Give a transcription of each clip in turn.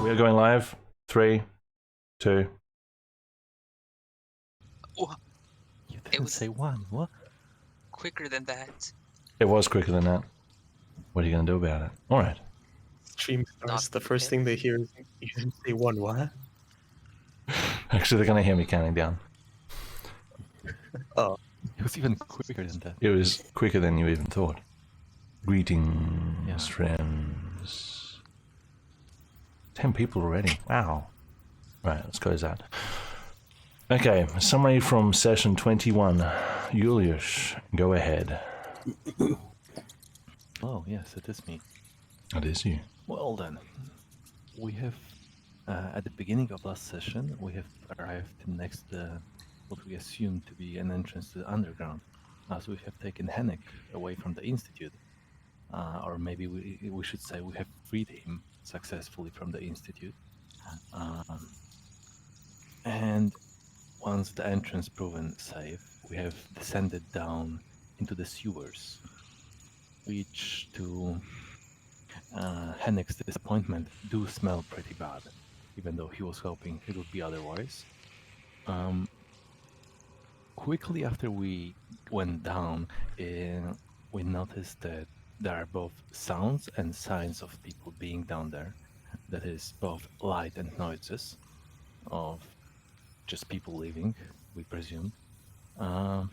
We are going live. 3, 2. Oh, You didn't say 1, what? quicker than that. It was quicker than that. What are you going to do about it? All right. Stream starts, Not the first thing they hear is you didn't say 1, what? Actually, they're going to hear me counting down. Oh, It was even quicker than that. It was quicker than you even thought. Greetings, Yeah. friends. 10 people already. Wow. Right, let's close that. Okay, summary from session 21. Julius, go ahead. Oh, yes, it is me. It is you. Well then, we have, at the beginning of last session, we have arrived next what we assume to be an entrance to the underground, as we have taken Hennek away from the Institute. Or maybe we should say we have freed him successfully from the Institute. And once the entrance proven safe, we have descended down into the sewers, which to Hennek's disappointment do smell pretty bad, even though he was hoping it would be otherwise. quickly after we went down, we noticed that there are both sounds and signs of people being down there. That is both light and noises of just people living, we presume. Um,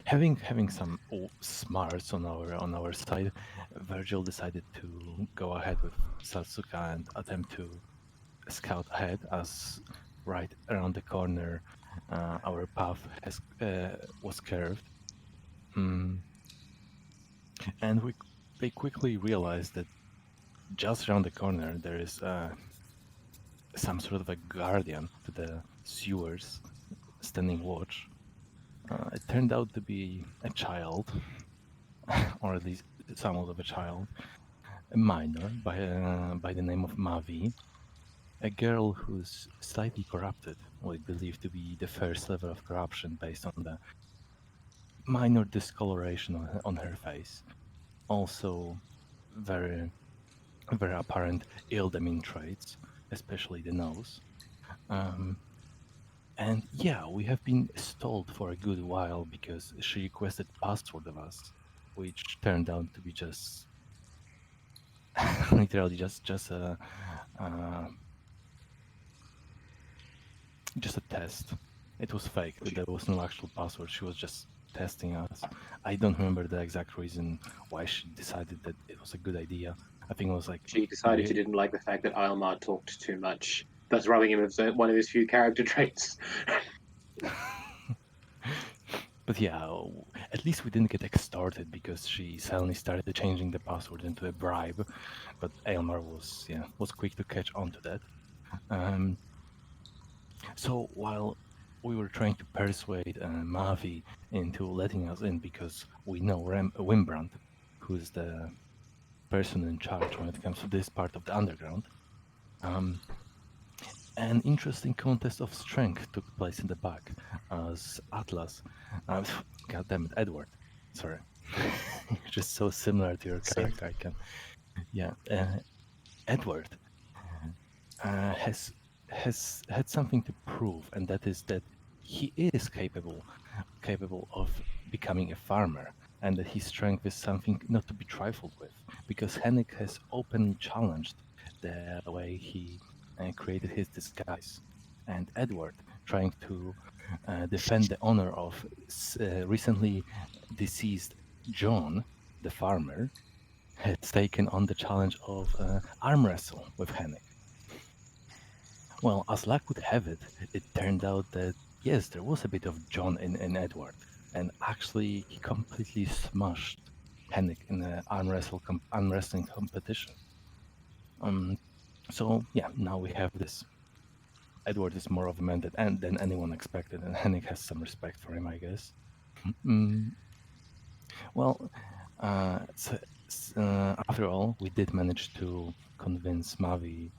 having some smarts on our side, Virgil decided to go ahead with Satsuka and attempt to scout ahead, as right around the corner our path was curved. Mm. And they quickly realized that just around the corner there is some sort of a guardian to the sewers standing watch. It turned out to be a child, or at least somewhat of a child, a minor by the name of Mavi, a girl who's slightly corrupted, we believe to be the first level of corruption based on the minor discoloration on her face. Also, very, very apparent ill-demean traits, especially the nose. And yeah, we have been stalled for a good while because she requested password of us, which turned out to be just literally just uh, just a test. It was fake. There was no actual password. She was just testing us. I don't remember the exact reason why she decided that it was a good idea. I think it was like She decided she didn't like the fact that Ilmar talked too much, thus rubbing him as one of his few character traits. But yeah, at least we didn't get extorted because she suddenly started changing the password into a bribe. But Aylmar was quick to catch on to that. So while we were trying to persuade Mavi into letting us in because we know Wimbrand, who's the person in charge when it comes to this part of the underground, an interesting contest of strength took place in the back as Atlas, God damn it, Edward, sorry, you're just so similar to your character. Edward has had something to prove, and that is that he is capable of becoming a farmer, and that his strength is something not to be trifled with, because Henrik has openly challenged the way he created his disguise. And Edward, trying to defend the honor of recently deceased John, the farmer, has taken on the challenge of arm wrestle with Henrik. Well, as luck would have it, it turned out that yes, there was a bit of John in Edward, and actually he completely smashed Henrik in an arm wrestling competition. So yeah, now we have this. Edward is more of a man than anyone expected, and Henrik has some respect for him, I guess. Well, after all, we did manage to convince Mavi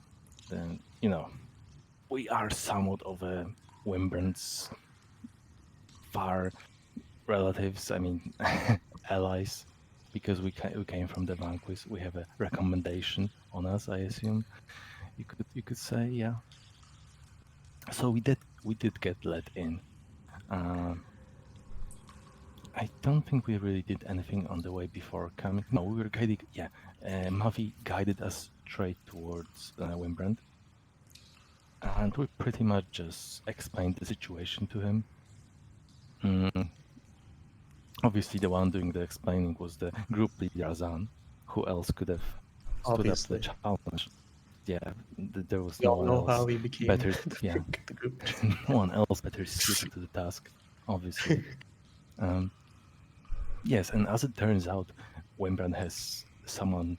that, we are somewhat of a Wimbrand's far relatives, I mean, allies, because we came from the Vanquish. We have a recommendation on us, I assume. You could say, yeah. So we did get let in. I don't think we really did anything on the way before coming. No, we were guided. Yeah, Mavi guided us straight towards Wimbrand, and we pretty much just explained the situation to him. Obviously, the one doing the explaining was the group leader Azan. Who else could have stood up to the challenge? Yeah, there was no one else how we became better. the group. No one else better suited to the task, obviously. Yes, and as it turns out, Wimbrand has someone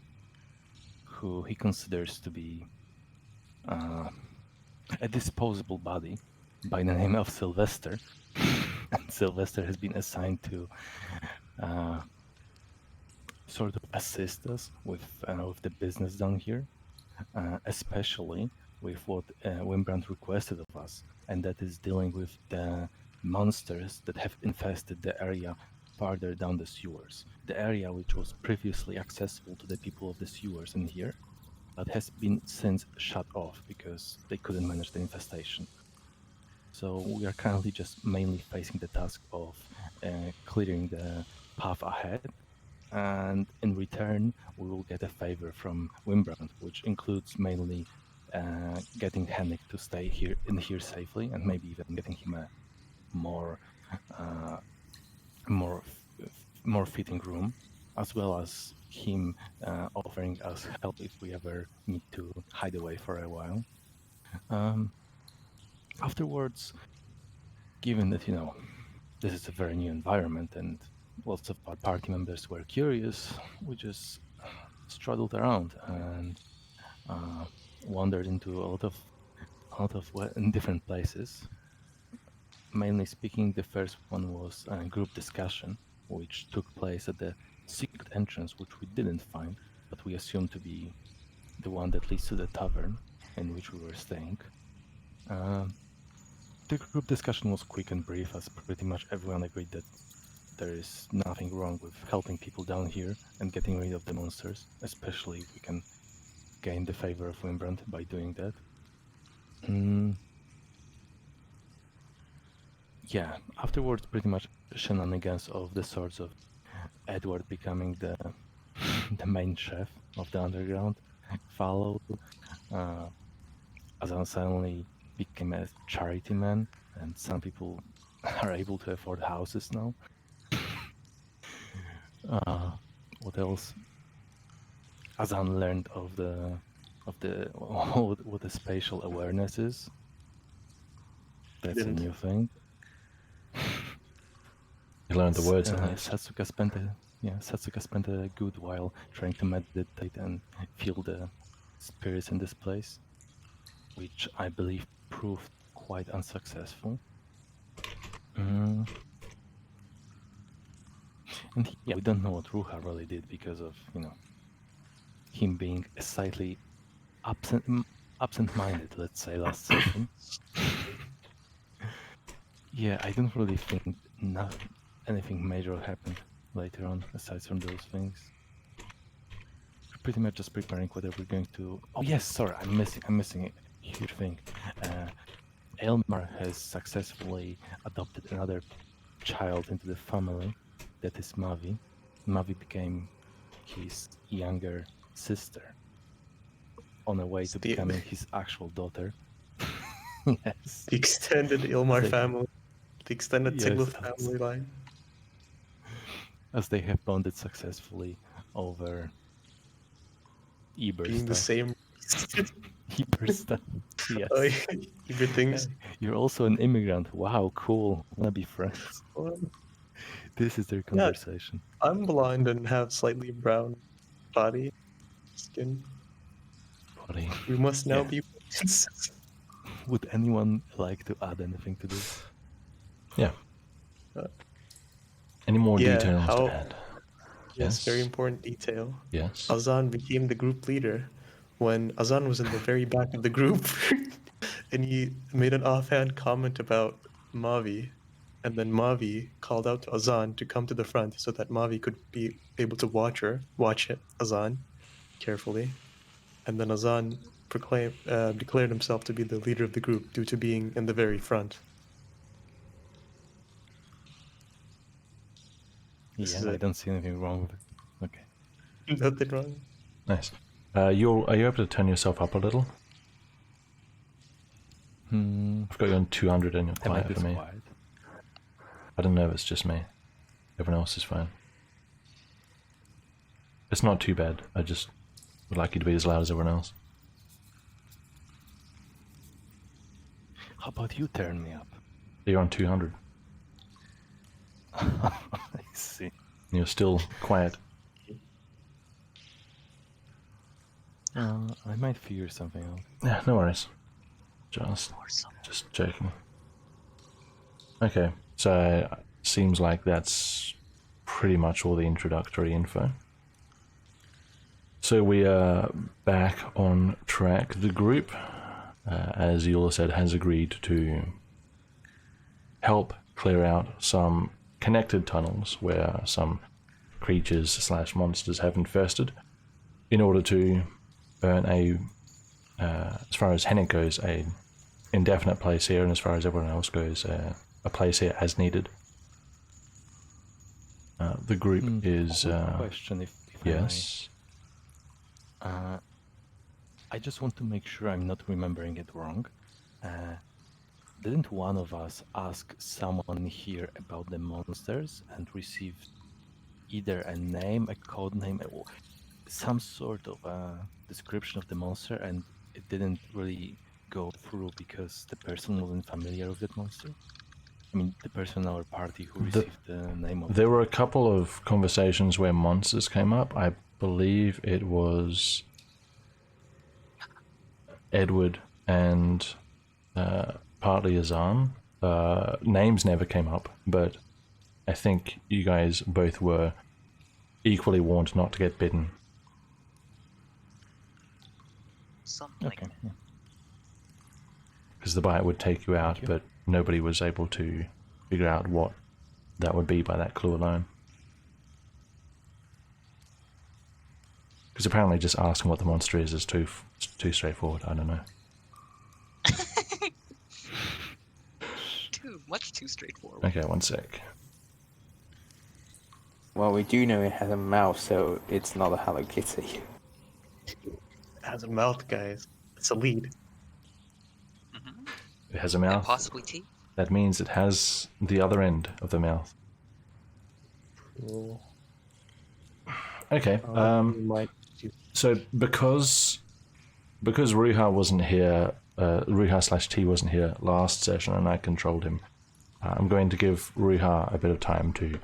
who he considers to be a disposable body by the name of Sylvester. And Sylvester has been assigned to sort of assist us with the business done here, especially with what Wimbrand requested of us, and that is dealing with the monsters that have infested the area farther down the sewers. The area which was previously accessible to the people of the sewers in here, but has been since shut off because they couldn't manage the infestation. So we are currently just mainly facing the task of clearing the path ahead, and in return we will get a favor from Wimbrand, which includes mainly getting Henrik to stay here safely, and maybe even getting him a more fitting room, as well as him offering us help if we ever need to hide away for a while. Afterwards, given that this is a very new environment and lots of our party members were curious, we just struggled around and wandered into a lot of in different places. Mainly speaking, the first one was a group discussion, which took place at the secret entrance, which we didn't find, but we assumed to be the one that leads to the tavern in which we were staying. The group discussion was quick and brief, as pretty much everyone agreed that there is nothing wrong with helping people down here and getting rid of the monsters, especially if we can gain the favor of Wimbrand by doing that. Yeah, afterwards pretty much shenanigans of the sorts of Edward becoming the main chef of the underground followed. Azan suddenly became a charity man, and some people are able to afford houses now. What else? Azan learned of what the spatial awareness is. That's a new thing. You learned the words. Satsuka spent a good while trying to meditate and feel the spirits in this place, which I believe proved quite unsuccessful. And yeah, we don't know what Ruha really did because of him being slightly absent-minded, let's say, last session. Yeah, I don't really think anything major happened later on aside from those things. We're pretty much just preparing whether we're going to. Oh yes, sorry, I'm missing a huge thing. Elmar has successfully adopted another child into the family. That is Mavi. Mavi became his younger sister on the way to becoming his actual daughter. Yes. The extended Ilmar family. The extended Tiglath family line. As they have bonded successfully over Eber Being stuff. the same. Eber stuff. Yes. Oh, Eber things. You're also an immigrant. Wow, cool. Wanna be friends? This is their conversation. Yeah, I'm blind and have slightly brown body, skin. Body. We must now be friends. Would anyone like to add anything to this? Yeah. Any more details to add? Yes, very important detail. Yes. Azan became the group leader when Azan was in the very back of the group and he made an offhand comment about Mavi, and then Mavi called out to Azan to come to the front so that Mavi could be able to watch Azan carefully, and then Azan declared himself to be the leader of the group due to being in the very front. Yeah, I don't see anything wrong with it. Okay. Nothing wrong. Nice. Are you able to turn yourself up a little? I've got you on 200 and you're quiet for me. Quiet? I don't know if it's just me. Everyone else is fine. It's not too bad. I just would like you to be as loud as everyone else. How about you turn me up? You're on 200. I see. You're still quiet. I might figure something out. Yeah, no worries. Just checking. Okay, so seems like that's pretty much all the introductory info. So we are back on track. The group, as Eula said, has agreed to help clear out some connected tunnels where some creatures / monsters have infested, in order to earn a, as far as Henrik goes, a indefinite place here, and as far as everyone else goes, a place here as needed. The group is... Quick question, if I may. yes? I just want to make sure I'm not remembering it wrong. Didn't one of us ask someone here about the monsters and received either a name, a code name, or some sort of a description of the monster, and it didn't really go through because the person wasn't familiar with that monster? I mean, the person in our party who received the name of There were a couple of conversations where monsters came up. I believe it was Edward and partly Azan. Names never came up, but I think you guys both were equally warned not to get bitten. Something like Okay. that. Because the bite would take you out, you. but nobody was able to figure out what that would be by that clue alone. Because apparently just asking what the monster is too straightforward. I don't know. Much too straightforward. Okay, one sec. Well, we do know it has a mouth, so it's not a Hello Kitty. It has a mouth, guys. It's a lead. Mm-hmm. It has a And mouth. possibly teeth. That means it has the other end of the mouth. Cool. Okay. You might do- So because Ruha wasn't here, Ruha/T wasn't here last session, and I controlled him, I'm going to give Ruha a bit of time to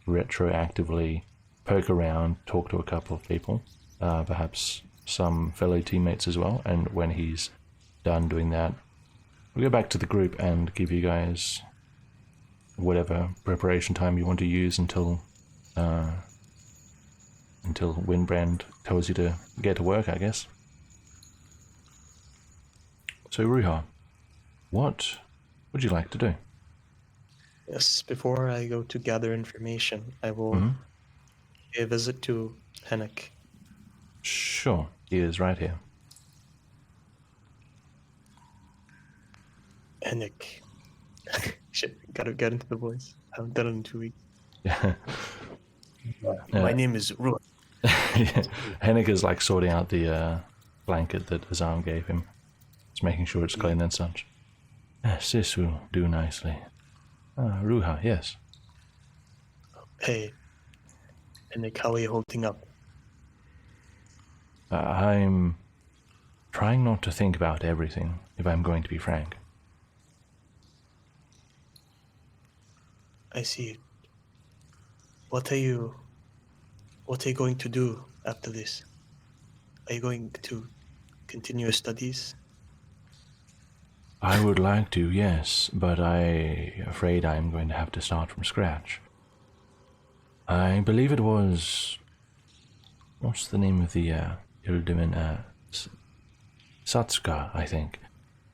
retroactively poke around, talk to a couple of people, perhaps some fellow teammates as well, and when he's done doing that, we'll go back to the group and give you guys whatever preparation time you want to use until Windbrand tells you to get to work, I guess. So Ruha, what would you like to do? Yes, before I go to gather information, I will pay a visit to Hennick. Sure, he is right here. Hennick. Shit, gotta get into the voice. I haven't done it in 2 weeks. Yeah. My name is Ruan. Hennig is like sorting out the blanket that Azam gave him. Just making sure it's clean and such. Yes, this will do nicely. Ruha, yes. Hey, Hennick, how are you holding up? I'm trying not to think about everything, if I'm going to be frank. I see. What are you going to do after this? Are you going to continue your studies? I would like to, yes, but I'm afraid I'm going to have to start from scratch. I believe it was... What's the name of the Ildiman? Satsuka, I think.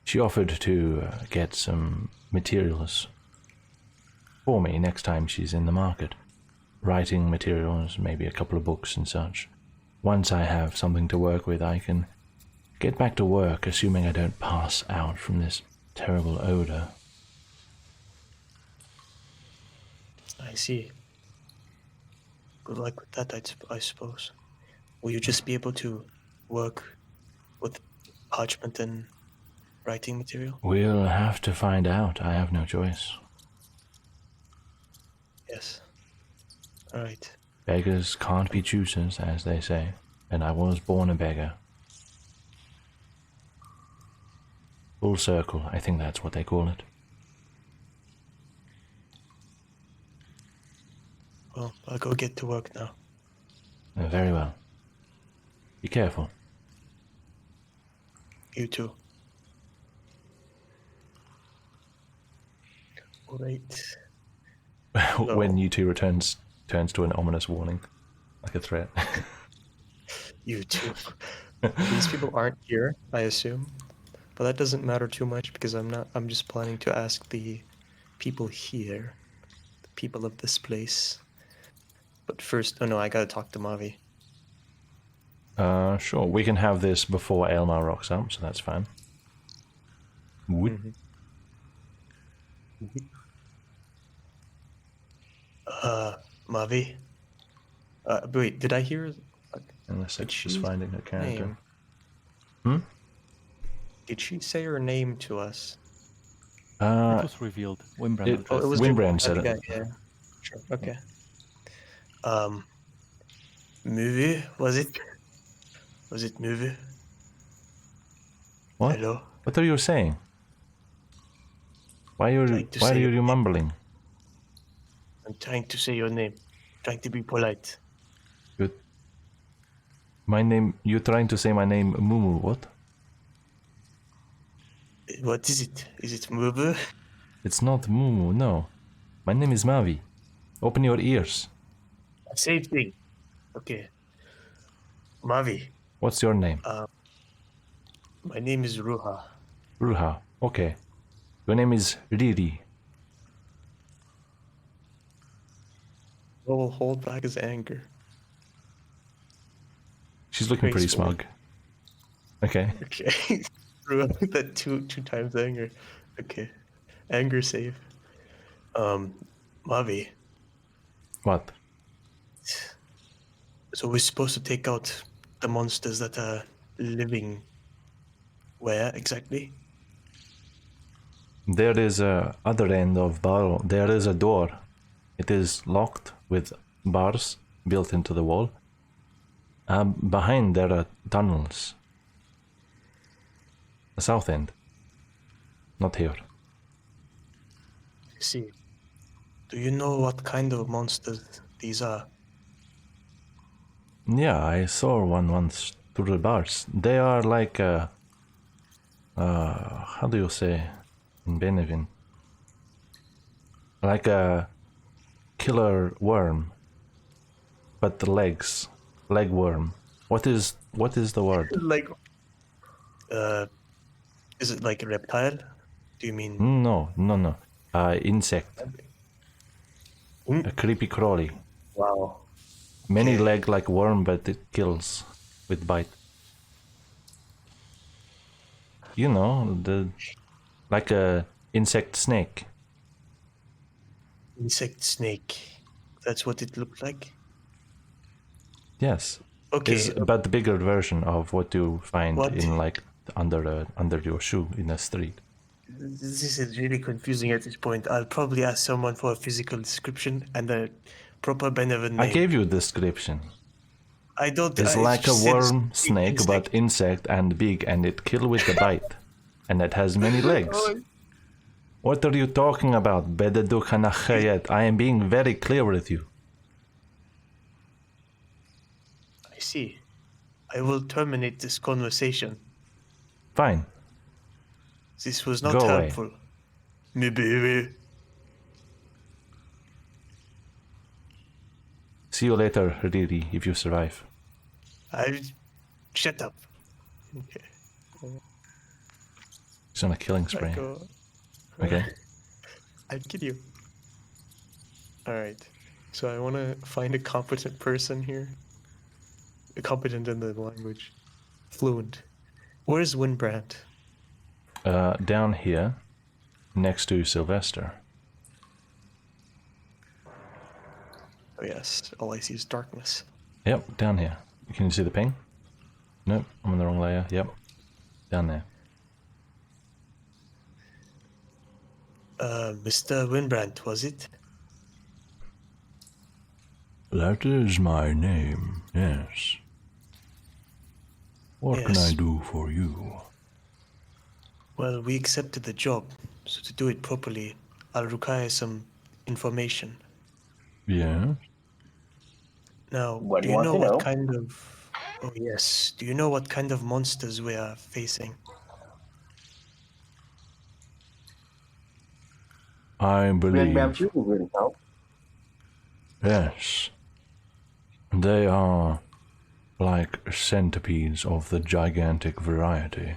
She offered to get some materials for me next time she's in the market. Writing materials, maybe a couple of books and such. Once I have something to work with, I can get back to work, assuming I don't pass out from this terrible odor. I see. Good luck with that, I suppose. Will you just be able to work with parchment and writing material? We'll have to find out. I have no choice. Yes. Alright. Beggars can't be choosers, as they say, and I was born a beggar. Full circle, I think that's what they call it. Well, I'll go get to work now. Very well. Be careful. You too. Alright. When you two turns to an ominous warning, like a threat. You too. These people aren't here, I assume. But that doesn't matter too much because I'm just planning to ask the people here, the people of this place. But first, oh no, I gotta talk to Mavi. Sure. We can have this before Aelmar rocks up, so that's fine. Would Mavi. Wait, did I hear? unless Did it's just she finding a character. name? Hmm? Did she say her name to us? It was revealed. Wimbrand it- addressed Oh, it was Wimbrand just said that guy. it. Yeah. Sure. Okay. Movie was it? Was it movie? What? Hello. What are you saying? Why are Trying to why are say you mumbling? I'm trying to say your name. Trying to be polite. You, my name. You're trying to say my name, Mumu? What? What is it? Is it Mubu? It's not Mumu. No, my name is Mavi. Open your ears. Same thing. Okay. Mavi. What's your name? My name is Ruha. Ruha. Okay. Your name is Riri. Will hold back his anger. She's looking pretty Gracefully. smug. Okay. Okay. Ruha, that two times anger. Okay. Anger save. Mavi. What? So we're supposed to take out the monsters that are living where exactly? There is a other end of barrel. There is a door. It is locked with bars built into the wall. Behind there are tunnels. The south end. Not here. I see. Do you know what kind of monsters these are? Yeah, I saw one once through the bars. They are like how do you say in Benevin? Like a killer worm, but the legs, leg worm. What is the word? Like, is it like a reptile? Do you mean? No. Insect. A creepy crawly. Wow. Many Okay. leg like worm, but it kills with bite. You know, like a insect snake. Insect snake. That's what it looked like? Yes. Okay. Is but the bigger version of what you find What? in like under your shoe in the street. This is really confusing at this point. I'll probably ask someone for a physical description and a proper benevolent name. I gave you a description. I don't. It's I like a just said worm snake, insect. but insect and big, and it kill with the bite, and it has many legs. Oh, What are you talking about? Bedadu Khanachayet? I am being very clear with you. I see. I will terminate this conversation. Fine. This was not Go away. helpful. Maybe. See you later, Riri, if you survive. Shut up. Okay. He's on a killing spree. Go. Okay. I'd kill you. Alright. So I want to find a competent person here. Competent in the language. Fluent. Where's Winbrand? Down here, next to Sylvester. Oh yes, all I see is darkness. Yep, down here. Can you see the ping? Nope, I'm on the wrong layer. Yep, down there. Mr. Winbrand, was it? That is my name, yes. What can I Yes. do for you? Well, we accepted the job, so to do it properly, I'll require some information. Yeah? Now, What do do you you want know to what know? kind of... Oh yes, do you know what kind of monsters we are facing? I believe, You will really help. yes. They are like centipedes of the gigantic variety.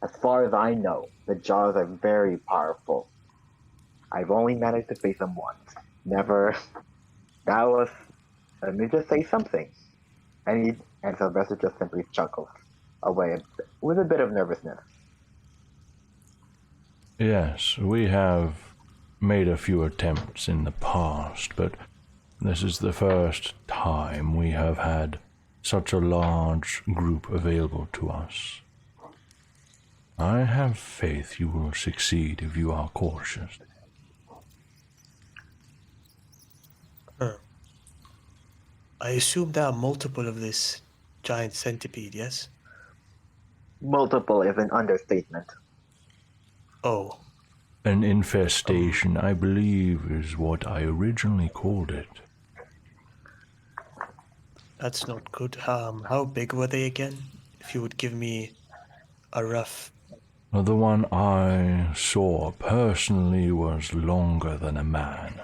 As far as I know, the jaws are very powerful. I've only managed to face them once. Never. That was. Let me just say something. And Sylvester just simply chuckles away with a bit of nervousness. Yes, we have made a few attempts in the past, but this is the first time we have had such a large group available to us. I have faith you will succeed if you are cautious. I assume there are multiple of this giant centipede, yes? Multiple is an understatement. Oh, An infestation, I believe, is what I originally called it. that's not good. How big were they again? If you would give me a rough... The one I saw personally was longer than a man.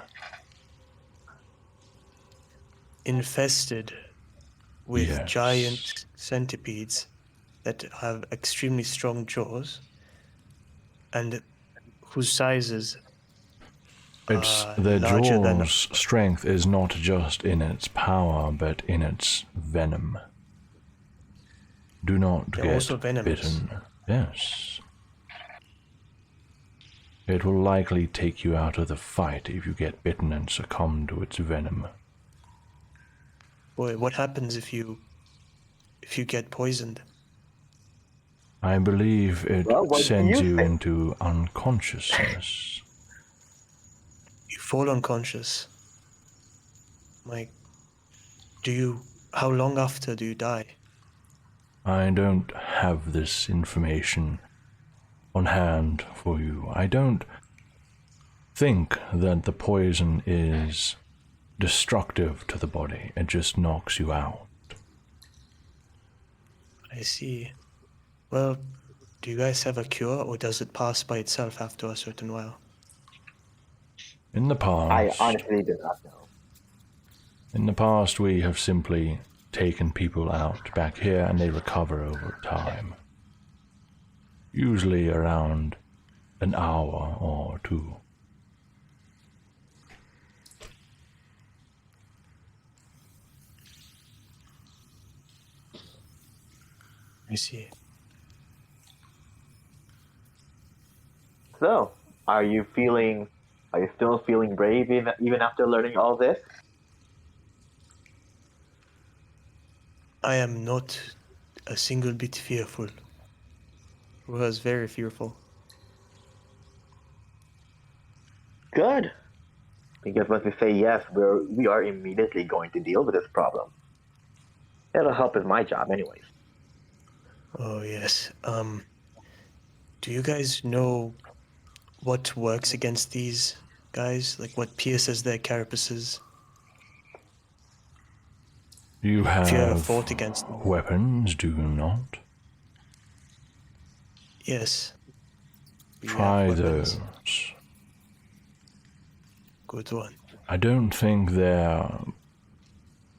infested with Yes. giant centipedes that have extremely strong jaws and whose sizes It's are their larger than... jaw's strength is not just in its power, but in its venom. Do not They're get also venomous. bitten. Yes. It will likely take you out of the fight if you get bitten and succumb to its venom. Boy, what happens if you get poisoned? I believe it Well, what do sends you you think? into unconsciousness. You fall unconscious. How long after do you die? I don't have this information on hand for you. I don't think that the poison is destructive to the body. It just knocks you out. I see. Well, do you guys have a cure, or does it pass by itself after a certain while? In the I past, honestly do not know. we have simply taken people out back here and they recover over time. Usually around an hour or two. I see. So, are you still feeling brave even after learning all this? I am not a single bit fearful. I was very fearful. Good. Because once we say yes, we are immediately going to deal with this problem. It'll help with my job anyways. Oh yes. Do you guys know what works against these guys? Like what pierces their carapaces? You If you ever have fought against them? weapons, do you not? Yes. We have Try weapons. those. Good one. I don't think they're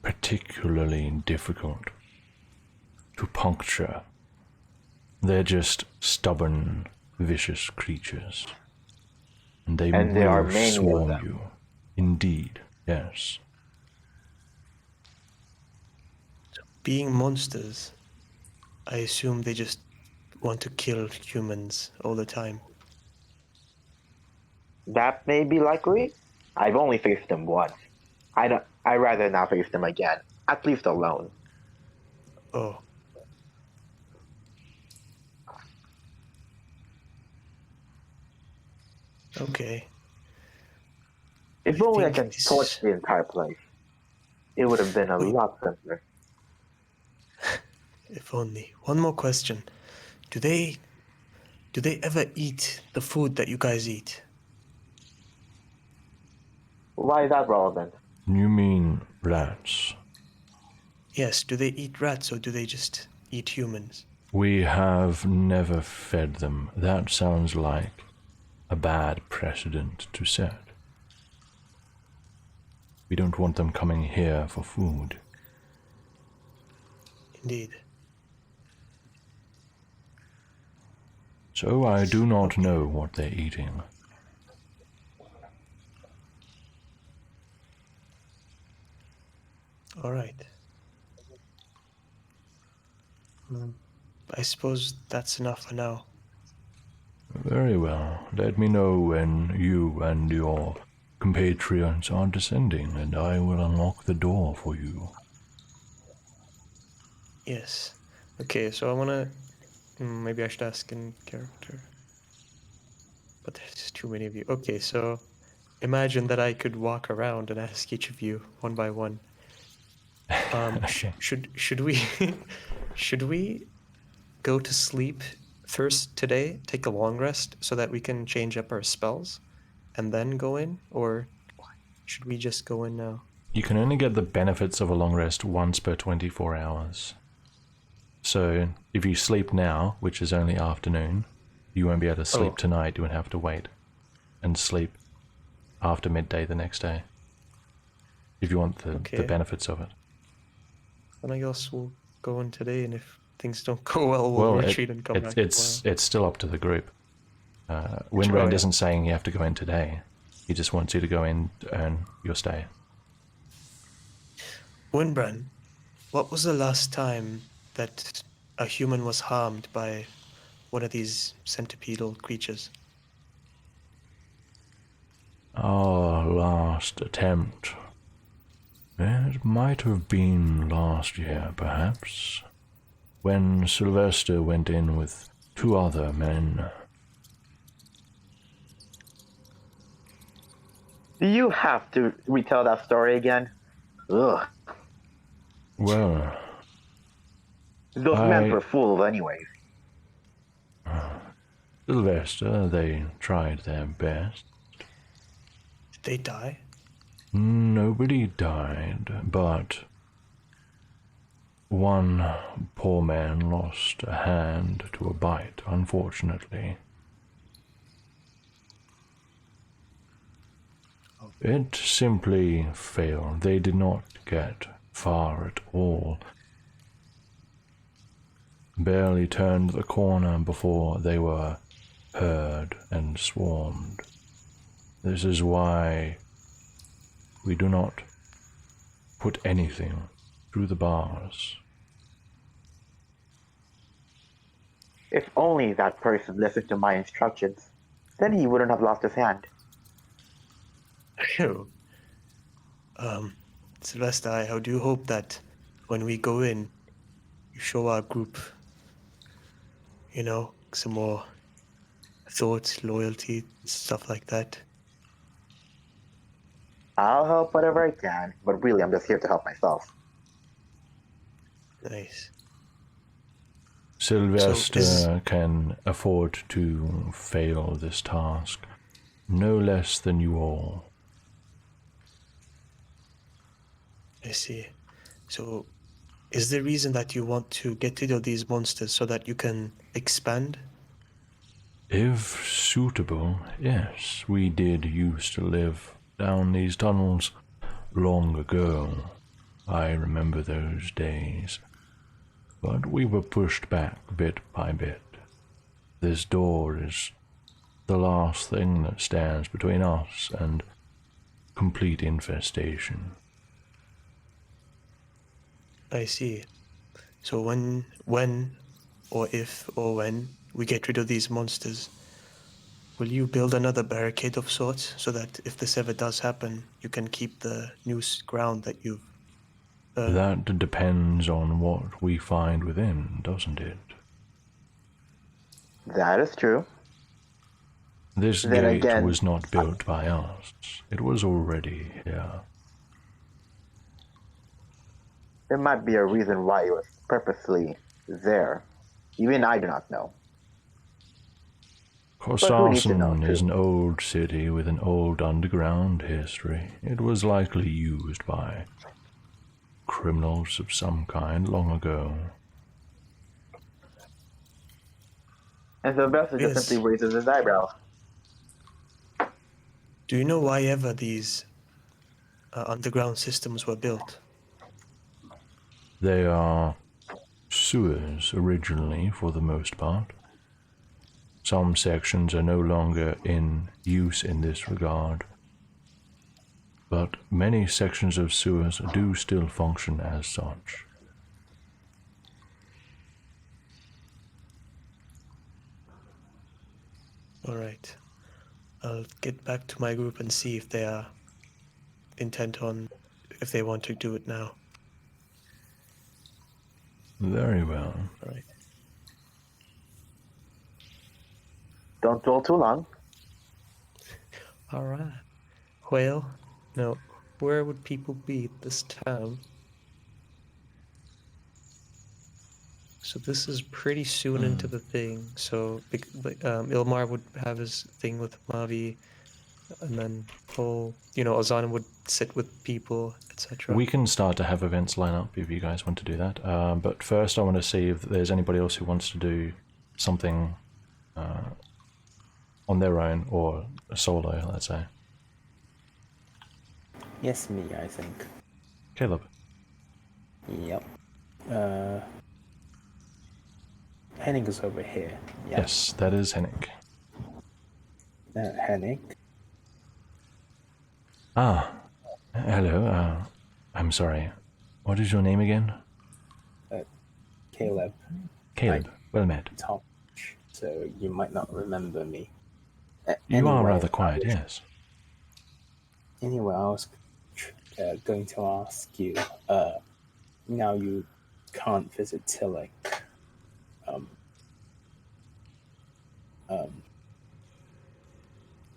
particularly difficult to puncture. They're just stubborn, vicious creatures. And they And there are will many of swarm them. you. Indeed, yes. Being monsters, I assume they just want to kill humans all the time. That may be likely. I've only faced them once. I'd rather not face them again, at least alone. Oh. Okay. If I only I think can this torch is... the entire place, it would have been a Wait. lot simpler. If only. One more question. Do they ever eat the food that you guys eat? Why is that relevant? You mean rats? Yes, do they eat rats or do they just eat humans? We have never fed them. That sounds like a bad precedent to set. We don't want them coming here for food. Indeed. So I do not know what they're eating. All right. I suppose that's enough for now. Very well. Let me know when you and your compatriots are descending, and I will unlock the door for you. Yes. Okay, so I wanna... maybe I should ask in character. But there's too many of you. Okay, so imagine that I could walk around and ask each of you one by one. Okay. Should we should we go to sleep first today, take a long rest so that we can change up our spells and then go in, or should we just go in now? You can only get the benefits of a long rest once per 24 hours. So if you sleep now, which is only afternoon, you won't be able to sleep tonight. You would have to wait and sleep after midday the next day if you want the benefits of it. Then I guess we'll go in today, and if things don't go well, we'll retreat and come back it's still up to the group. Windbrand isn't saying you have to go in today. He just wants you to go in to earn your stay. Windbrand, what was the last time that a human was harmed by one of these centipedal creatures? Our last attempt. It might have been last year, perhaps, when Sylvester went in with 2 other men. Do you have to retell that story again? Ugh. Well, Those men were fools anyways. Sylvester, they tried their best. Did they die? Nobody died, but one poor man lost a hand to a bite, unfortunately. It simply failed. They did not get far at all. Barely turned the corner before they were heard and swarmed. This is why we do not put anything through the bars. If only that person listened to my instructions, then he wouldn't have lost his hand. Phew. Sylvester, I do hope that when we go in, you show our group, some more thoughts, loyalty, stuff like that. I'll help whatever I can, but really I'm just here to help myself. Nice. Sylvester can afford to fail this task, no less than you all. I see. So, is the reason that you want to get rid of these monsters so that you can expand? If suitable, yes. We did used to live down these tunnels long ago. I remember those days. But we were pushed back bit by bit. This door is the last thing that stands between us and complete infestation. I see. So when or if or when we get rid of these monsters, will you build another barricade of sorts so that if this ever does happen, you can keep the new ground that you've earned? That depends on what we find within, doesn't it? That is true. This Then gate again, was not built by us. It was already here. There might be a reason why it was purposely there. Even I do not know. Korsarsen is an old city with an old underground history. It was likely used by criminals of some kind long ago. And Sylvester just simply raises his eyebrows. Do you know why ever these underground systems were built? They are sewers originally, for the most part. Some sections are no longer in use in this regard, but many sections of sewers do still function as such. All right. I'll get back to my group and see if they are intent on if they want to do it now. Very well. All right. Don't dwell too long. All right. Well, now, where would people be at this time? So this is pretty soon into the thing. So Ilmar would have his thing with Mavi, and then Ozan would sit with people, etc. We can start to have events line up if you guys want to do that. But first, I want to see if there's anybody else who wants to do something on their own or solo, let's say. Yes, me, I think. Caleb. Yep. Henning is over here. Yeah. Yes, that is Henning. Henning. Ah, hello. I'm sorry. What is your name again? Caleb. Caleb. Well met. Tom. So you might not remember me. You are Anyway, rather quiet, yes. Anyway, I was going to ask you. Now you can't visit Tillich.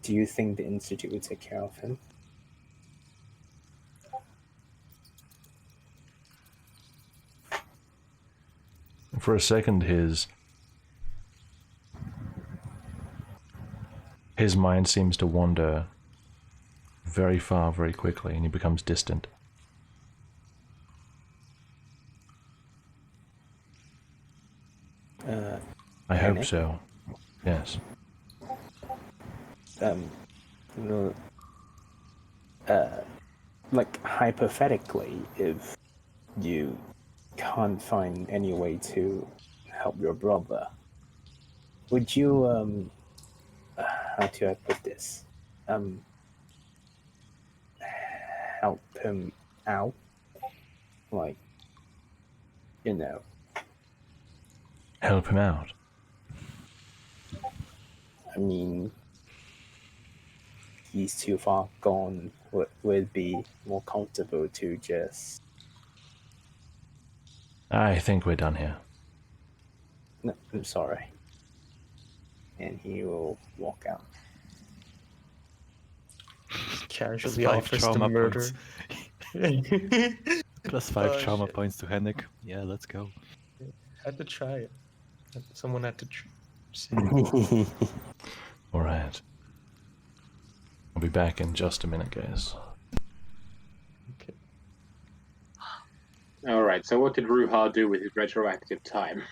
Do you think the Institute will take care of him? For a second, his mind seems to wander very far very quickly, and he becomes distant. I hope so. Yes. Like hypothetically, if you can't find any way to help your brother, would you how do I put this? Help him out? Like, Help him out. I mean, he's too far gone. Would be more comfortable to just. I think we're done here. No, I'm sorry. And he will walk out. Casually +5 offers to trauma murder. +5 trauma shit. points to Hennig. Yeah, let's go. Had to try it. Someone had to say. All right. I'll be back in just a minute, guys. Okay. All right. So what did Ruha do with his retroactive time?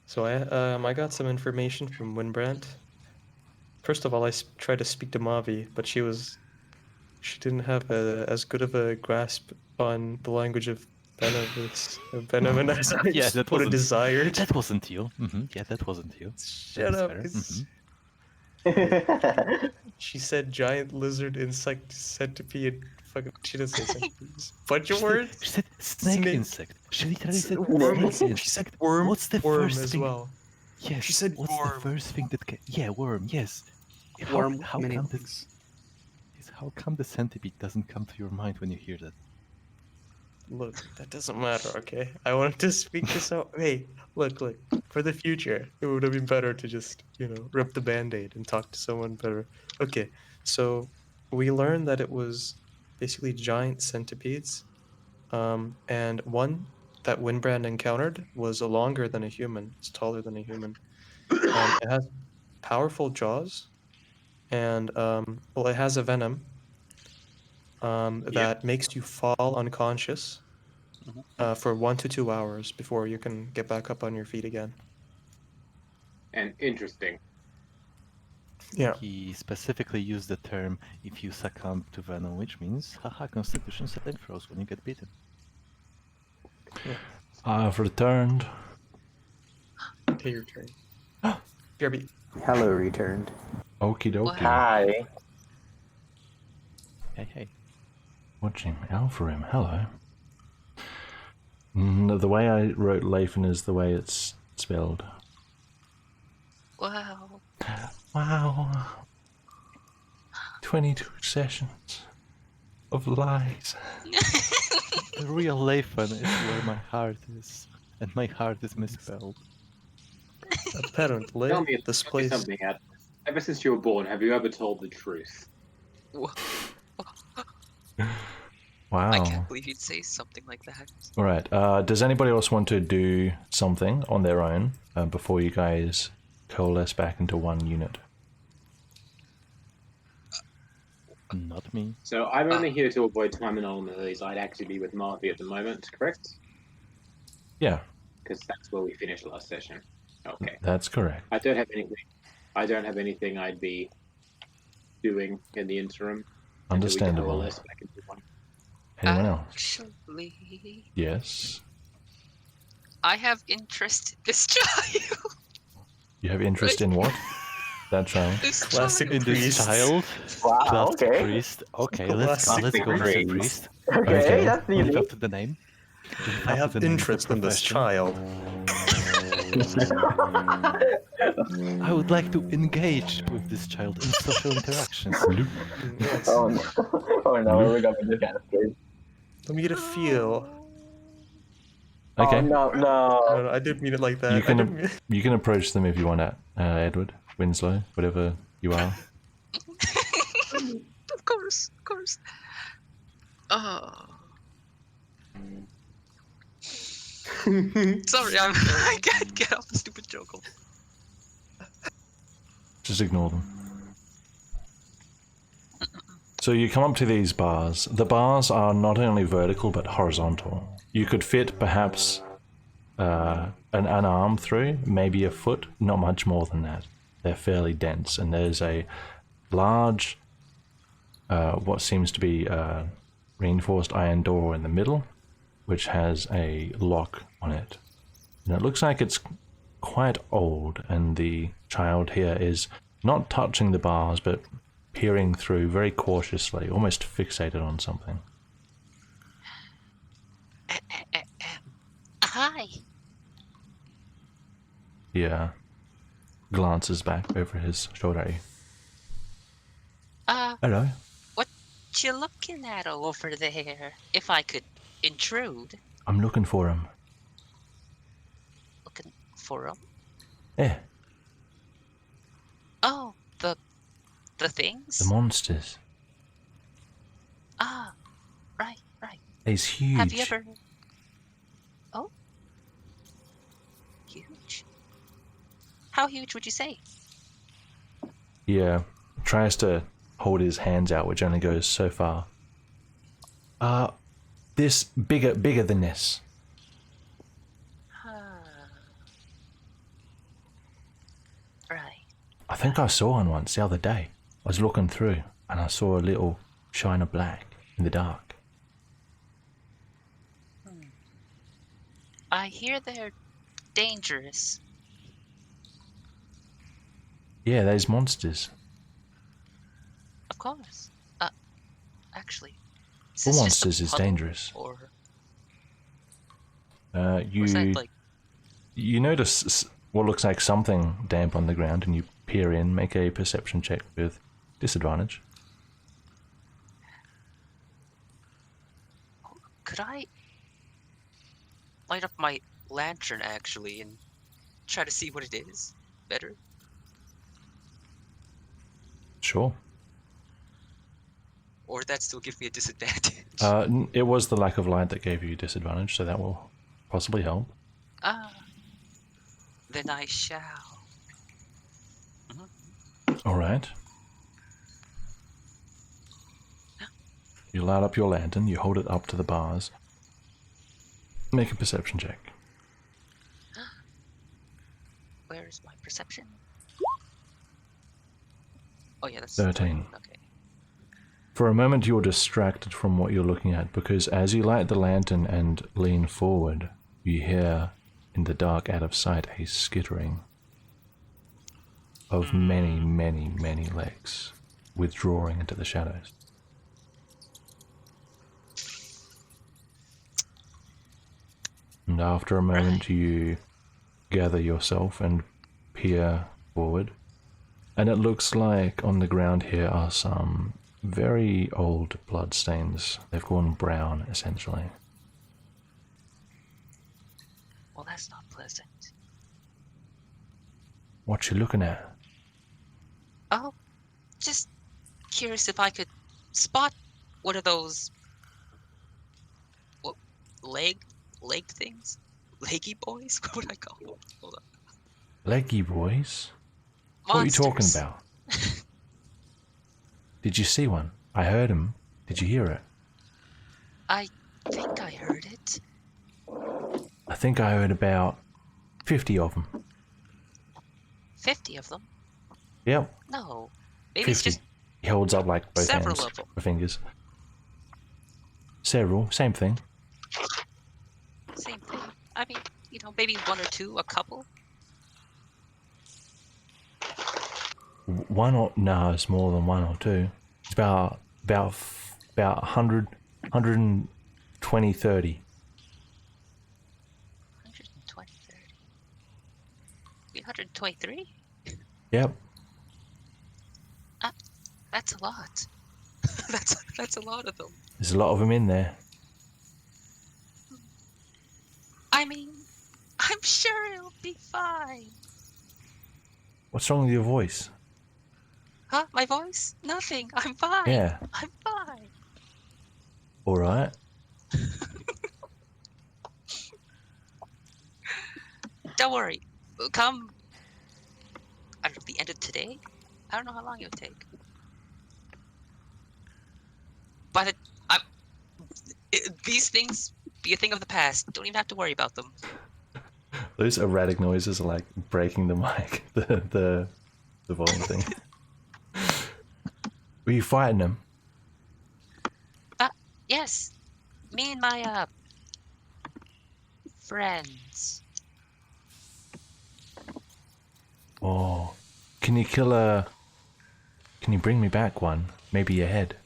So I got some information from Winbrand. First of all, I tried to speak to Mavi, but she didn't have as good of a grasp on the language of venom as I Yeah, that would have wasn't- desired. That wasn't you. Yeah, that wasn't you. Shut That is up. fair. it's- She said giant lizard, insect, centipede, fucking. She didn't say centipede. Bunch of words. She said snake, Snake. insect. She literally said Worm. snake She said insect. worm. What's the worm first as thing? well. Yes. She said what's worm. the first thing that? Yeah, worm. Yes. Worm, How many come things. how come the centipede doesn't come to your mind when you hear that? Look, that doesn't matter, okay? I wanted to speak this out. Hey, look. For the future, it would have been better to just, rip the band-aid and talk to someone better. Okay, so we learned that it was basically giant centipedes. And one that Winbrand encountered was longer than a human. It's taller than a human. It has powerful jaws, and it has a venom that makes you fall unconscious for 1 to 2 hours before you can get back up on your feet again. And interesting. Yeah. He specifically used the term "if you succumb to venom," which means, haha, Constitution saving throws when you get beaten. I've returned. Take your turn. BRB. Hello, returned. Okie dokie. Hi. Hey. Watching out for him. Hello. The way I wrote Leifin is the way it's spelled. Wow. Wow. 22 sessions of lies. The real Lathan is where my heart is, and my heart is misspelled. Apparently, Tell me, this tell me place. something, Ad. Ever since you were born, have you ever told the truth? Wha- I Wow. can't believe you'd say something like that. All right. Does anybody else want to do something on their own before you guys coalesce back into one unit? Not me. So I'm only here to avoid time anomalies. I'd actually be with Marvy at the moment, correct? Yeah, Because that's where we finished last session. Okay. that's correct. I don't have anything. I don't have anything I'd be doing in the interim until we Understandable. coalesce back into one. Anyone else? Actually, Yes. I have interest in this child. You have interest in what? That child? This Classic child. In this priest. child? Wow, Classic okay. priest. Okay, let's go Classic with the priest. priest. Okay, Okay. that's Live easy. up to the name. Live I up have to the name of the interest in this profession. child. I would like to engage with this child in social interactions. Yes. Oh no. Oh no, we're going with this kind of kid. Let me get a feel. Okay. Oh no, no. No, I didn't mean it like that. You I can didn't mean... you can approach them if you want, Edward, Winslow, whatever you are. Of course, of course. Sorry, I can't get off the stupid joke. Just ignore them. So you come up to these bars. The bars are not only vertical but horizontal. You could fit perhaps an arm through, maybe a foot, not much more than that. They're fairly dense, and there's a large, what seems to be a reinforced iron door in the middle, which has a lock on it. And it looks like it's quite old, and the child here is not touching the bars, but peering through very cautiously, almost fixated on something. Hi. He glances back over his shoulder at you. Hello. What you looking at over there? If I could intrude. I'm looking for him. Looking for him? Eh, Oh, the things? the monsters. Ah, right. He's huge. Have you ever... Oh? Huge? How huge would you say? He tries to hold his hands out, which only goes so far. This bigger than this. Right. I think I saw one once the other day. I was looking through, and I saw a little shine of black in the dark. I hear they're dangerous. Yeah, those monsters. Of course. Actually, is All this just a monsters is puddle, dangerous. Or is You that like... you notice what looks like something damp on the ground, and you peer in. Make a perception check with disadvantage. Could I light up my lantern, actually, and try to see what it is better? Sure. Or would that still give me a disadvantage? It was the lack of light that gave you disadvantage, so that will possibly help. Then I shall. All right. You light up your lantern, you hold it up to the bars. Make a perception check. Where's my perception? Oh yeah, that's 13. Okay. For a moment you're distracted from what you're looking at, because as you light the lantern and lean forward, you hear in the dark out of sight a skittering of many, many, many legs withdrawing into the shadows. And after a moment you gather yourself and peer forward. And it looks like on the ground here are some very old bloodstains. They've gone brown, essentially. Well, that's not pleasant. What you looking at? Oh, just curious if I could spot one of those what leg things? Leggy boys? What would I call them? Hold on. Leggy boys? What are you talking Monsters. about? Did you see one? I heard him. Did you hear it? I think I heard it. I think I heard about 50 of them. 50 of them? Yep, No. Maybe 50. it's just He holds up like both several hands, of them. or fingers. Several, same thing. Same thing. I mean, maybe one or two, a couple. One or no, it's more than one or two. It's about 100, 120, 30. 120, 30. 123? Yep. That's a lot. that's a lot of them. There's a lot of them in there. I mean, I'm sure it'll be fine. What's wrong with your voice? Huh? My voice? Nothing. I'm fine. Yeah. I'm fine. All right. Don't worry. We'll come. I don't know, the end of today? I don't know how long it'll take. By the these things be a thing of the past. Don't even have to worry about them. Those erratic noises are like breaking the mic, the volume thing. Were you fighting them? Yes. Me and my friends. Oh, can you kill a? Can you bring me back one? Maybe a head,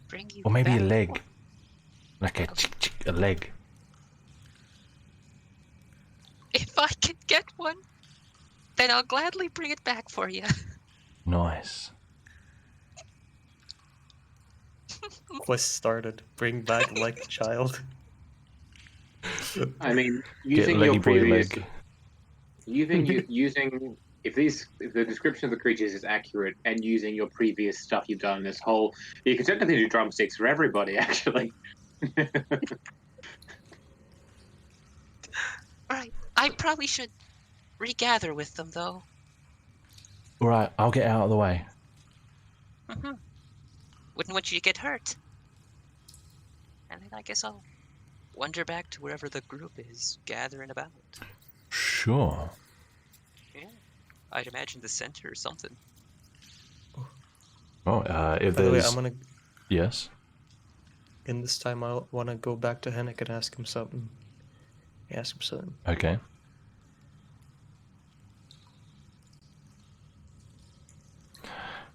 Bring you or maybe a back. leg, like a leg. If I can get one, then I'll gladly bring it back for you. Nice. Quest started. Bring back like child. I mean, Get using leggy your boy previous, leg. using if the description of the creatures is accurate, and using your previous stuff you've done, this whole you can technically do drumsticks for everybody, actually. Right. I probably should regather with them, though. All right, I'll get out of the way. Mm-hmm. Wouldn't want you to get hurt. And then I guess I'll wander back to wherever the group is gathering about. Sure. Yeah. I'd imagine the center or something. Oh, if By the way, there's I'm gonna. yes. In this time, I want to go back to Henrik and ask him something. Ask him something. Okay.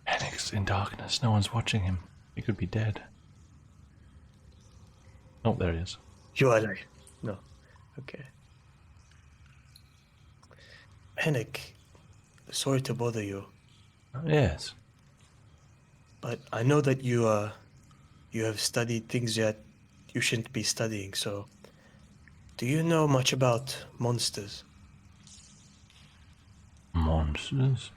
Hennik's in darkness. No one's watching him. He could be dead. Oh, there he is. You are alive. No. Okay. Henrik, sorry to bother you, Yes. but I know that you have studied things that you shouldn't be studying. So, do you know much about monsters? Monsters?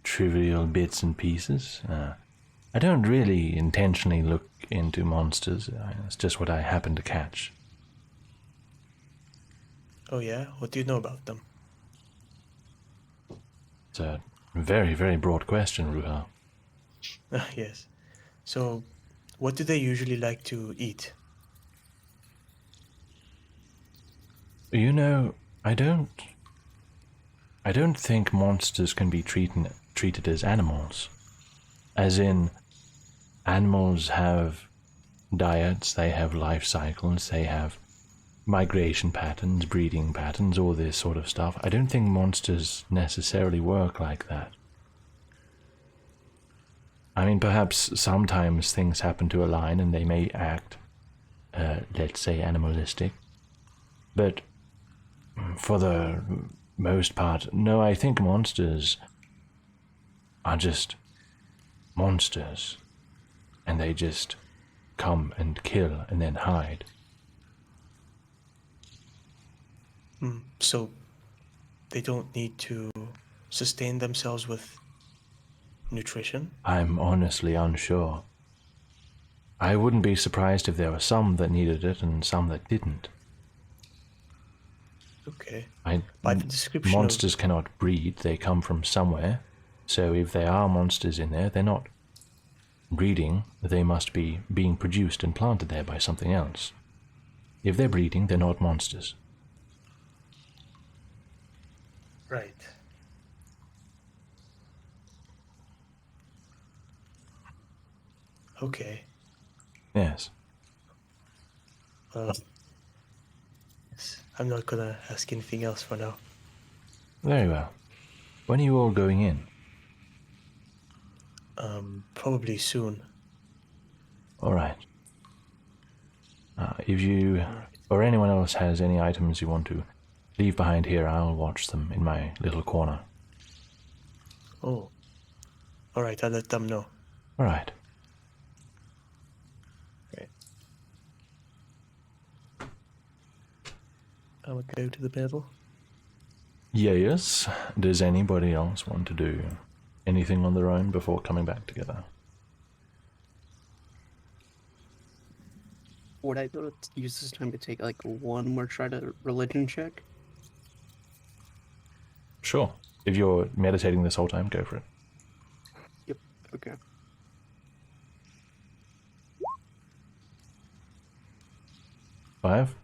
Trivial bits and pieces. I don't really intentionally look into monsters. It's just what I happen to catch. Oh yeah, what do you know about them? It's a very, very broad question, Ruha. Yes. So, what do they usually like to eat? You know, I don't think monsters can be treated as animals. As in, animals have diets, they have life cycles, they have migration patterns, breeding patterns, all this sort of stuff. I don't think monsters necessarily work like that. I mean, perhaps sometimes things happen to align and they may act, let's say, animalistic. But for the most part, no, I think monsters are just monsters. And they just come and kill and then hide. So they don't need to sustain themselves with nutrition? I'm honestly unsure. I wouldn't be surprised if there were some that needed it and some that didn't. Okay. By the description monsters cannot breed, they come from somewhere. So if there are monsters in there, they're not breeding, they must be being produced and planted there by something else. If they're breeding, they're not monsters. Right. Okay. Yes. Yes, I'm not gonna ask anything else for now. Very well. When are you all going in? Probably soon. Alright. If you or anyone else has any items you want to leave behind here, I'll watch them in my little corner. Oh. Alright, I'll let them know. Alright. I'll go to the battle. Yes. Does anybody else want to do anything on their own before coming back together? Would I be able to use this time to take like one more try to religion check? Sure. If you're meditating this whole time, go for it. Yep. Okay. Five?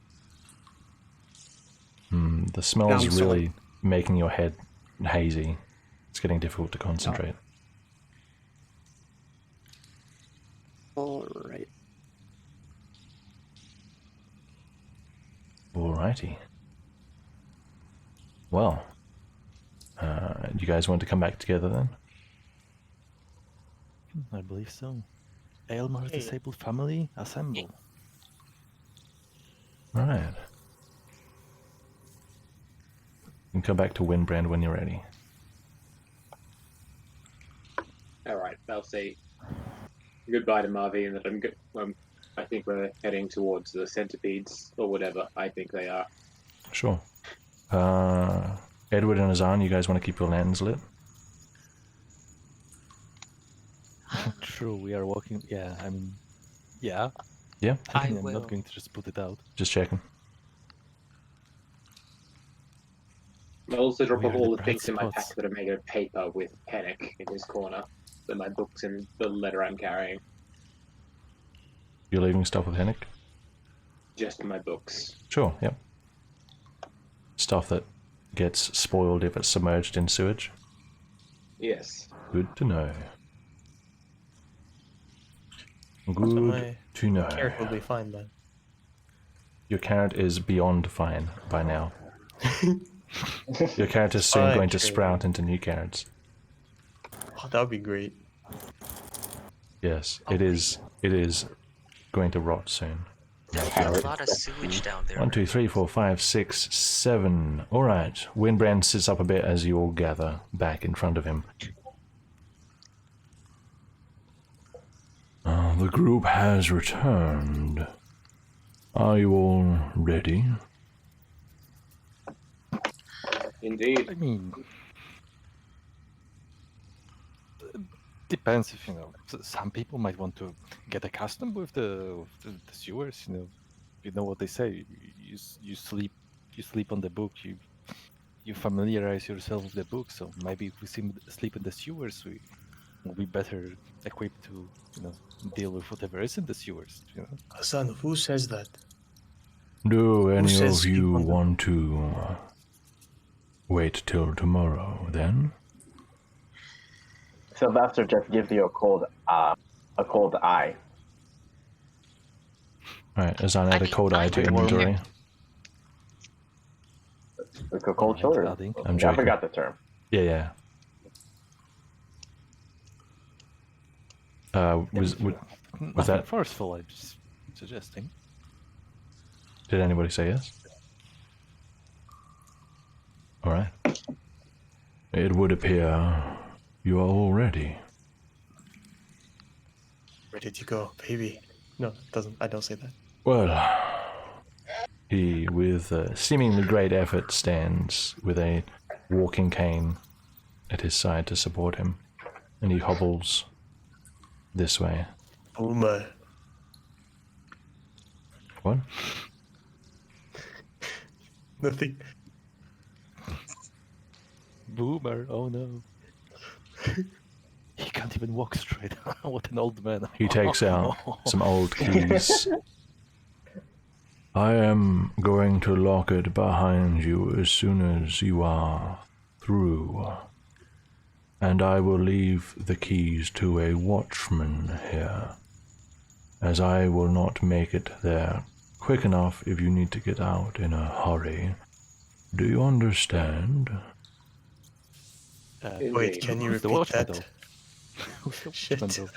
The smell's I'm really sorry. making your head hazy. It's getting difficult to concentrate. All right. Alrighty. Well, you guys want to come back together then? I believe so. Aylmar's Hey. disabled family, assemble. Alright. You can come back to Windbrand when you're ready. All right, I'll say goodbye to Marvy, and that I think we're heading towards the centipedes or whatever I think they are. Sure. Edward and Azan, you guys want to keep your lanterns lit? True, we are walking. Yeah, I mean, yeah. Yeah? I I'm will. not going to just put it out. Just checking. I'll also drop We off are all the the things in my bright pack spots. that are made of paper with panic in his corner. So my books and the letter I'm carrying. You're leaving stuff with Hennick? Just my books. Sure, yep. Stuff that gets spoiled if it's submerged in sewage? Yes. Good to know. So Good my to know. carrot will be fine then. Your carrot is beyond fine by now. Your carrot is soon Fine, going to sure. sprout into new carrots. Oh, that would be great. Yes, it is going to rot soon. There's a lot of sewage down there. 1, 2, 3, 4, 5, 6, 7. Alright. Windbrand sits up a bit as you all gather back in front of him. The group has returned. Are you all ready? Indeed. I mean, depends if some people might want to get accustomed with the sewers. You know what they say. You sleep on the book. You familiarize yourself with the book. So maybe if we sleep in the sewers, we will be better equipped to deal with whatever is in the sewers. Hassan, who says that? Do any says of you sleep on the want to wait till tomorrow then? Sylvester just gives you a cold eye. Alright, Azan, add a mean, cold eye I'm to prepared. inventory. Like a cold Alright, shoulder. adding. I'm I joking. forgot the term. Yeah. Was Nothing that- forceful. I'm just suggesting. did anybody say yes? All right. It would appear you are all ready. Ready to go, baby. No, it doesn't. I don't say that. Well, he, with seemingly great effort, stands with a walking cane at his side to support him, and he hobbles this way. Boomer. What? Nothing. Boomer, oh no. He can't even walk straight. What an old man. He takes out some old keys. I am going to lock it behind you as soon as you are through. And I will leave the keys to a watchman here, as I will not make it there quick enough if you need to get out in a hurry. Do you understand? Wait, can you who's the repeat watchman, that? Who's the Shit. watchman,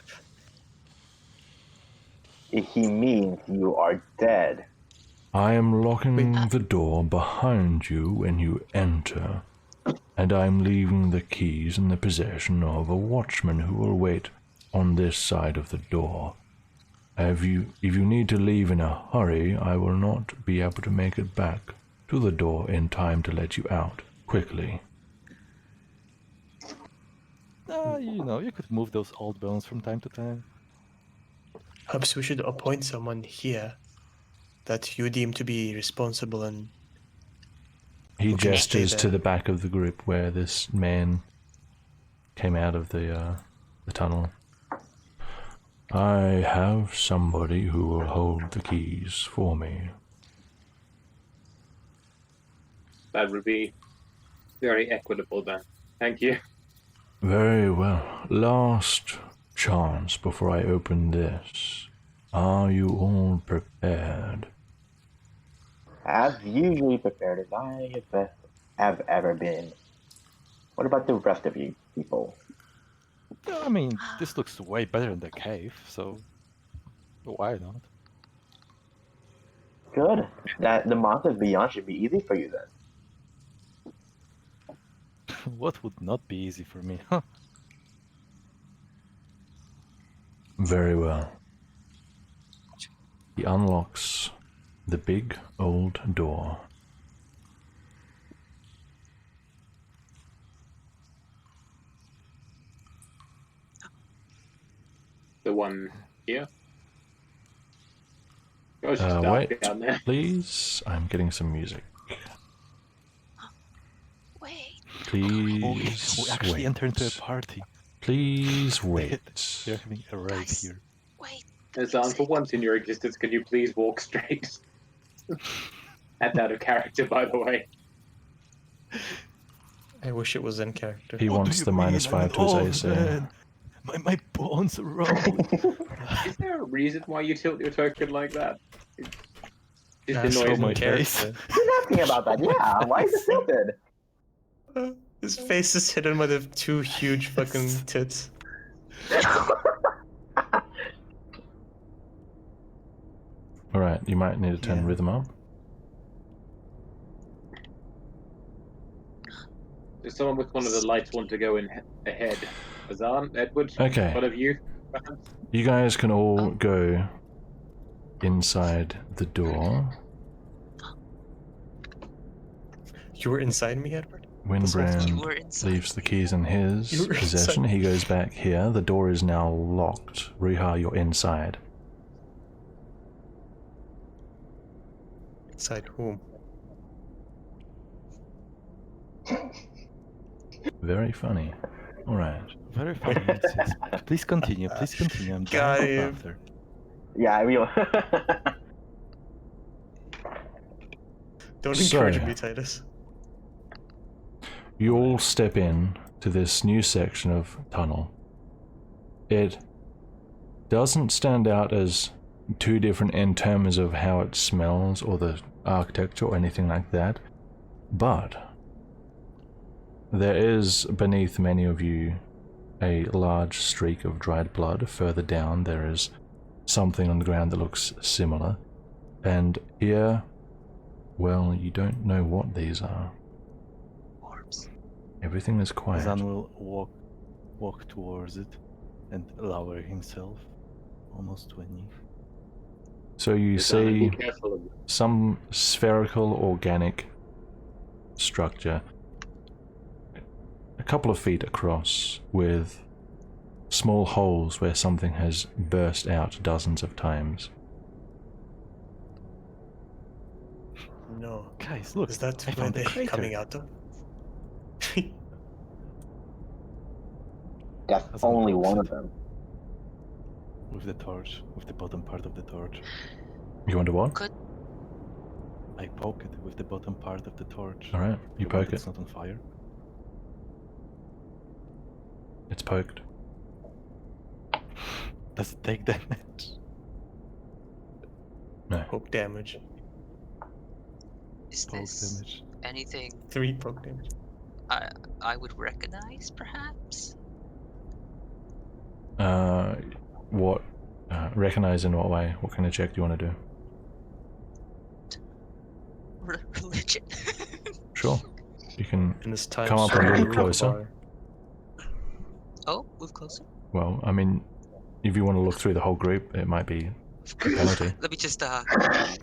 He means you are dead. I am locking the door behind you when you enter, and I am leaving the keys in the possession of a watchman who will wait on this side of the door. If you need to leave in a hurry, I will not be able to make it back to the door in time to let you out quickly. You could move those old bones from time to time. Perhaps we should appoint someone here that you deem to be responsible and He who can stay gestures to there. the back of the group where this man came out of the tunnel. I have somebody who will hold the keys for me. That would be very equitable then. Thank you. Very well. Last chance before I open this. Are you all prepared? As usually prepared as I have ever been. What about the rest of you people? I mean, this looks way better than the cave, so why not? Good. That the monsters beyond should be easy for you then. What would not be easy for me? Very well. He unlocks the big old door. The one here. Oh, it's just dark Wait, down there. please. I'm getting some music. Wait. Please we actually wait. enter into a party. Please wait. They're having a rave Guys. here. Wait. Azan, for once in your existence, can you please walk straight? That's out of character, by the way. I wish it was in character. He wants the -5 to his AC. Man. My bones are wrong. Is there a reason why you tilt your token like that? It just That's annoys so me. my face. Who's asking about that? Yeah, why is it tilted? His face is hidden by the two huge fucking tits. Alright, you might need to turn Yeah. rhythm up. Does someone with one of the lights want to go in ahead? Azan, Edward, Okay. one of you? Perhaps? You guys can all go inside the door. You were inside me, Edward? You Windbrand were inside. leaves the keys in his You were possession. inside. He goes back here. The door is now locked. Riha, you're inside. Inside whom? Very funny. Alright. Very funny. Yes. Please continue. Please continue. I'm Got dying him. of laughter. Yeah, I mean, Don't So- encourage me, Titus. You all step in to this new section of tunnel. It doesn't stand out as too different in terms of how it smells or the architecture or anything like that, but there is beneath many of you a large streak of dried blood. Further down there is something on the ground that looks similar, and here, well, you don't know what these are. Everything is quiet. Zan will walk towards it and lower himself almost to a knee. So you Azan, see be careful of some spherical organic structure a couple of feet across with small holes where something has burst out dozens of times. No. Guys, look! Is that I where found a they're crater. coming out of? That's Azan only pokes one it of them. with the torch, with the bottom part of the torch. You want to what? Could I poke it with the bottom part of the torch. Alright, you The one poke it. that's not on fire. It's poked. Does it take damage? No. Poke damage. is Poke this damage. anything 3 poke damage. I would recognize, perhaps? What? Recognize in what way? What kind of check do you want to do? Religion. Sure. You can. In this time, Come up a Sir little Rukabar- closer. Oh, move closer. Well, I mean, if you want to look through the whole group, it might be a penalty. Let me just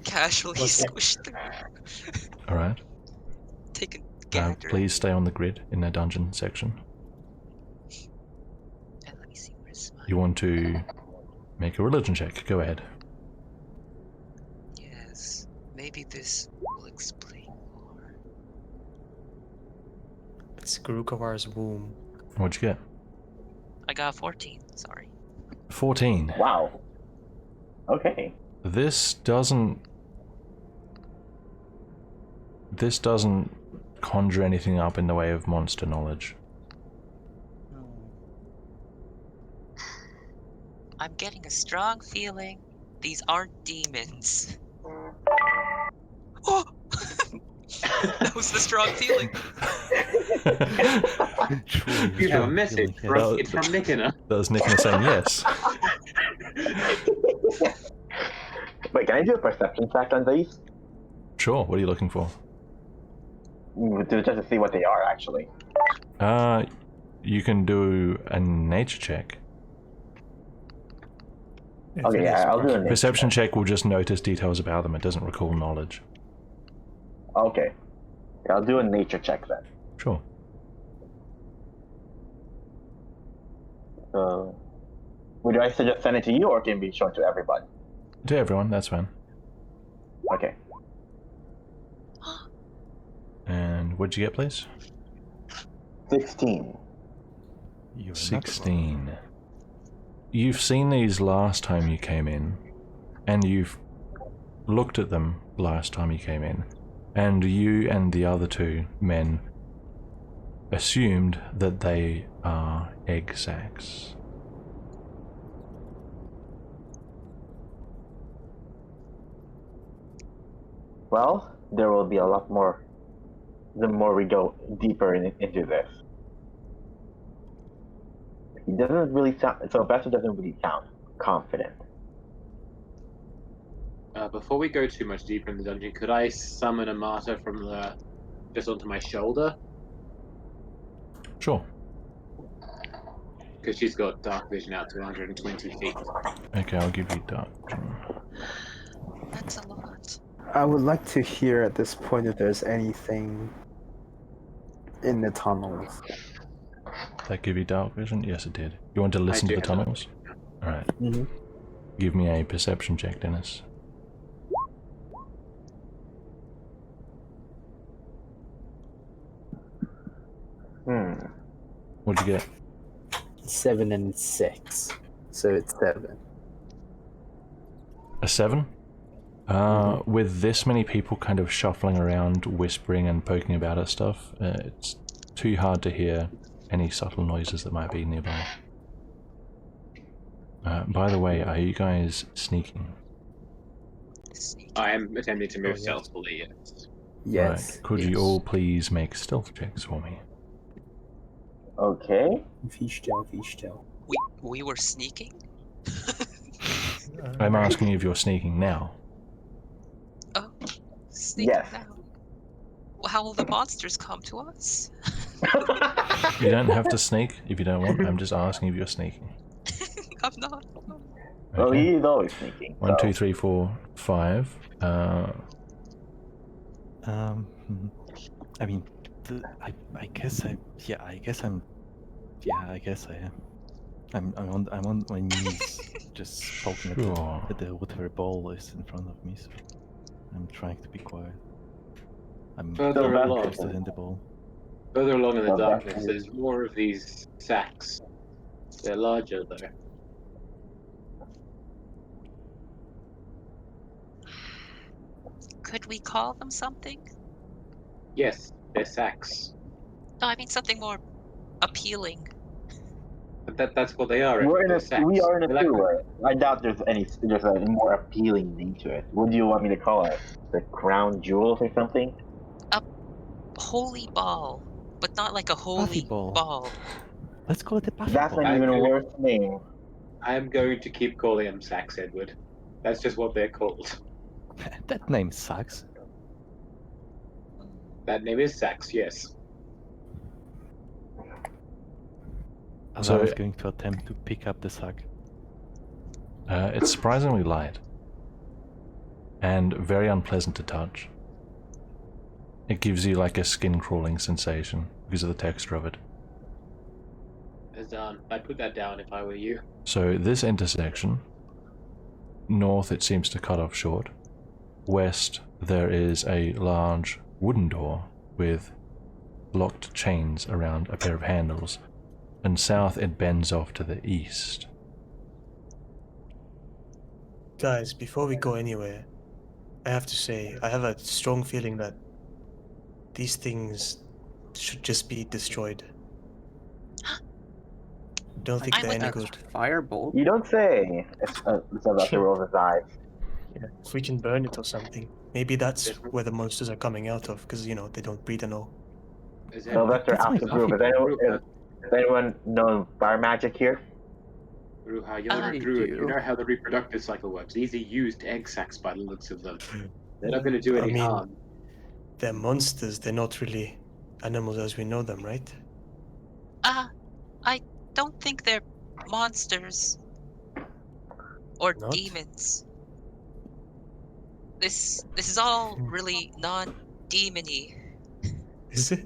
casually What's that? squish through. Alright. Take a gander. Please stay on the grid in the dungeon section. And let me see where's my. You want to make a religion check. Go ahead. Yes. Maybe this will explain more. It's Gurukavar's womb. What'd you get? I got a 14. Sorry. 14. Wow. Okay. This doesn't conjure anything up in the way of monster knowledge. I'm getting a strong feeling these aren't demons. Oh! That was the strong feeling. You have a message from, it's from Nikina. That was Nick saying yes. Wait, can I do a perception check on these? Sure, what are you looking for? Just to see what they are, actually. You can do a nature check. Okay, yeah, I'll do a nature Perception check will just notice details about them, it doesn't recall knowledge. Okay. I'll do a nature check then. Sure. So, would I suggest send it to you, or can it be shown to everybody? To everyone, that's fine. Okay. And what'd you get, please? 16. You're not 16. You've seen these last time you came in, and you've looked at them last time you came in, and you and the other two men assumed that they are egg sacs. Well, there will be a lot more the more we go deeper into this. He doesn't really sound, so Bester doesn't really sound confident. Before we go too much deeper in the dungeon, could I summon a martyr from the just onto my shoulder? Sure. Because she's got dark vision out to 120 feet. Okay, I'll give you dark. That's a lot. I would like to hear at this point if there's anything in the tunnels. That give you dark vision? Yes, it did. You want to listen to do the have dark tunnels? Alright. Mm-hmm. Give me a perception check, Dennis. What'd you get? 7 and 6. So it's 7. A 7? With this many people kind of shuffling around, whispering and poking about at stuff, it's too hard to hear any subtle noises that might be nearby. By the way, are you guys sneaking? I am attempting to move stealthily, yes. Yes. Right. Could you all please make stealth checks for me? Okay. Fichtel. We were sneaking? I'm asking you if you're sneaking now. Oh, sneaking Yes. now. Well, how will the monsters come to us? You don't have to sneak if you don't want. I'm just asking if you're sneaking. I'm not. Well, Okay. he's always sneaking. 1, so. 2, 3, 4, 5. I mean, I guess I guess I'm I guess I am. I'm on my knees, just poking Sure. at the whatever ball is in front of me. So I'm trying to be quiet. I'm Further So that's along, interested in the ball. further along in the So that's darkness, there's more of these sacks. They're larger though. Could we call them something? Yes, they're sacks. No, I mean something more appealing. But that's what they are. we're in They're a sacks. we are in a They're like- sewer. I doubt there's a more appealing name to it. What do you want me to call it? The crown jewels or something? Holy ball, but not like a holy Puffy ball. ball. Let's call it the puffy That's ball. an even Okay. worse name. I am going to keep calling them sacks, Edward. That's just what they're called. That name sucks. That name is sacks, yes. As So- I was going to attempt to pick up the sack. It's surprisingly light. And very unpleasant to touch. It gives you like a skin-crawling sensation because of the texture of it. I'd put that down if I were you. So this intersection, north it seems to cut off short. West there is a large wooden door with locked chains around a pair of handles. And south it bends off to the east. Guys, before we go anywhere, I have to say, I have a strong feeling that these things should just be destroyed. Don't think I they're would- any That's good. firebolt. You don't say. Sylvester rolls his eyes. Yeah, if we can burn it or something. Maybe that's where the monsters are coming out of, because, you know, they don't breathe and all. Is it- Sylvester That's my after group. coffee Does anyone know fire magic here? Ruha, you're I a druid. You do. know how the reproductive cycle works. These are used egg sacs by the looks of them. They're not going to do I any mean- harm. They're monsters, they're not really animals as we know them, right? I don't think they're monsters or Not? demons. This is all really non-demony. Is it?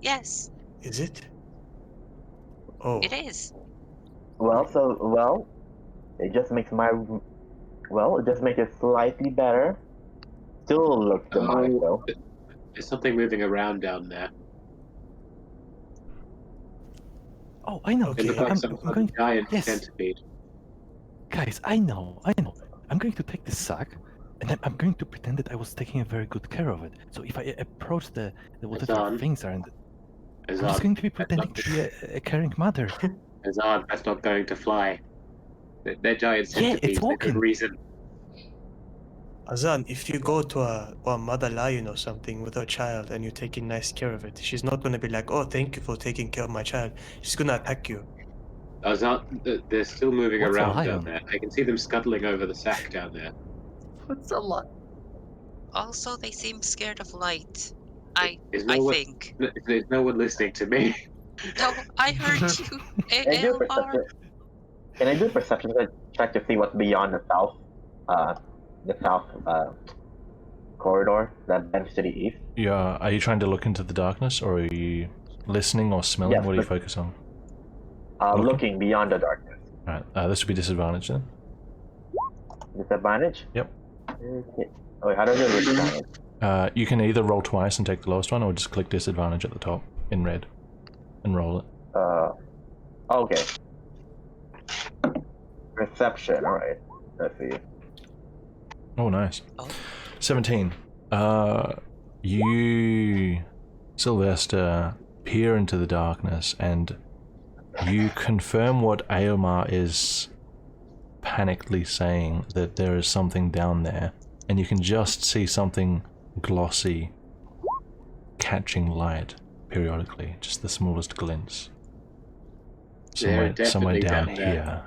Yes, Is it? Oh, it is. It just makes it just makes it slightly better. Still looks demonic though. There's something moving around down there. Oh, I know. It Okay, looks like I'm some sort going. of giant yes. centipede. Guys, I know. I'm going to take this sack, and then I'm going to pretend that I was taking a very good care of it. So if I approach the whatever Azan. things are, and I'm just Azan, going to be that's pretending not- to be a caring mother. Azan, that's not going to fly. They're giant Yeah, it's centipedes for good walking. reason. Azan, if you go to a mother lion or something with her child and you're taking nice care of it, she's not gonna be like, "Oh, thank you for taking care of my child." She's gonna attack you. Azan, they're still moving What's a around lion? down there. I can see them scuttling over the sack down there. What's a lot? Also, they seem scared of light. I There's no I one- think. There's no one listening to me. No, I heard you, Can I do a Elmar. perception? Can I do a perception check to see what's beyond the south corridor that bends to the east? Yeah, are you trying to look into the darkness, or are you listening or smelling? Yes, What do you but- focus on? Looking beyond the darkness. Alright, this would be disadvantage then. Disadvantage? Yep. Okay. Oh, wait, how do I do disadvantage? You can either roll twice and take the lowest one, or just click disadvantage at the top in red and roll it. Okay. Perception, alright. Let's see. Oh, nice. Oh. 17. You, Sylvester, peer into the darkness and you confirm what Aomar is panically saying, that there is something down there, and you can just see something glossy catching light periodically, just the smallest glints. They're Somewhere definitely down down there. here.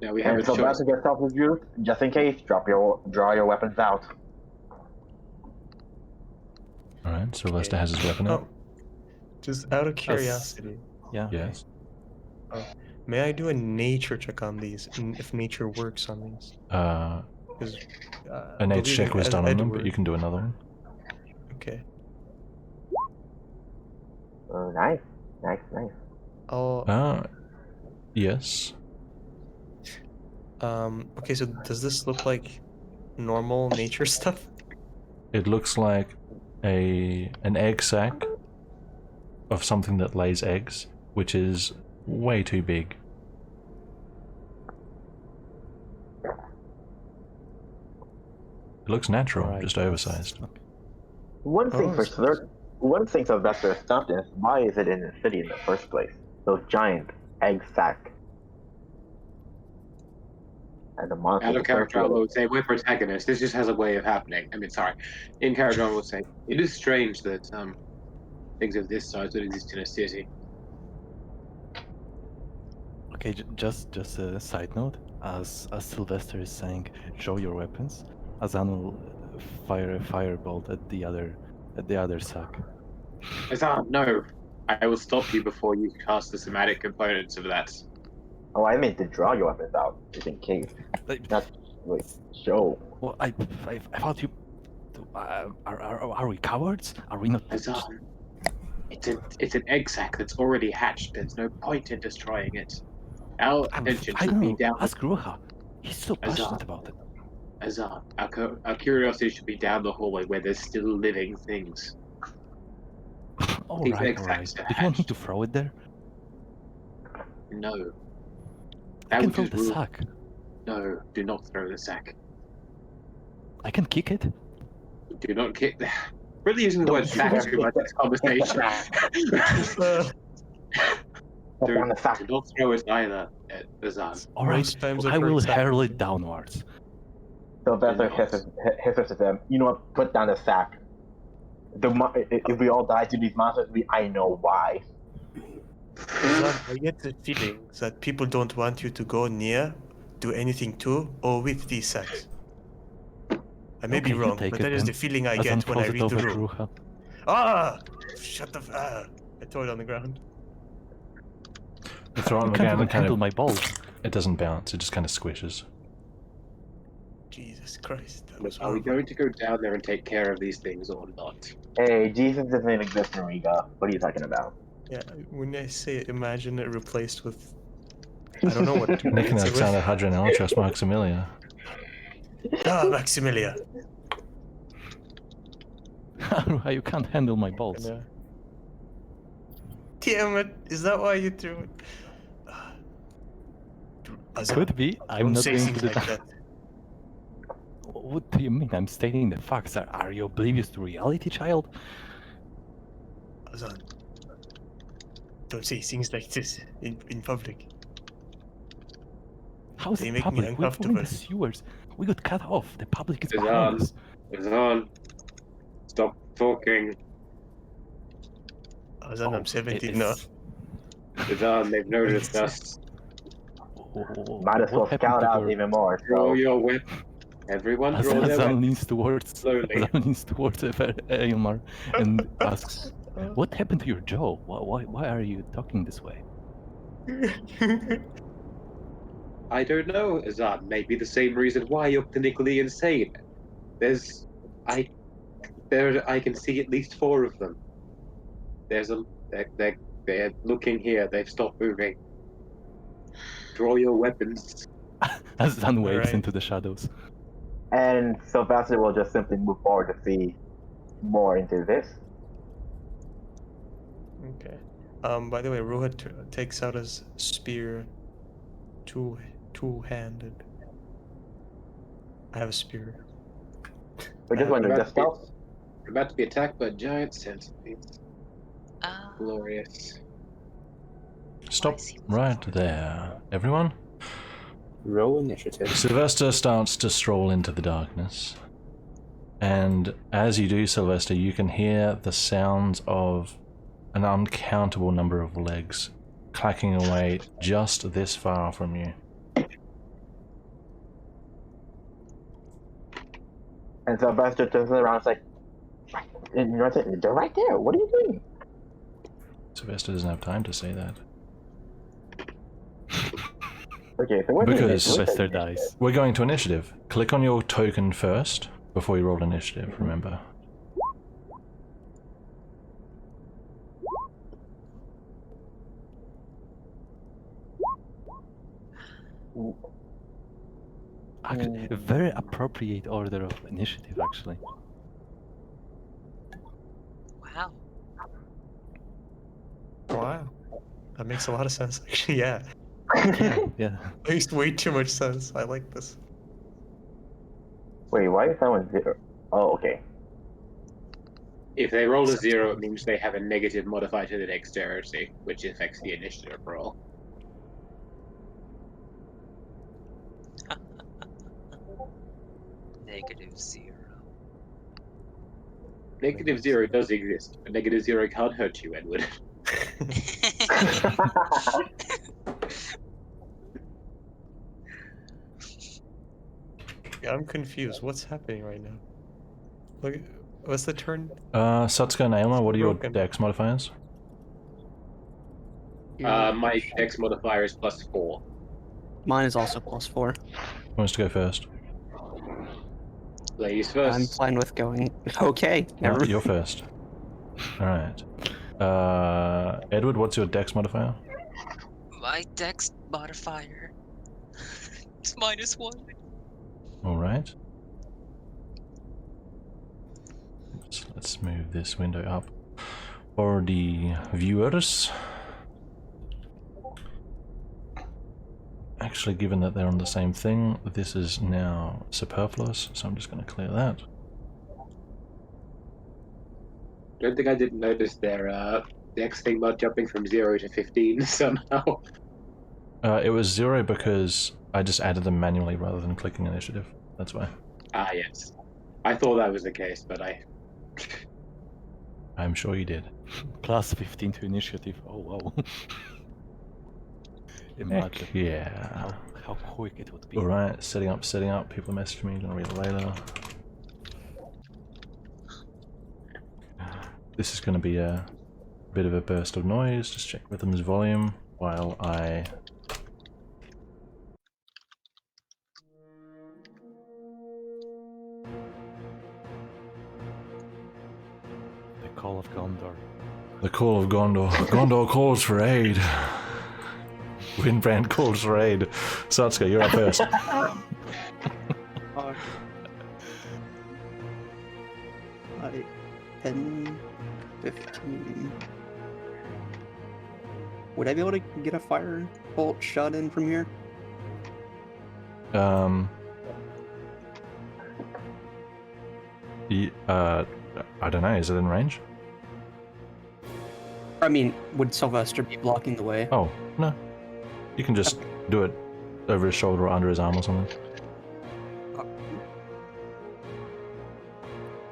Now we have And a so choice. to get self review, just in case, draw your weapons out. Right, Sylvester has his weapon out. Oh, just out of curiosity, Yeah. okay. Yes. may I do a nature check on these? If nature works on these? Because An H check was done on them, but you can do another one. Okay. Oh, nice. Oh, Yes. okay, so does this look like normal nature stuff? It looks like an egg sac of something that lays eggs, which is way too big. It looks natural, Alright, just let's- oversized. okay. One thing Oh, for so- certain, one thing Sylvester is stumped is why is it in the city in the first place? Those giant egg sack. And the monster. Out of character, I would say we're protagonists. This just has a way of happening. I mean, sorry. In character, I would say it is strange that things of this size would exist in a city. Okay, just a side note. As Sylvester is saying, show your weapons. Azan will fire a firebolt at the other sack. No, I will stop you before you cast the somatic components of that. Oh, I meant to draw your weapons out, just in case. Like, Not like show. well, I thought you. Are we cowards? Are we not? Azan, it's an egg sac that's already hatched. There's no point in destroying it. Our attention I should don't be know. down. Ask Ruha. He's so passionate Azan. about it. Azan, our curiosity should be down the hallway where there's still living things. All These right, egg all right. sacs are Do you want me hatched. to throw it there? No. I That can would throw just the ruin- sack. No, do not throw the sack. I can kick it. Do not kick the. Really using the Don't word you sack want too much in this conversation. Put down the sack. Do not throw it either, Azan. All right, Most times I I've will heard sack hurl is- it downwards. Sylvester Do not. hisses at them. You know what? Put down the sack. If we all die to these monsters, I know why. Azan, I get the feeling that people don't want you to go near, do anything to, or with these sacks. I may be Okay, you wrong, take but it that is then. the feeling I Azan get when I throws it read the over room. Ruha. Ah! Shut the I throw it on the ground. You throw it on You the can't ground even and kind handle of, my balls. it doesn't bounce, it just kind of squishes. Jesus Christ, that was Are we horrible. going to go down there and take care of these things or not? Hey, Jesus doesn't exist in Riga. What are you talking about? Yeah, when I say imagine it replaced with, I don't know what to Nick and replace it with. Alexander Hadrian Altras Maximilia. Ah, Maximilia. Ruha, you can't handle my balls. And, damn it! Is that why you threw it? Azan, Could be. I'm don't not say going things to do like that. that. What do you mean? I'm stating the facts. Are you oblivious to reality, child? Azan, don't say things like this in public. How's They it make me public? We're in uncomfortable. the sewers. We got cut off. The public is Azan. behind us. Azan, stop talking. Azan, I'm 17 it- now. it's- Azan, they've noticed us. Might as well What happened scout to out your- even more. Draw So your whip. Everyone draw their Azan weapons. leans towards Slowly. Azan leans towards Aylmar and asks, "What happened to your jaw? Why are you talking this way?" I don't know, Azan. Maybe the same reason why you're clinically insane. I can see at least 4 of them. They're looking here. They've stopped moving. Draw your weapons. Azan waves Alright. into the shadows. and Sylvester will just simply move forward to see more into this. Okay. By the way, Ruha takes out his spear, two-handed. I have a spear. We're just wondering, just stealth. We're about to be attacked by giant centipedes. Uh, Glorious. Stop right there. Everyone? Roll initiative. Sylvester starts to stroll into the darkness. And as you do, Sylvester, you can hear the sounds of an uncountable number of legs clacking away just this far from you. And Sylvester turns around and is like, And you're saying, they're right there. What are you doing? Sylvester doesn't have time to say that. Okay, so what Because Sylvester dies. we're going to initiative. Click on your token first before you roll initiative, remember. Actually, a very appropriate order of initiative, actually. Wow. Wow. That makes a lot of sense. Actually, yeah. Yeah. Makes way too much sense. I like this. Wait, why is that one 0? Oh, okay. If they roll a 0, it means they have a negative modifier to the dexterity, which affects the initiative roll. -0. -0 does exist, but -0 can't hurt you, Edward. Yeah, I'm confused. What's happening right now? Look, what's the turn? Satsuka and Aylmer, what are your Broken. dex modifiers? My dex modifier is +4. Mine is also +4. Who wants to go first? Ladies I'm first. fine with going. Okay, No, never. you're first. Alright. Edward, what's your dex modifier? My dex modifier is -1. Alright. Let's move this window up for the viewers. Actually, given that they're on the same thing, this is now superfluous, so I'm just going to clear that. Don't think I didn't notice their dex thing about jumping from 0 to 15 somehow. It was 0 because I just added them manually rather than clicking initiative. That's why. Ah, yes. I thought that was the case, but I'm sure you did. Plus 15 to initiative. Oh, wow. Imagine Heck yeah. how quick it would be. Alright, setting up. People message me, gonna read it later. This is gonna be a bit of a burst of noise. Just check Rhythm's volume while I... The Call of Gondor. The call of Gondor. Gondor calls for aid. Windbrand calls for aid. Satsuka, you're up first. Like 10, 15. Would I be able to get a fire bolt shot in from here? I don't know, is it in range? I mean, would Sylvester be blocking the way? Oh, no. You can just do it over his shoulder or under his arm or something.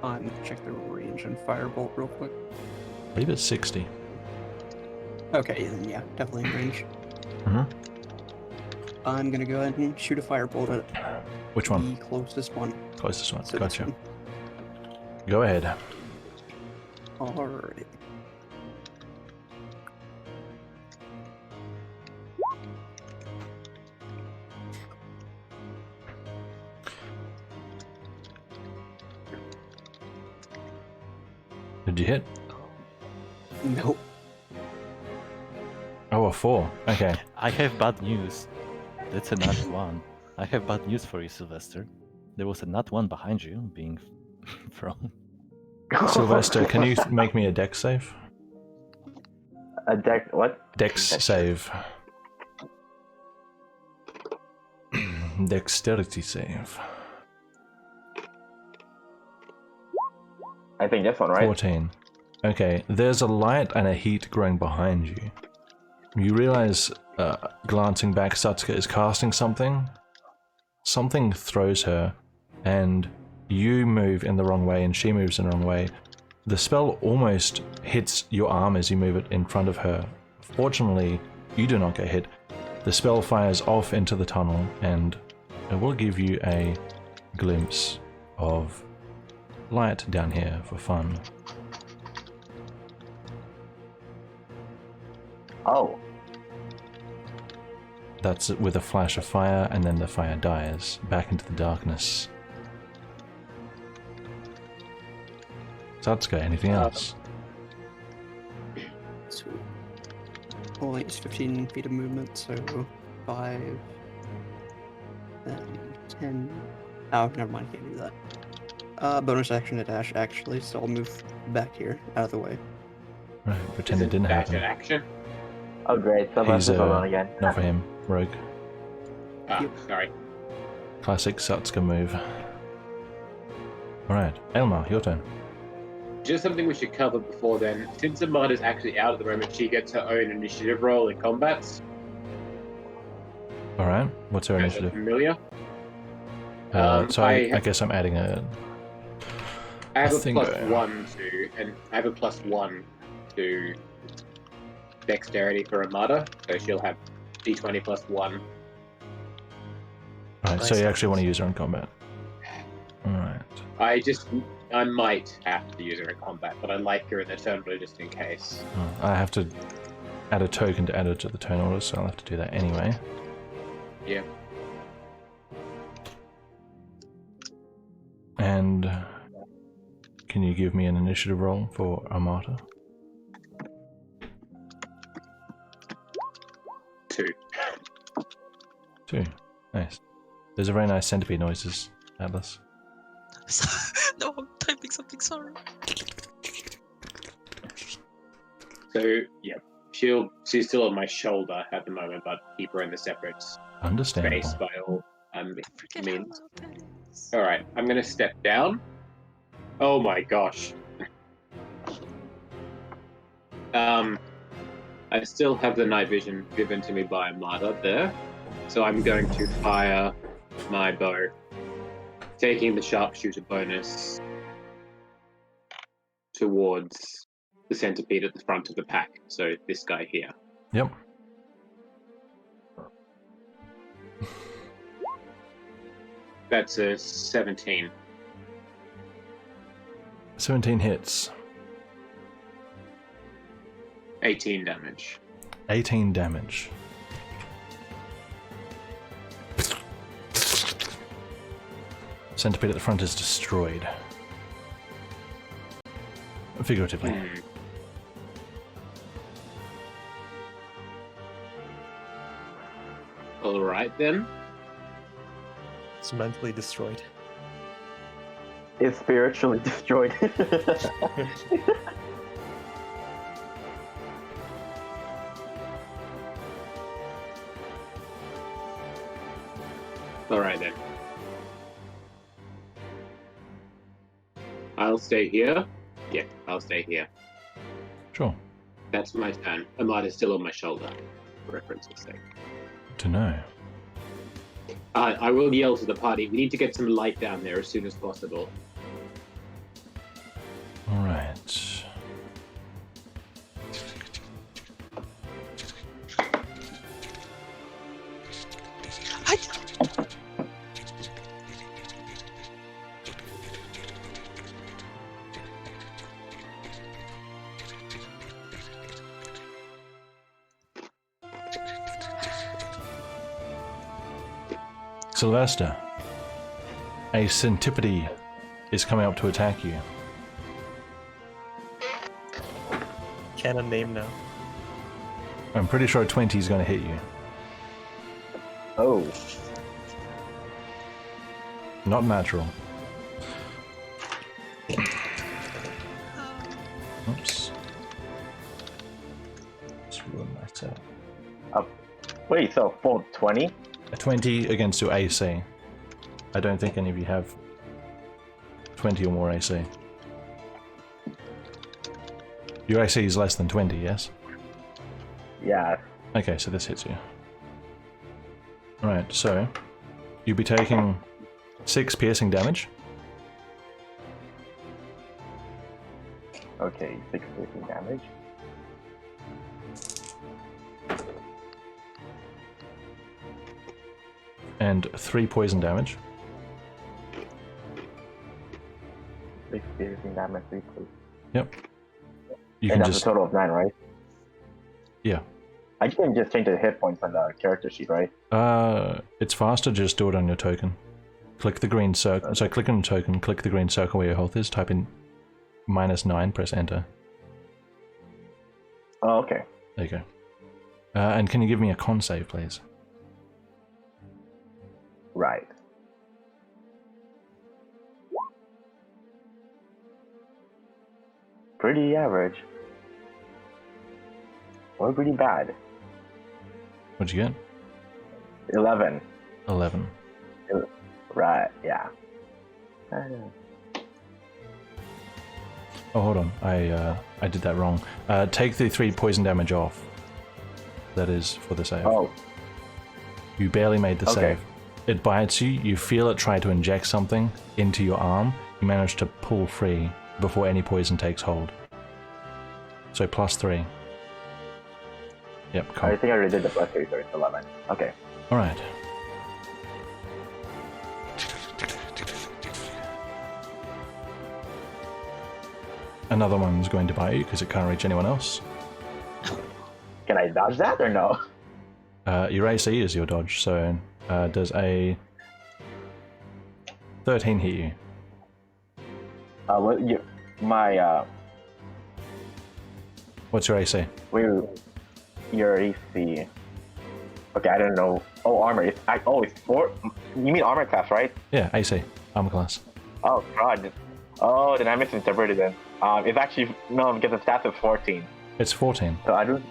I'm gonna check the range and firebolt real quick. I believe it's 60. Okay, then yeah, definitely in range. Mm-hmm. I'm gonna go ahead and shoot a firebolt at Which one? the closest one. Closest one. So this Gotcha. one. Go ahead. Alright. Did you hit? Nope. Oh, a 4. Okay. I have bad news. That's a nat 1. I have bad news for you, Sylvester. There was a nat 1 behind you being thrown. Sylvester, can you make me a dex save? A dex, what? Dex save. Dexterity save. I think this one, right? 14. Okay, there's a light and a heat growing behind you. You realize, glancing back, Satsuka is casting something. Something throws her, and you move in the wrong way and she moves in the wrong way. The spell almost hits your arm as you move it in front of her. Fortunately, you do not get hit. The spell fires off into the tunnel, and it will give you a glimpse of light down here for fun. Oh, That's with a flash of fire, and then the fire dies back into the darkness. Satsuka, anything else? So, well, it's 15 feet of movement, so 5, then 10. Oh, never mind, can't do that. Bonus action to dash, actually, so I'll move back here, out of the way. Right, pretend it didn't Dash happen. in action. oh great, someone's He's, alone again. not for him. Rogue. Ah, Yep. sorry. Classic Satsuka move. Alright, Elmar, your turn. Just something we should cover before then. Since Amada's actually out at the moment, she gets her own initiative roll in combats. Alright, what's her Is that initiative? familiar? So I guess I'm adding a... I have I a think plus I- 1 to, and I have a plus 1 to dexterity for Amada, so she'll have d20 plus 1. Right, so Nice. you actually want to use her in combat. Alright. I might have to use her in combat, but I like her in the turn order just in case. I have to add a token to add her to the turn order, so I'll have to do that anyway. Yeah. And can you give me an initiative roll for Armata? 2. 2. Nice. There's a very nice centipede noises, Atlas. No, I'm typing something, sorry. So, yeah. She's still on my shoulder at the moment, but keep her in the separate Understandable. space by all Forget means. how loud that is. Alright, I'm gonna step down. Oh my gosh. I still have the night vision given to me by Amada there, so I'm going to fire my bow, taking the sharpshooter bonus towards the centipede at the front of the pack, so this guy here. Yep. That's a 17. 17 hits. 18 damage. 18 damage. Centipede at the front is destroyed. Figuratively. Alright then. It's mentally destroyed. It's spiritually destroyed. Alright then. I'll stay here. Yeah, I'll stay here. Sure. That's my turn. Amada's still on my shoulder, for reference's sake. To know. I will yell to the party, we need to get some light down there as soon as possible. Alright. Sylvester, a centipede is coming up to attack you. Canon name now. I'm pretty sure a 20 is going to hit you. Oh, Not natural. Oops. Just ruined myself. wait, so full 20? A 20 against your AC. I don't think any of you have 20 or more AC. Your AC is less than 20, yes? Yeah. Okay, so this hits you. Alright, so you'll be taking 6 piercing damage. Okay, 6 piercing damage. And 3 poison damage. 6 damage weekly. Yep. You And can that's just a total of 9, right? yeah. I can just change the hit points on the character sheet, right? It's faster. Just do it on your token. Click the green circle. So click on your token. Click the green circle where your health is. Type in -9. Press enter. Oh, okay. There you go. And can you give me a con save, please? Right. Pretty average. Or pretty bad. What'd you get? 11. 11. Right, yeah. Oh, hold on. I did that wrong. Take the 3 poison damage off. That is for the save. Oh, You barely made the Okay. save. It bites you. You feel it try to inject something into your arm. You manage to pull free before any poison takes hold. So +3. Yep, I cool. think I already did the plus 3, so it's 11. Okay. Alright. Another one's going to bite you because it can't reach anyone else. Can I dodge that or no? Your AC is your dodge, so does a 13 hit you? Well, my, What's your AC? your AC. Okay, I don't know. Oh, armor. It's 4. You mean armor class, right? Yeah, AC. Armor class. Oh, God. Oh, then I misinterpreted then. It's actually, no, because the stats is 14. It's 14. So I don't,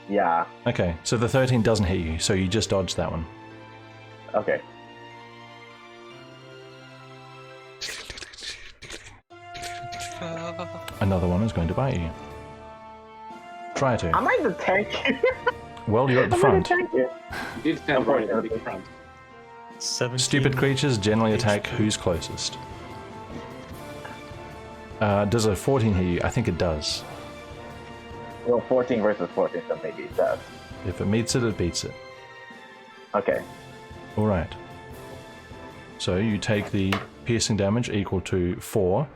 yeah. Okay, so the 13 doesn't hit you, so you just dodged that one. Okay. Another one is going to bite you. Try to. I might the tank. Well, you're at the I might front. tank you. You did stand right at the front. 17. Stupid creatures generally attack who's closest. Does a 14 hit you? I think it does. Well, 14 versus 14, so maybe it does. If it meets it, it beats it. Okay. Alright. So you take the piercing damage equal to 4.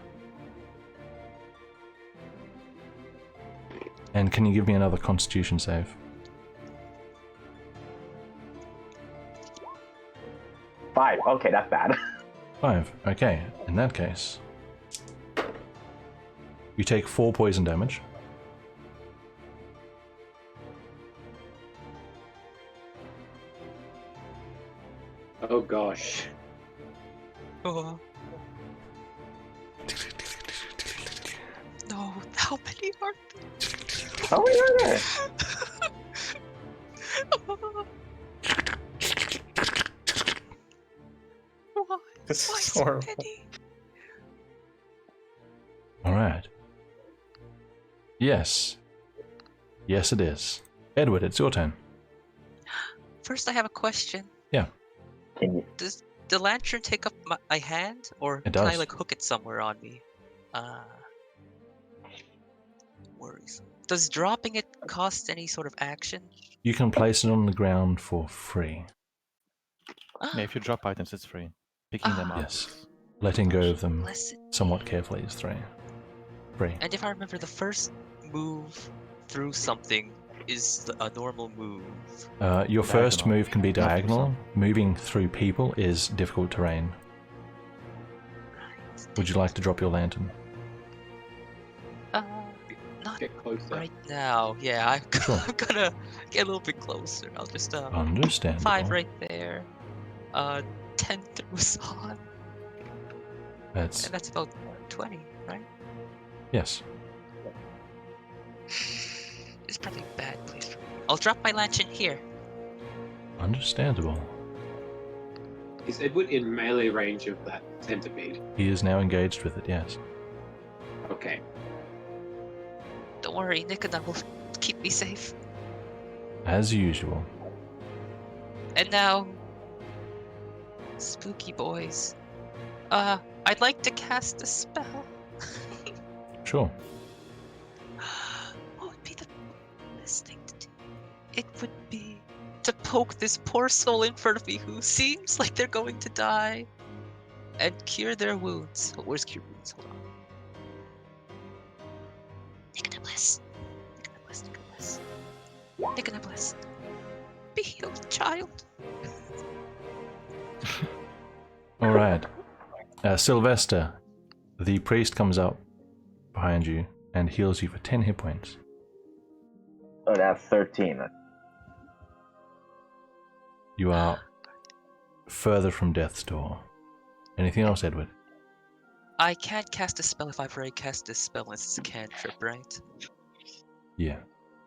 And can you give me another constitution save? 5. Okay, that's bad. 5. Okay, in that case. You take 4 poison damage. Oh gosh. Oh. No, how many are there? How many are there? Why? This Why is so horrible. many? Alright. Yes. Yes, it is. Edward, it's your turn. First, I have a question. Yeah. Can you? Does the lantern take up my hand, or It can I does. like hook it somewhere on me? Worrisome. Does dropping it cost any sort of action? You can place it on the ground for free. Yeah, if you drop items, it's free. Picking them up. Yes. is- Letting go of them Blessed. somewhat carefully is free. And if I remember, the first move through something is a normal move. Your first Diagonal. move can be Not through diagonal. some. Moving through people is difficult terrain. Would you like to drop your lantern? Not Get closer. right now. Yeah, Sure. I'm gonna get a little bit closer. I'll just Understandable. 5 right there. 10 through Hassan, That's and that's about 20, right? yes. It's probably a bad place for me. I'll drop my lantern here. Understandable. Is Edward in melee range of that centipede? He is now engaged with it. Yes. Okay. Don't worry, Nick and I will keep me safe. As usual. And now, spooky boys. I'd like to cast a spell. Sure. What would be the best thing to do? It would be to poke this poor soul in front of me who seems like they're going to die and cure their wounds. Oh, where's cure wounds? Hold on. Take a bliss. Take a bliss. Take a bliss. Take a bliss. Be healed, child. All right. Sylvester, the priest comes up behind you and heals you for 10 hit points. Oh, that's 13. You are further from death's door. Anything else, Edward? I can't cast a spell if I've already cast this spell unless it's a cantrip, right? Yeah.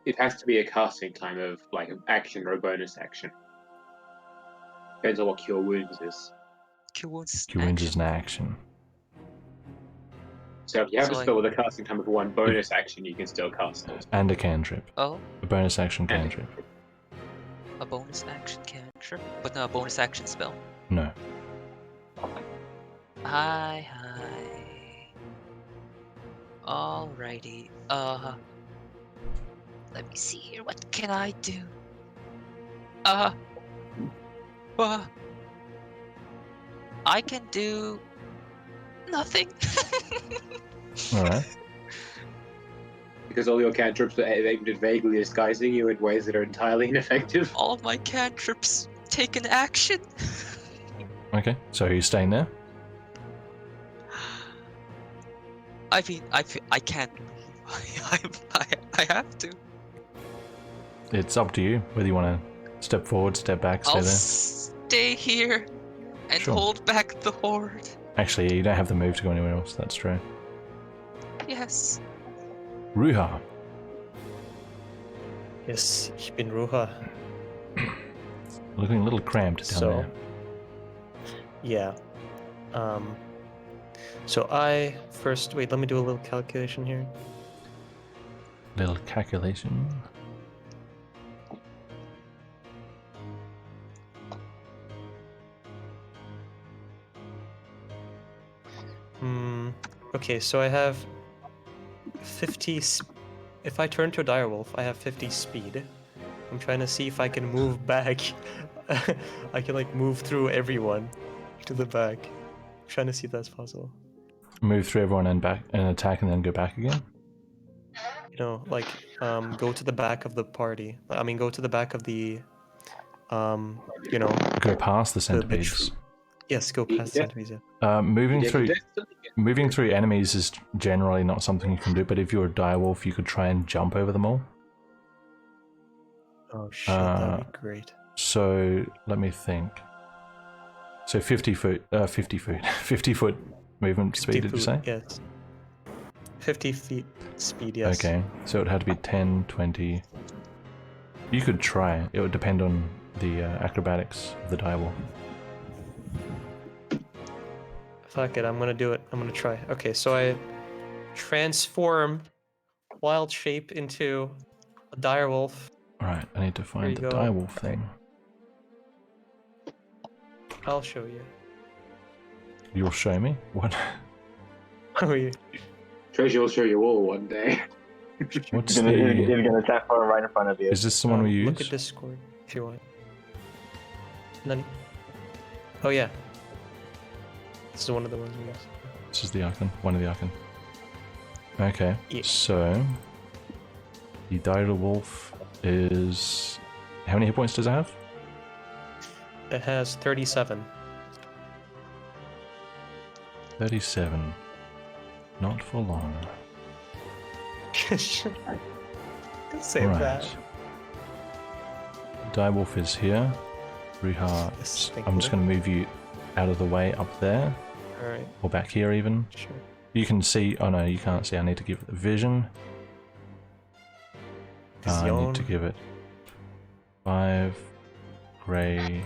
It has to be a casting time of like an action or a bonus action. Depends on what Cure Wounds is. Cure Wounds is Cure Wounds is action. an action. So if you have So, a spell with a casting time of one bonus action, you can still cast it. And a cantrip. Oh, A bonus action And- cantrip. a bonus action cantrip, but not a bonus action spell. No. Hi. Alrighty. Let me see here. What can I do? I can do nothing. Alright. Because all your cantrips are aimed at vaguely disguising you in ways that are entirely ineffective. All of my cantrips take an action. Okay, so are you staying there? I mean, I can't leave. I have to. It's up to you whether you want to step forward, step back, stay I'll there. stay here and Sure. hold back the horde. Actually, you don't have the move to go anywhere else, that's true. Yes. Ruha. Yes, ich bin Ruha. Looking a little cramped down So, there. yeah. So I first wait. Let me do a little calculation here. Little calculation. Okay, so I have 50. If I turn to a direwolf, I have 50 speed. I'm trying to see if I can move back. I can like move through everyone to the back. I'm trying to see if that's possible. Move through everyone and back and attack and then go back again? You know, like go to the back of the party. I mean, go to the back of the, you know, Go past the the centipedes. yes, go past Yeah. centipedes. Yeah. Moving through enemies is generally not something you can do, but if you're a direwolf, you could try and jump over them all. Oh shit, that'd be great. So let me think. So 50 foot movement speed, did you say? Yes. 50 feet speed, yes. Okay, so it had to be 10, 20. You could try. It would depend on the acrobatics of the direwolf. Fuck it, I'm gonna do it. I'm gonna try. Okay, so I transform wild shape into a direwolf. Alright, I need to find the you go. direwolf thing. I'll show you. You'll show me? What? Oh, yeah. Treasure will show you all one day. What's He's the... gonna attack for right in front of you. Is this the one we Look at use? Discord if you want. Nani? Oh yeah. This is one of the ones we use. This is the icon. One of the icon. Okay, Yeah. so... The direwolf is... How many hit points does it have? It has 37. 37. Not for long. Don't say Right. that. Direwolf is here. Ruha, Yes, thank I'm just you. going to move you out of the way up there, Alright, or back here even. sure. You can see, oh no, you can't see, I need to give it vision. I need to Vision. give it 5 grey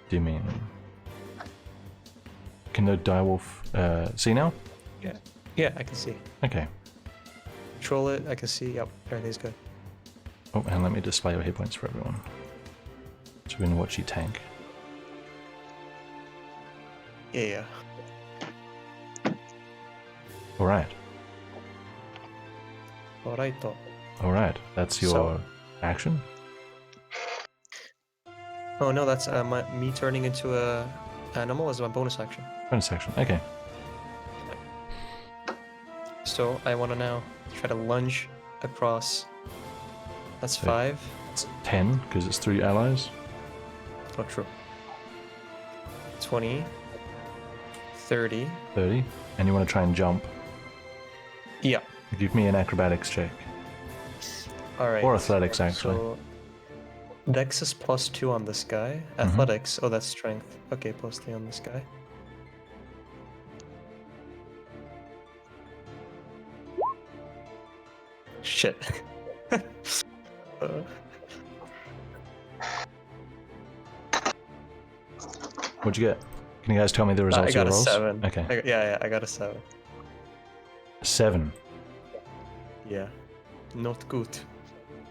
dimming. Can the direwolf see now? Yeah, I can see. Okay. Control it, I can see. Yep, everything's good. Oh, and let me display your hit points for everyone. So we can watch you tank. Yeah. Alright, Alright. alright. That's your So- action? Oh no, that's me turning into a animal is my bonus action. Bonus action, okay. So I want to now try to lunge across. That's So- 5. It's 10 because it's 3 allies. Oh, true. 20. 30. 30. And you want to try and jump. Yeah. Give me an acrobatics check. Alright. Or athletics, actually. So, Dex is +2 on this guy. Athletics, oh, that's strength. Okay, +3 on this guy. Shit. What'd you get? Can you guys tell me the results I got of a your rolls? 7. Okay. Yeah, I got a 7. 7. Yeah. Not good.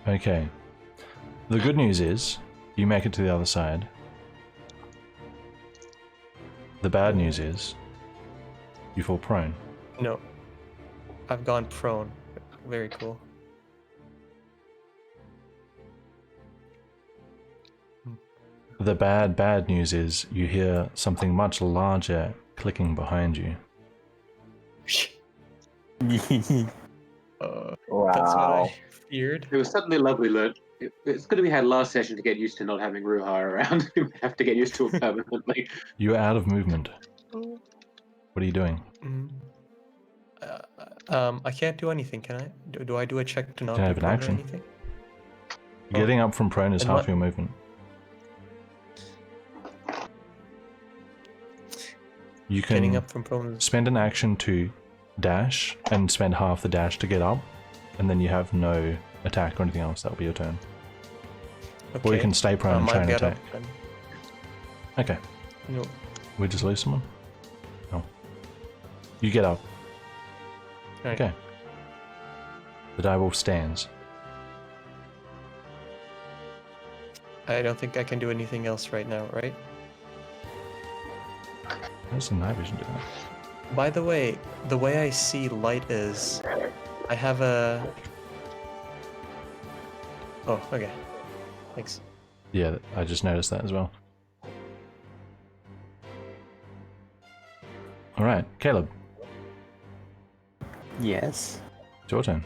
Okay. The good news is, you make it to the other side. The bad news is, you fall prone. No. I've gone prone. Very cool. The bad news is, you hear something much larger clicking behind you. Wow. That's what I feared. It was suddenly lovely. It's good we had last session to get used to not having Ruha around. We have to get used to it permanently. You're out of movement. What are you doing? I can't do anything, can I? Do I do a check to not can be have an prone or action. anything? Getting up from prone is And half what- your movement. You can Getting up from prone is... spend an action to dash and spend half the dash to get up, and then you have no attack or anything else. That'll be your turn. Okay. Or you can stay prone and might try and get up attack. then. Okay. No. We just lose someone? No. You get up. Right. Okay. The direwolf stands. I don't think I can do anything else right now, right? How does the night vision do that? By the way I see light is... I have a... Oh, okay. Thanks. Yeah, I just noticed that as well. Alright, Caleb, Yes. it's your turn.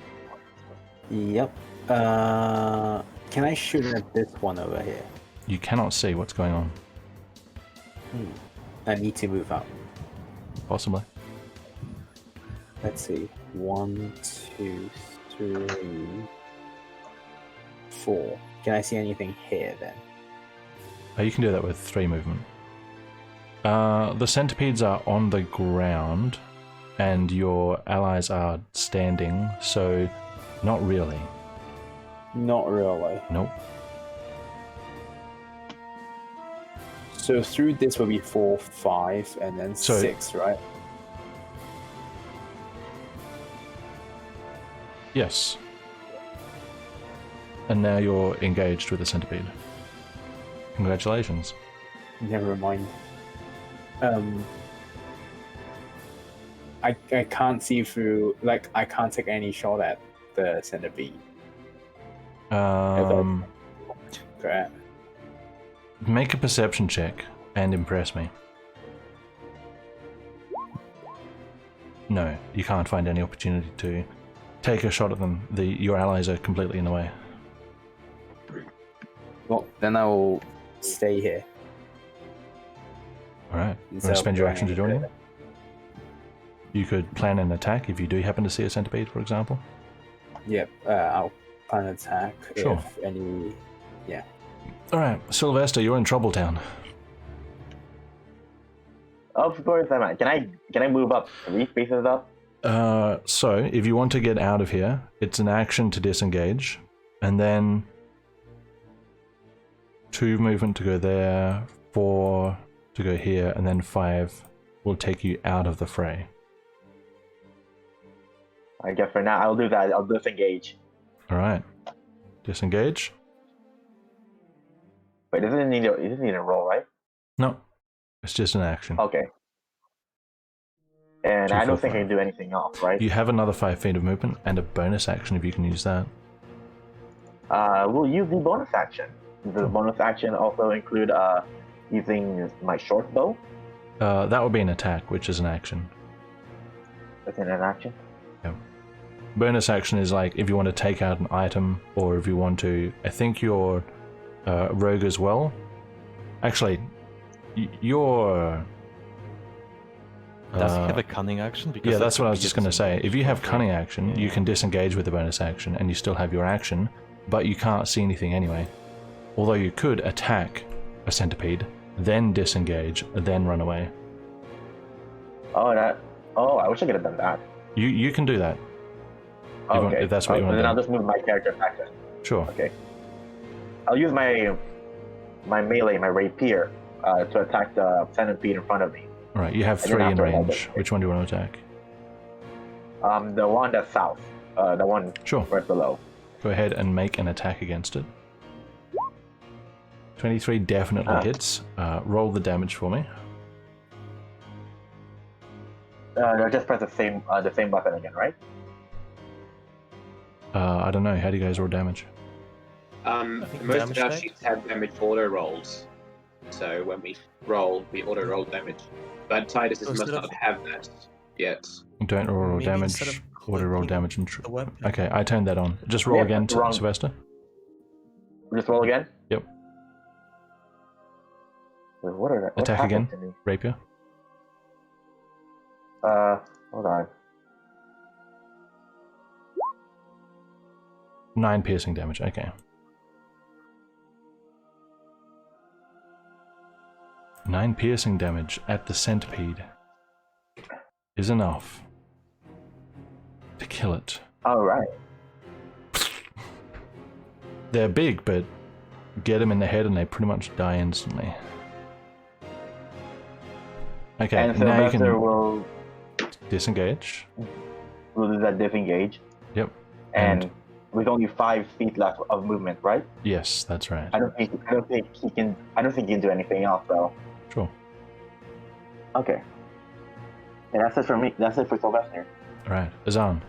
Yep. Can I shoot at this one over here? You cannot see what's going on. I need to move up. Possibly. Let's see. 1, 2, 3, 4. Can I see anything here then? You can do that with 3 movement. The centipedes are on the ground, and your allies are standing, so not really. Not really. Nope. So through this will be 4, 5, and then So- 6, right? Yes. And now you're engaged with the centipede. Congratulations. Never mind. I can't see through, like, I can't take any shot at the centipede. Correct. Make a perception check and impress me. No, you can't find any opportunity to take a shot at them. Your allies are completely in the way. Well, then I will stay here. Alright. You Instead want to of spend your going action to do any anything? You could plan an attack if you do happen to see a centipede, for example. Yep, I'll plan an attack Sure. if any. Yeah. Alright, Sylvester, you're in Troubletown. Of course I'm at. Can I move up 3 spaces up? So, if you want to get out of here, it's an action to disengage, and then 2 movement to go there, 4 to go here, and then 5 will take you out of the fray. I guess for now I'll do that. I'll disengage. Alright. Disengage? Wait, it doesn't need a roll, right? No. It's just an action. Okay. And 2, I 4, don't think I 5. can do anything else, right? You have another 5 feet of movement and a bonus action if you can use that. We'll use the bonus action. Does the bonus action also include using my short bow? That would be an attack, which is an action. That's an action. Yep. bonus action is like if you want to take out an item, or if you want to. I think you're rogue as well. Actually, you're. Does he have a cunning action? Because Yeah, that that's could what I was be just a going to say. If you have disengage. cunning action, you Yeah. can disengage with the bonus action, and you still have your action, but you can't see anything anyway. Although you could attack a centipede, then disengage, then run away. Oh, that. Oh, I wish I could have done that. You can do that. Okay. if that's what you want Then to I'll do. just move my character back then. Sure. Okay. I'll use my melee, my rapier, to attack the centipede in front of me. All right, you have And then 3 in after that, range. Which one do you want to attack? The one that's south. The one Sure. right below. Go ahead and make an attack against it. 23 definitely hits. Roll the damage for me. Just press the same button again, right? I don't know. How do you guys roll damage? think Most of damage our tag? sheets have damage auto rolls, so when we roll, we auto roll damage. But Titus So must instead not of- have that yet. Don't roll Maybe damage. instead of Auto roll clicking damage and. the weapon. Okay, I turned that on. Just roll Yeah, again, wrong. Sylvester. Just roll again. Yep. Wait, what Attack happened again. to me? Rapier. Hold on. 9 piercing damage. Okay. 9 piercing damage at the centipede is enough to kill it. All right. They're big, but get them in the head and they pretty much die instantly. Okay, And now you Sylvester can will disengage. do that disengage, Yep. and with only 5 feet left of movement, right? Yes, that's right. I don't think he can do anything else though. Sure. Okay. And that's it for me. That's it for Sylvester. Alright, Azan.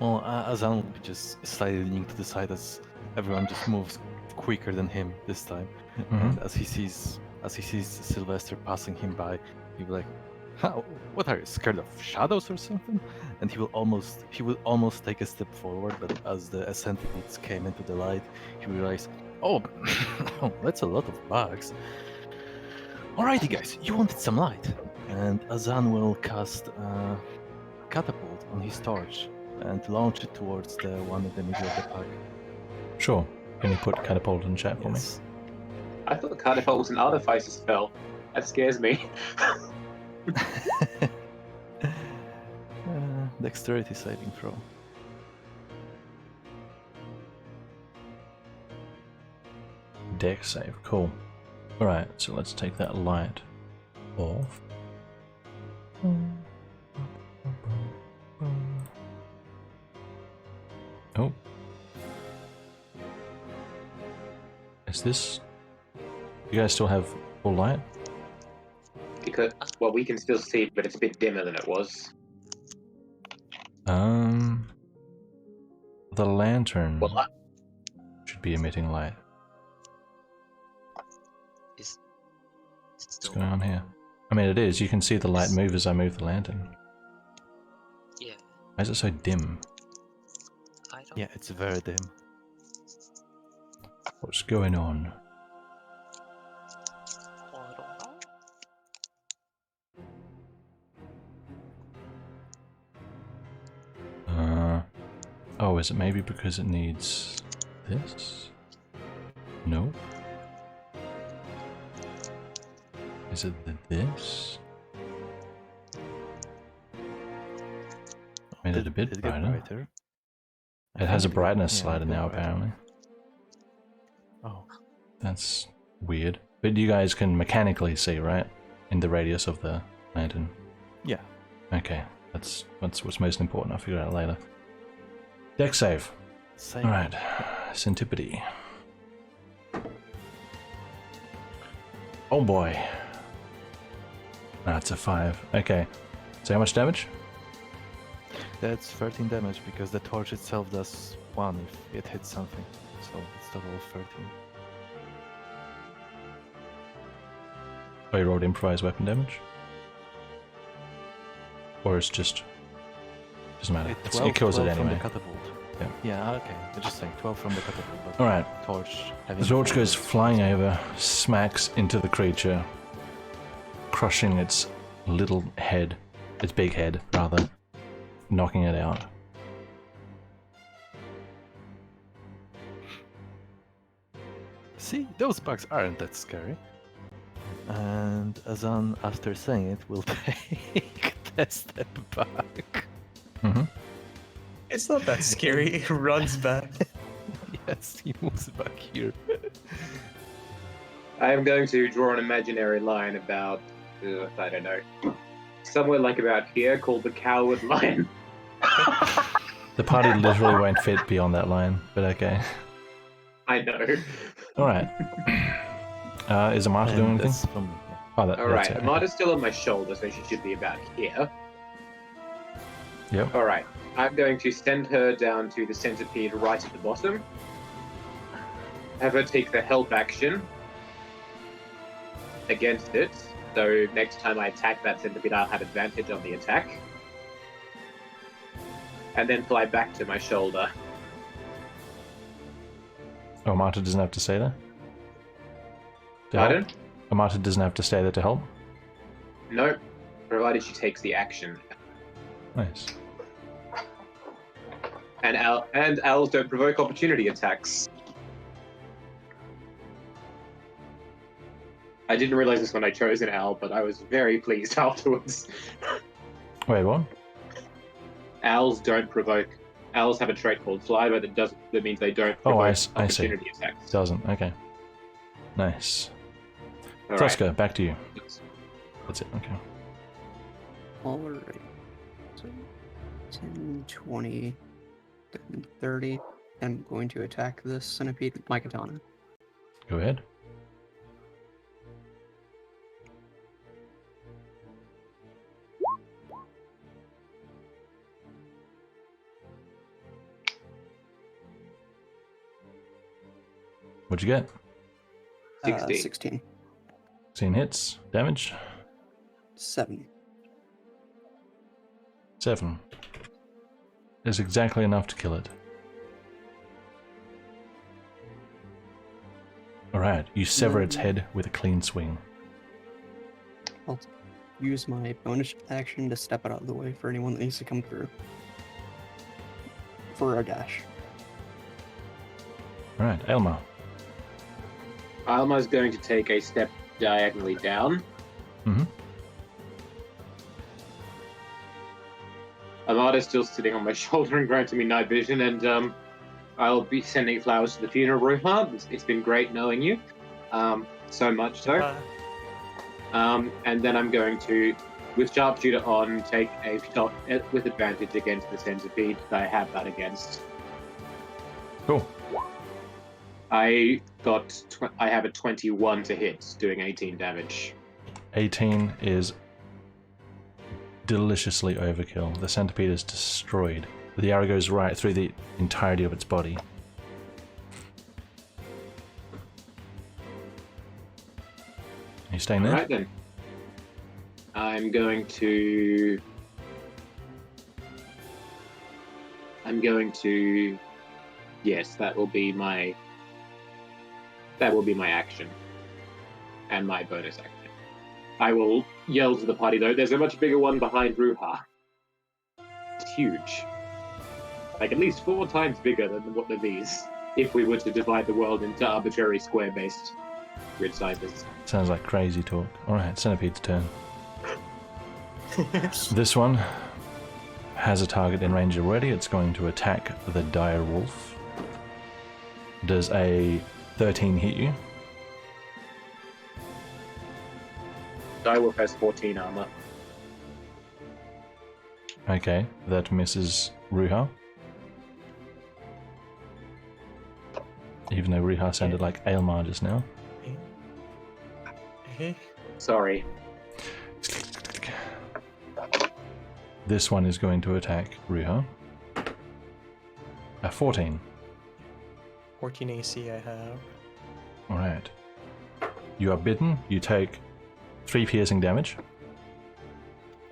Well, Azan will be just slightly leaning to the side as everyone just moves quicker than him this time. And as he sees Sylvester passing him by, he'll be like, "How? What are you, scared of shadows or something?" And he will almost take a step forward, but as the centipedes came into the light, he realized, "Oh, that's a lot of bugs." Alrighty, guys, you wanted some light, and Azan will cast a catapult on his torch and launch it towards the one in the middle of the pack. Sure. Can you put catapult in chat for me? Yes. I thought the catapult was an artificer spell. That scares me. Dexterity saving throw. Dex save. Cool. Alright, so let's take that light off. Oh. Is this... You guys still have full light? Because, well, we can still see, but it's a bit dimmer than it was. The lantern Well, should be emitting light. Is What's still going on here? I mean, it is. You can see the light move as I move the lantern. yeah. Why is it so dim? I don't. Yeah, it's very dim. What's going on? I don't know. Oh, is it maybe because it needs this? No. Is it this? Made it a bit Did it get brighter. brighter? I It has a think brightness yeah, it slider got now, brighter. apparently. Oh, That's weird. But you guys can mechanically see, right? In the radius of the lantern. yeah. Okay, that's what's most important. I'll figure it out later. Deck save. Same. Alright. Centipede. Oh boy. That's a 5. Okay. So how much damage? That's 13 damage because the torch itself does 1 if it hits something. So it's total of 13. Oh, you rolled improvised weapon damage? Or it's just... Doesn't matter. Okay, It kills it 12 from anyway. the catapult. Yeah. Yeah, okay. I'm just saying 12 from the catapult. But Alright. Torch. The torch goes flying over, smacks into the creature, crushing its little head, its big head, rather, knocking it out. See, those bugs aren't that scary. And Azan, after saying it, will take a step back. Mm-hmm. It's not that scary. It runs back. Yes, he moves back here. I am going to draw an imaginary line about, I don't know, somewhere like about here called the Coward Line. The party literally won't fit beyond that line, but okay. I know. Alright. Is Amata doing anything? That's from me, yeah. Oh, that's Alright, it. Amada's still on my shoulder, so she should be about here. Yep. Alright, I'm going to send her down to the centipede right at the bottom. Have her take the help action against it, so next time I attack that centipede, I'll have advantage on the attack. And then fly back to my shoulder. Oh, Amata doesn't have to stay there? To Pardon? help? Amata doesn't have to stay there to help? No, provided she takes the action. Nice. And owls don't provoke opportunity attacks. I didn't realize this when I chose an owl, but I was very pleased afterwards. Wait, what? Owls don't provoke. Owls have a trait called fly, but that means they don't Oh, provoke I see. opportunity attacks. Doesn't. Okay. Nice. All right. Tosca, back to you. That's it. Okay. Alright. So 10, 20, 30. I'm going to attack this centipede with my katana. Go ahead. What'd you get? 16. 16. 16 hits. Damage? 7. 7. Is exactly enough to kill it. Alright, you sever its head with a clean swing. I'll use my bonus action to step it out of the way for anyone that needs to come through. For a dash. Alright, Elma. Alma's going to take a step diagonally down. Mm-hmm. Amada's still sitting on my shoulder and granting me night vision, and I'll be sending flowers to the funeral, Ruha. It's been great knowing you. So much so. And then I'm going to, with sharpshooter on, take a shot with advantage against the centipede that I have that against. Cool. I have a 21 to hit, doing 18 damage. 18 is deliciously overkill. The centipede is destroyed. The arrow goes right through the entirety of its body. Are you staying there? Alright then. I'm going to... Yes, that will be my action. And my bonus action. I will yell to the party though, there's a much bigger one behind Ruha. It's huge. Like at least 4 times bigger than what are these, if we were to divide the world into arbitrary square-based grid sizes. Sounds like crazy talk. Alright, centipede's turn. This one has a target in range already. It's going to attack the dire wolf. Does a 13 hit you? Direwolf has 14 armor. Okay, that misses Ruha. Even though Ruha sounded like Aelmar just now. Sorry. This one is going to attack Ruha. A 14. 14 AC I have. Alright. You are bitten. You take 3 piercing damage.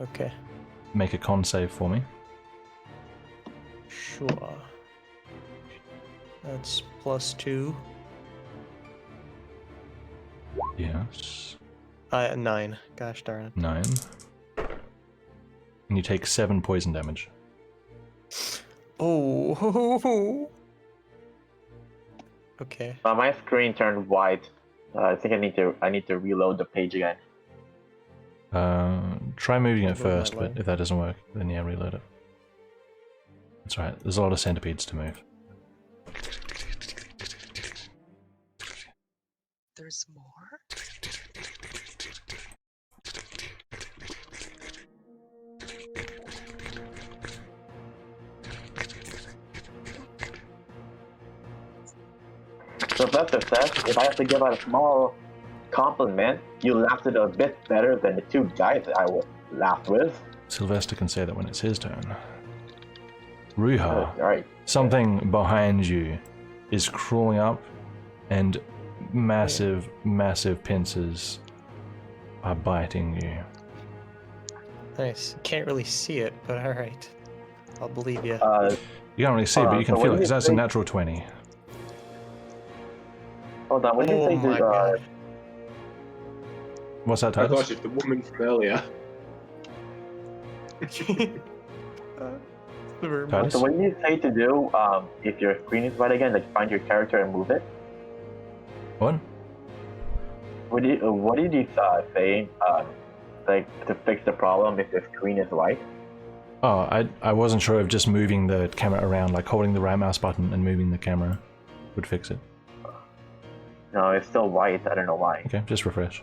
Okay. Make a con save for me. Sure. That's +2. Yes. 9. Gosh darn it. 9. And you take 7 poison damage. Oh. Okay. My screen turned white. I think I need to reload the page again. Try moving it Reload that first, but line. if that doesn't work, then yeah, reload it. That's right. There's a lot of centipedes to move. There's more? Professor says if I have to give out a small compliment, you laughed it a bit better than the 2 guys I was laughed with. Sylvester can say that when it's his turn. Ruha, Alright. something behind you is crawling up, and massive, massive pincers are biting you. Nice. Can't really see it, but alright. I'll believe you. You can't really see it, but you can so feel what it, do because you that's a think- natural 20. Hold on, when you Oh say my this, god. What's that, I Titus? thought it's the woman from earlier. Titus? so what do you say to do if your screen is white again, like find your character and move it? What? What did you say like to fix the problem if the screen is white? Oh, I wasn't sure if just moving the camera around, like holding the right mouse button and moving the camera would fix it. No, it's still white. I don't know why. Okay, just refresh.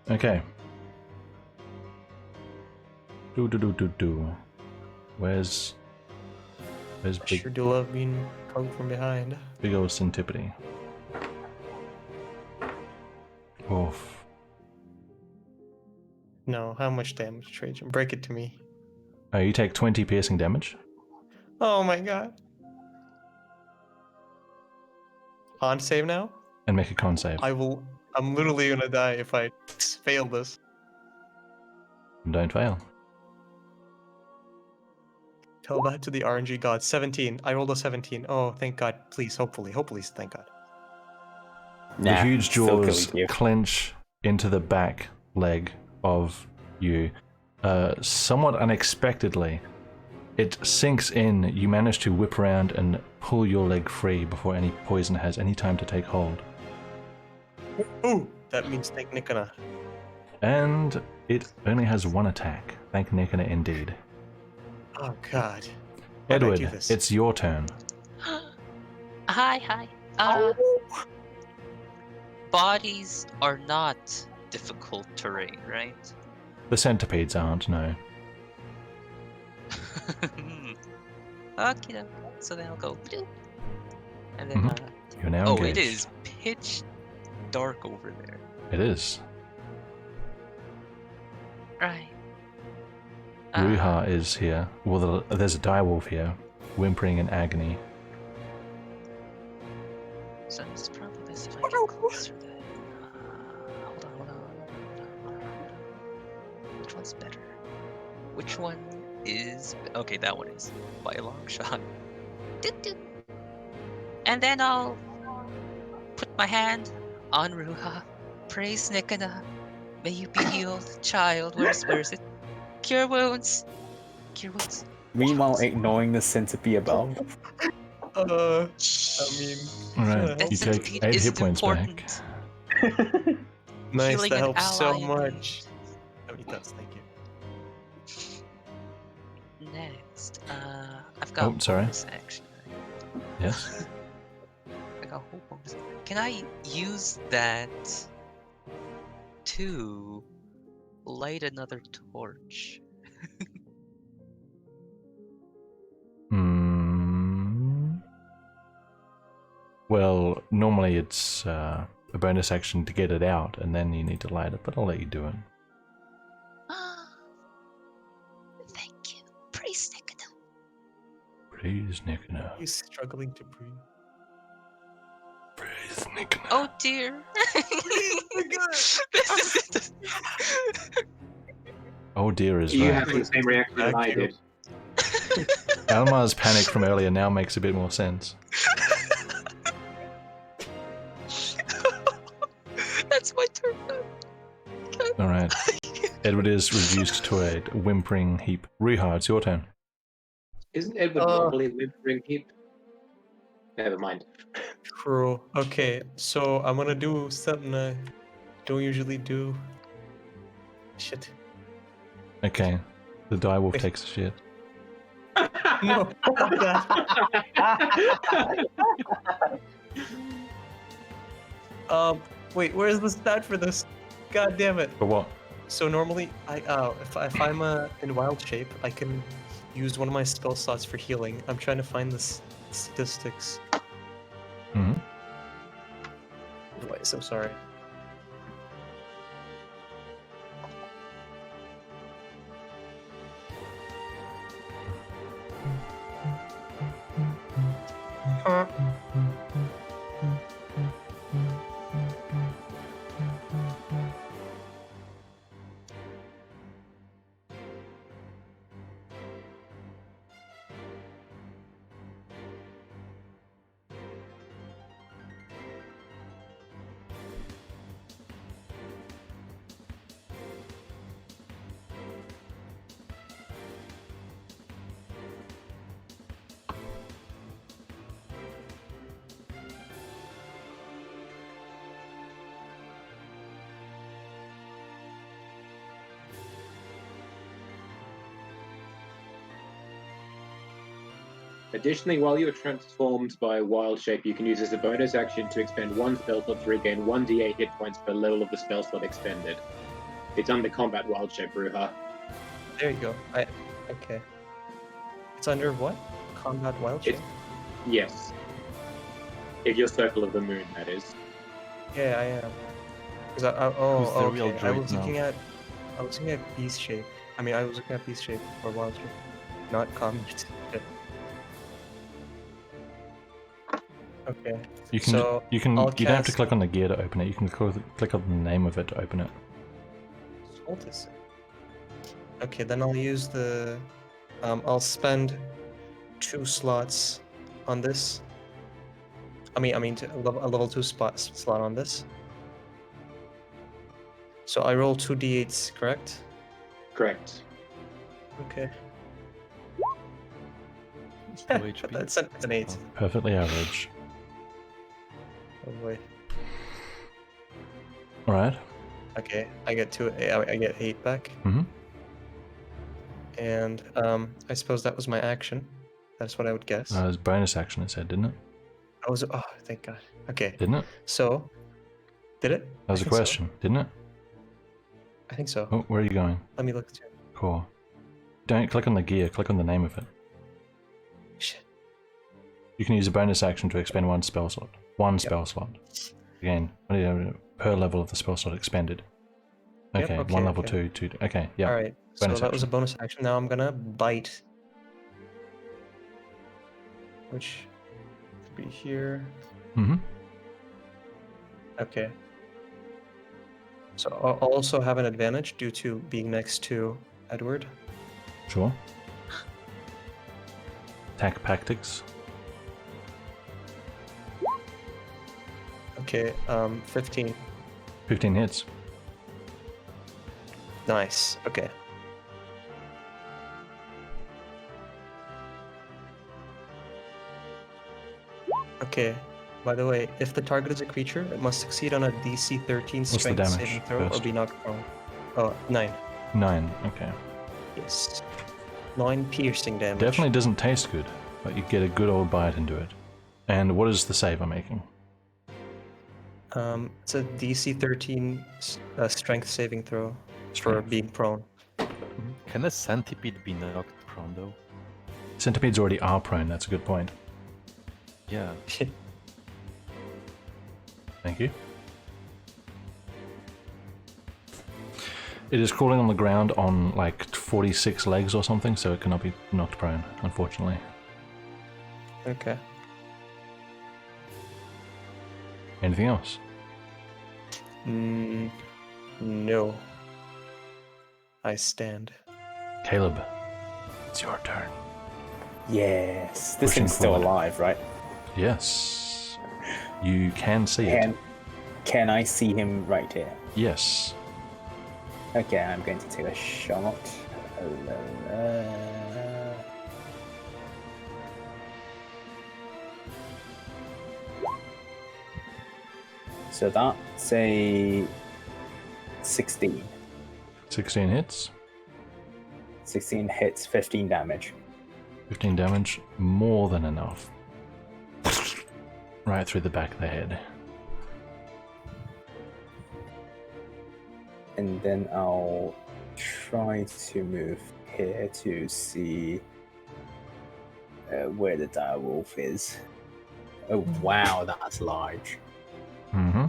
Okay. Do. Where's I big sure do love being poked from behind. big old Centipede? Oof. No, how much damage, Trajan? Break it to me. Oh, you take 20 piercing damage. Oh my god. On save now? And make a con save. I'm literally gonna die if I fail this. Don't fail. Tell that to the RNG god. 17. I rolled a 17. Oh, thank god. Please, hopefully, thank god. The huge still jaws killing you. clench into the back leg of you. Somewhat unexpectedly, it sinks in. You manage to whip around and pull your leg free before any poison has any time to take hold. Ooh, that means thank Nikana. And it only has 1 attack. Thank Nikana indeed. Oh god. Why'd I do Edward, this? it's your turn. Hi. Bodies are not difficult terrain, right? The centipedes aren't, no. Okay, so then I'll go bloop. And then, You're now oh, engaged. it is pitch dark over there. It is. Right. Ruha is here. Well, there's a direwolf here, whimpering in agony. So it's probably best if I get closer then. Hold on. Which one's better? Which one is... Okay, that one is by a long shot. Doot, doot. And then I'll put my hand on Ruha. Praise Nikana. May you be healed, child. Where is it? Cure wounds. Meanwhile, ignoring the centipede above. I mean, Alright, That you take centipede 8 hit isn't points important. back. nice. Healing That an helps so ally in much. Oh, it does. Thank you. Next, I've got Oh, sorry. bonus action. Yes? I got whole bonus. Can I use that to light another torch? Well, normally it's a bonus action to get it out, and then you need to light it, but I'll let you do it. Thank you. Praise Nikana. Praise Nikana. He's struggling to breathe. Praise Nikana. Oh dear. Oh dear is You right. having the same reaction that I did. Almar's panic from earlier now makes a bit more sense. That's my turn. Alright. Edward is reduced to a whimpering heap. Ruha, it's your turn. Isn't Edward normally whimpering heap? Never mind. True. Okay, so I'm gonna do something I don't usually do. Shit. Okay. The direwolf takes a shit. No, not that. Wait, where's the stat for this? God damn it. For what? So normally, if I'm in wild shape, I can use one of my spell slots for healing. I'm trying to find the statistics. Hmm. Wait, so sorry. Additionally, while you are transformed by wild shape, you can use as a bonus action to expend 1 spell slot to regain 1d8 hit points per level of the spell slot expended. It's under combat wild shape, Ruha. There you go. Okay. It's under what? Combat wild shape? Yes. If you're Circle of the Moon, that is. Yeah, I am. Who's the real okay. I droid was now? looking at beast shape. I was looking at beast shape or wild shape, not combat. Okay. You can. So you don't have to cast- click on the gear to open it. You can click on the name of it to open it. Solstice. Okay, then I'll use the. I'll spend 2 slots on this. A level 2 slot on this. So I roll 2d8s, correct? Correct. Okay. 2 HP. That's an 8. Perfectly average. Oh boy. Alright. Okay, I get 8 back. Mm-hmm. And I suppose that was my action. That's what I would guess. It was bonus action, it said, didn't it? Oh, thank God. Okay. Didn't it? So, did it? That was I a think so. question, didn't it? I think so. Oh, where are you going? Let me look too. Cool. Don't click on the gear, click on the name of it. Shit. You can use a bonus action to expend 1 spell slot. One spell slot. Again, per level of the spell slot expended. Okay, Yep, okay, 1 level okay. 2. Okay, yeah. All right. So Bonus that was a action. bonus action. Now I'm gonna bite, which could be here. Mm-hmm. Okay. So I'll also have an advantage due to being next to Edward. Sure. Attack tactics. Okay. 15. 15 hits. Nice. Okay. Okay. By the way, if the target is a creature, it must succeed on a DC 13 What's the strength damage saving throw or first? be knocked prone. Oh, 9. 9. Okay. Yes. 9 piercing damage. Definitely doesn't taste good, but you get a good old bite into it. And what is the save I'm making? It's a DC 13 strength saving throw for Strength. being prone. Can a centipede be knocked prone though? Centipedes already are prone, that's a good point. Yeah. Thank you. It is crawling on the ground on like 46 legs or something, so it cannot be knocked prone, unfortunately. Okay. Anything else? No. I stand. Caleb, it's your turn. Yes. This Pushing thing's still forward. alive, right? Yes. You can see it. Can I see him right here? Yes. Okay, I'm going to take a shot. So that's a 16. 16 hits. 16 hits, 15 damage. 15 damage. More than enough. Right through the back of the head. And then I'll try to move here to see where the direwolf is. Oh wow, that's large. Mm-hmm.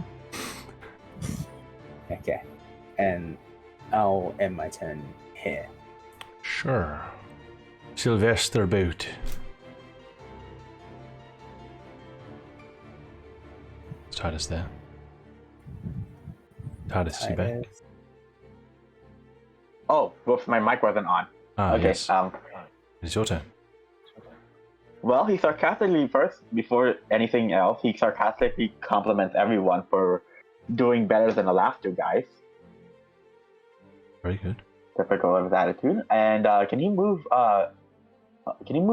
Okay, and I'll end my turn here. Sure. Sylvester Boot. Is Titus there? Titus, you back? Oh, whoops, my mic wasn't on. Ah, Okay. yes. It's your turn. Well, he sarcastically first, before anything else, he sarcastically compliments everyone for doing better than the last two guys. Very good. Typical of his attitude. And can he move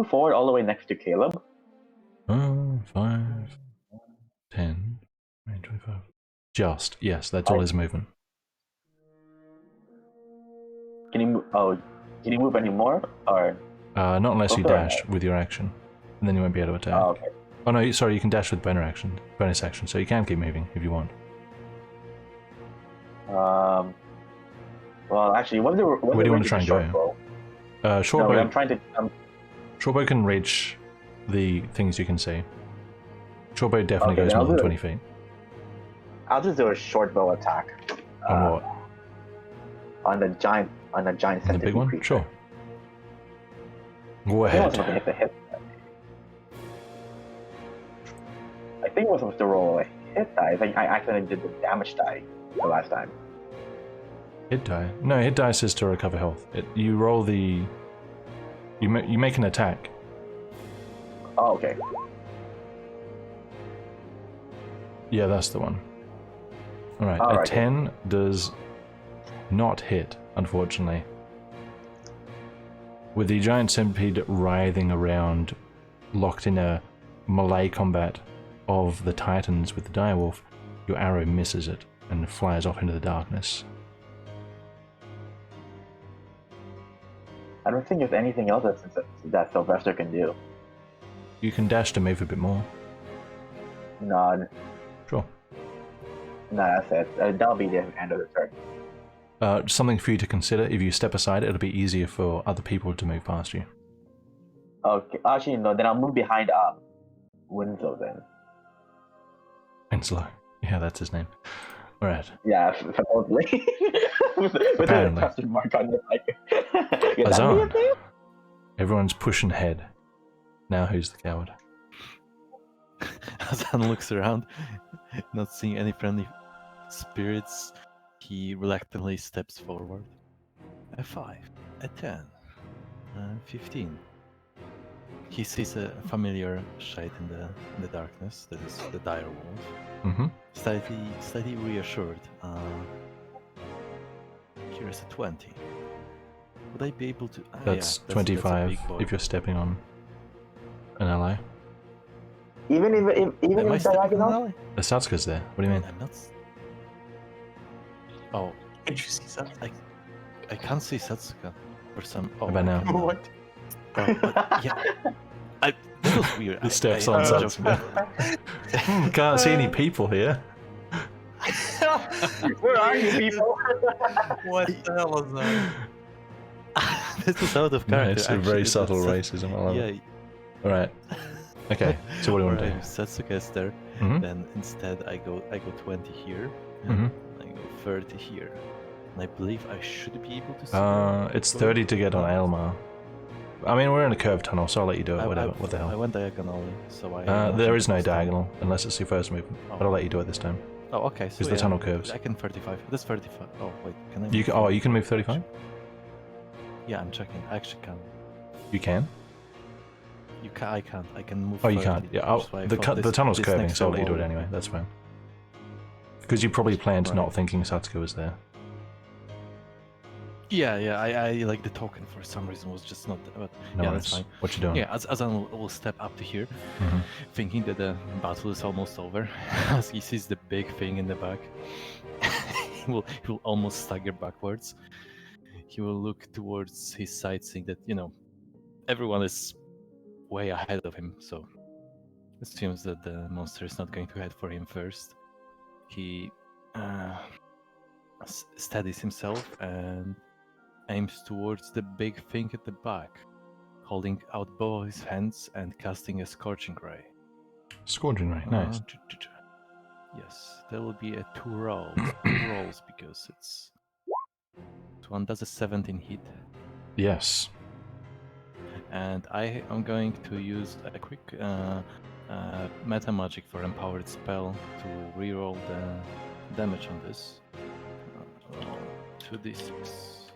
forward all the way next to Caleb? 5, 10, 25. Just, yes, that's all his movement. Can he move? Oh, can he move any more? Or Not unless you Okay. dash with your action, and then you won't be able to attack. oh, okay. Oh no, sorry, you can dash with bonus action, so you can keep moving if you want. Well, actually, where do you want to try and go? Shortbow, No, I'm trying to. Shortbow can reach the things you can see. Shortbow definitely Okay, goes then more I'll than do 20 feet. I'll just do a short bow attack. On what? On the giant The big centipede one? creature. Sure. Go I think I was supposed to ahead. hit the hit. I think I was supposed to roll a hit die. I think I accidentally did the damage die the last time. Hit die? No, hit dice is to recover health. You roll the... You make an attack. Oh, okay. Yeah, that's the one. Alright, All a right. 10 does not hit, unfortunately. With the giant centipede writhing around, locked in a melee combat of the titans with the direwolf, your arrow misses it and flies off into the darkness. I don't think there's anything else that Sylvester can do. You can dash to move a bit more. None. Sure. No, that's it. That'll be the end of the turn. Something for you to consider. If you step aside, it'll be easier for other people to move past you. Okay. Actually, no. Then I'll move behind Winslow then. Winslow. Yeah, that's his name. Alright. Yeah, supposedly. with a Apparently. question mark on it, like. Yeah, that'd Azan. be it. Everyone's pushing ahead. Now who's the coward? Azan looks around, not seeing any friendly spirits. He reluctantly steps forward. A 5, a 10, 15. He sees a familiar shade in the darkness. That is the dire wolf. Mm-hmm. Slightly reassured. Here's a 20. Would I be able to? That's a 25 big boy. if you're stepping on an ally. Even Am I if stepping on diagonal. an ally? The Satsuka's there. What do you mean? I'm not. Oh, Did you see something? I can't see Satsuka for some. Oh, How about I now? can What? Oh, yeah. That was weird. He steps on Satsuka. Can't see any people here. Where are you people? What the hell is that? This is out of No, character. it's a very actually, subtle that's- racism. I love it. Yeah. Alright. Okay, so what do you want to Alright, do? Satsuka is there. Mhm. Then instead I go 20 here. Mhm. And I go 30 here. And I believe I should be able to see. It's 30 to get on Elmar. I mean, we're in a curved tunnel, so I'll let you do it. Whatever. What the I hell? went diagonally, so I. There is no diagonal unless it's your first movement, but I'll let you do it this time. Oh, okay. So Because the tunnel curves. I can 35. That's 35. Oh wait, can I? You can move 35. Yeah, I'm checking. I actually can. You can? I can't. I can move. Oh, you 30, can't. Yeah. Oh, that's why I the thought the tunnel's this curving, next so I'll let you do wall- it anyway. That's fine. Because you probably planned Right. not thinking Satsuko was there. Yeah, yeah. I like the token for some reason was just not. But No yeah, worries. that's fine. What you doing? Yeah, Azan will step up to here, Mhm. thinking that the battle is almost over, as he sees the big thing in the back. he will almost stagger backwards. He will look towards his side, seeing that everyone is way ahead of him. So assumes that the monster is not going to head for him first. He steadies himself and aims towards the big thing at the back, holding out both his hands and casting a Scorching Ray. Scorching Ray, nice. Yes, there will be a two rolls because it's. This one does a 17 hit, Yes. and I am going to use a quick meta magic for empowered spell to reroll the damage on this. 2d6.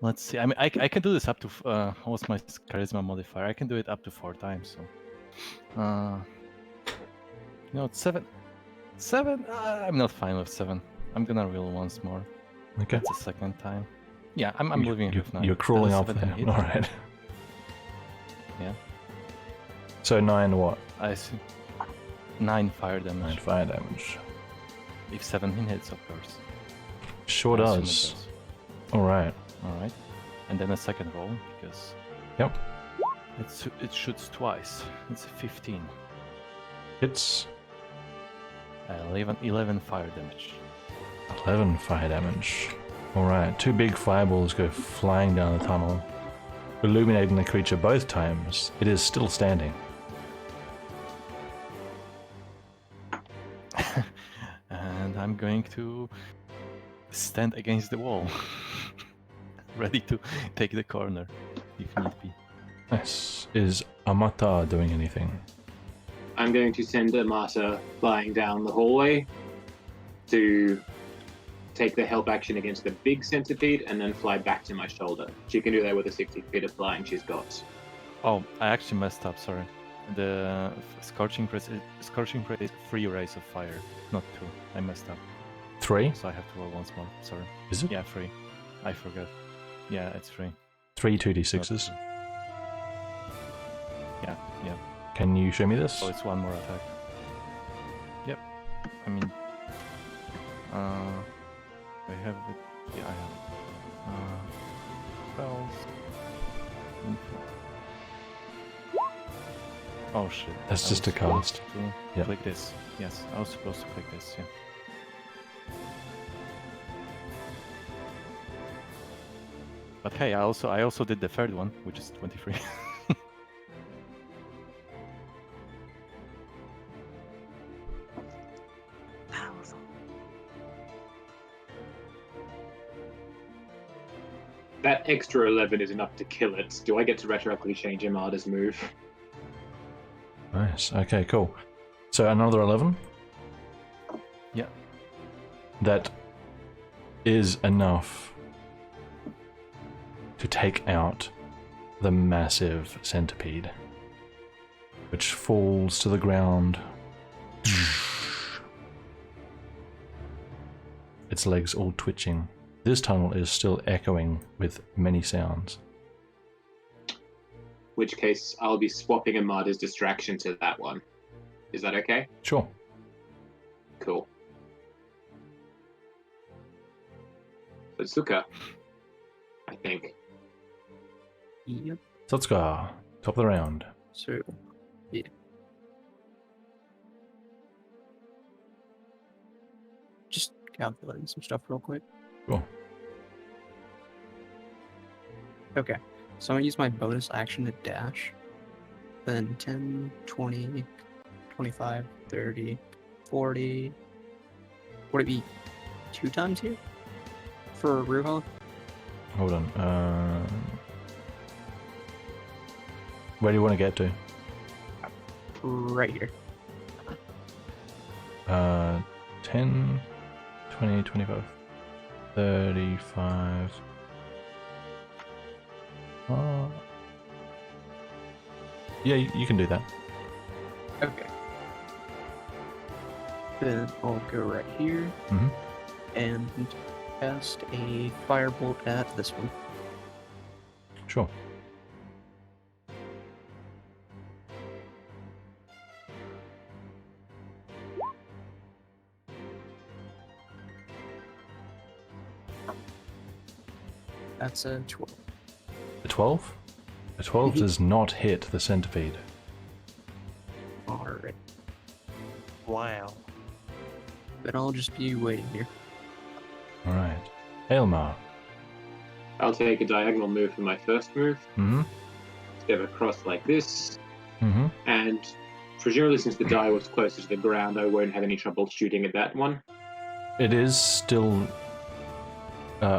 Let's see. I mean, I can do this up to. What's my charisma modifier? I can do it up to 4 times. So, it's 7. 7. I'm not fine with 7. I'm gonna roll once more. Okay. That's the second time. Yeah, I'm leaving it with 9. You're crawling Does up a 17 there. hit? All right. Yeah. So 9 what? I see. 9 fire damage. 9 fire damage. If 17 hits, of course. Sure I assume it does. All right. All right. And then a second roll because. Yep. It shoots twice. It's a 15. It's 11 fire damage. 11 fire damage. All right. 2 big fireballs go flying down the tunnel, illuminating the creature both times. It is still standing. And I'm going to stand against the wall, ready to take the corner if need be. Nice. Is Amata doing anything? I'm going to send Amata flying down the hallway to take the help action against the big centipede and then fly back to my shoulder. She can do that with the 60 feet of flying she's got. Oh, I actually messed up. Sorry. The scorching ray is 3 rays of fire, not 2. I messed up, 3? so I have to roll once more. Sorry. Is it? Yeah, 3. I forgot. Yeah, it's 3. 3 2d6s. Yeah, yeah. Can you show me this? So it's 1 more attack. Yep. I mean, I have it. Yeah, I have it. Spells. Oh shit. That's I just a was cast. supposed to Yeah. Click this. Yes, I was supposed to click this. Yeah. But hey, I also did the third one, which is 23. Powerful. That extra 11 is enough to kill it. Do I get to retroactively change Amada's move? Nice. Okay, cool. So another 11? Yeah. That is enough to take out the massive centipede, which falls to the ground. Its legs all twitching. This tunnel is still echoing with many sounds. Which case, I'll be swapping Amada's distraction to that one. Is that okay? Sure. Cool. Suka, I think. Yep. Satsuka, top of the round. So, yeah. Just calculating some stuff real quick. Cool. Okay, so I'm gonna use my bonus action to dash. Then 10, 20, 25, 30, 40. Would it be 2 times here? For Ruha? Hold on. Where do you want to get to? Right here. 10, 20, 25, 35. Yeah, you can do that. Okay. Then I'll go right here Mhm. and cast a firebolt at this one. Sure. That's a 12. A 12? A 12 does not hit the centipede. Alright. Wow. Then I'll just be waiting here. Alright. Aelmar. I'll take a diagonal move for my first move. Mm-hmm. Step across like this. Mm-hmm. And presumably since the die was closer to the ground, I won't have any trouble shooting at that one. It is still...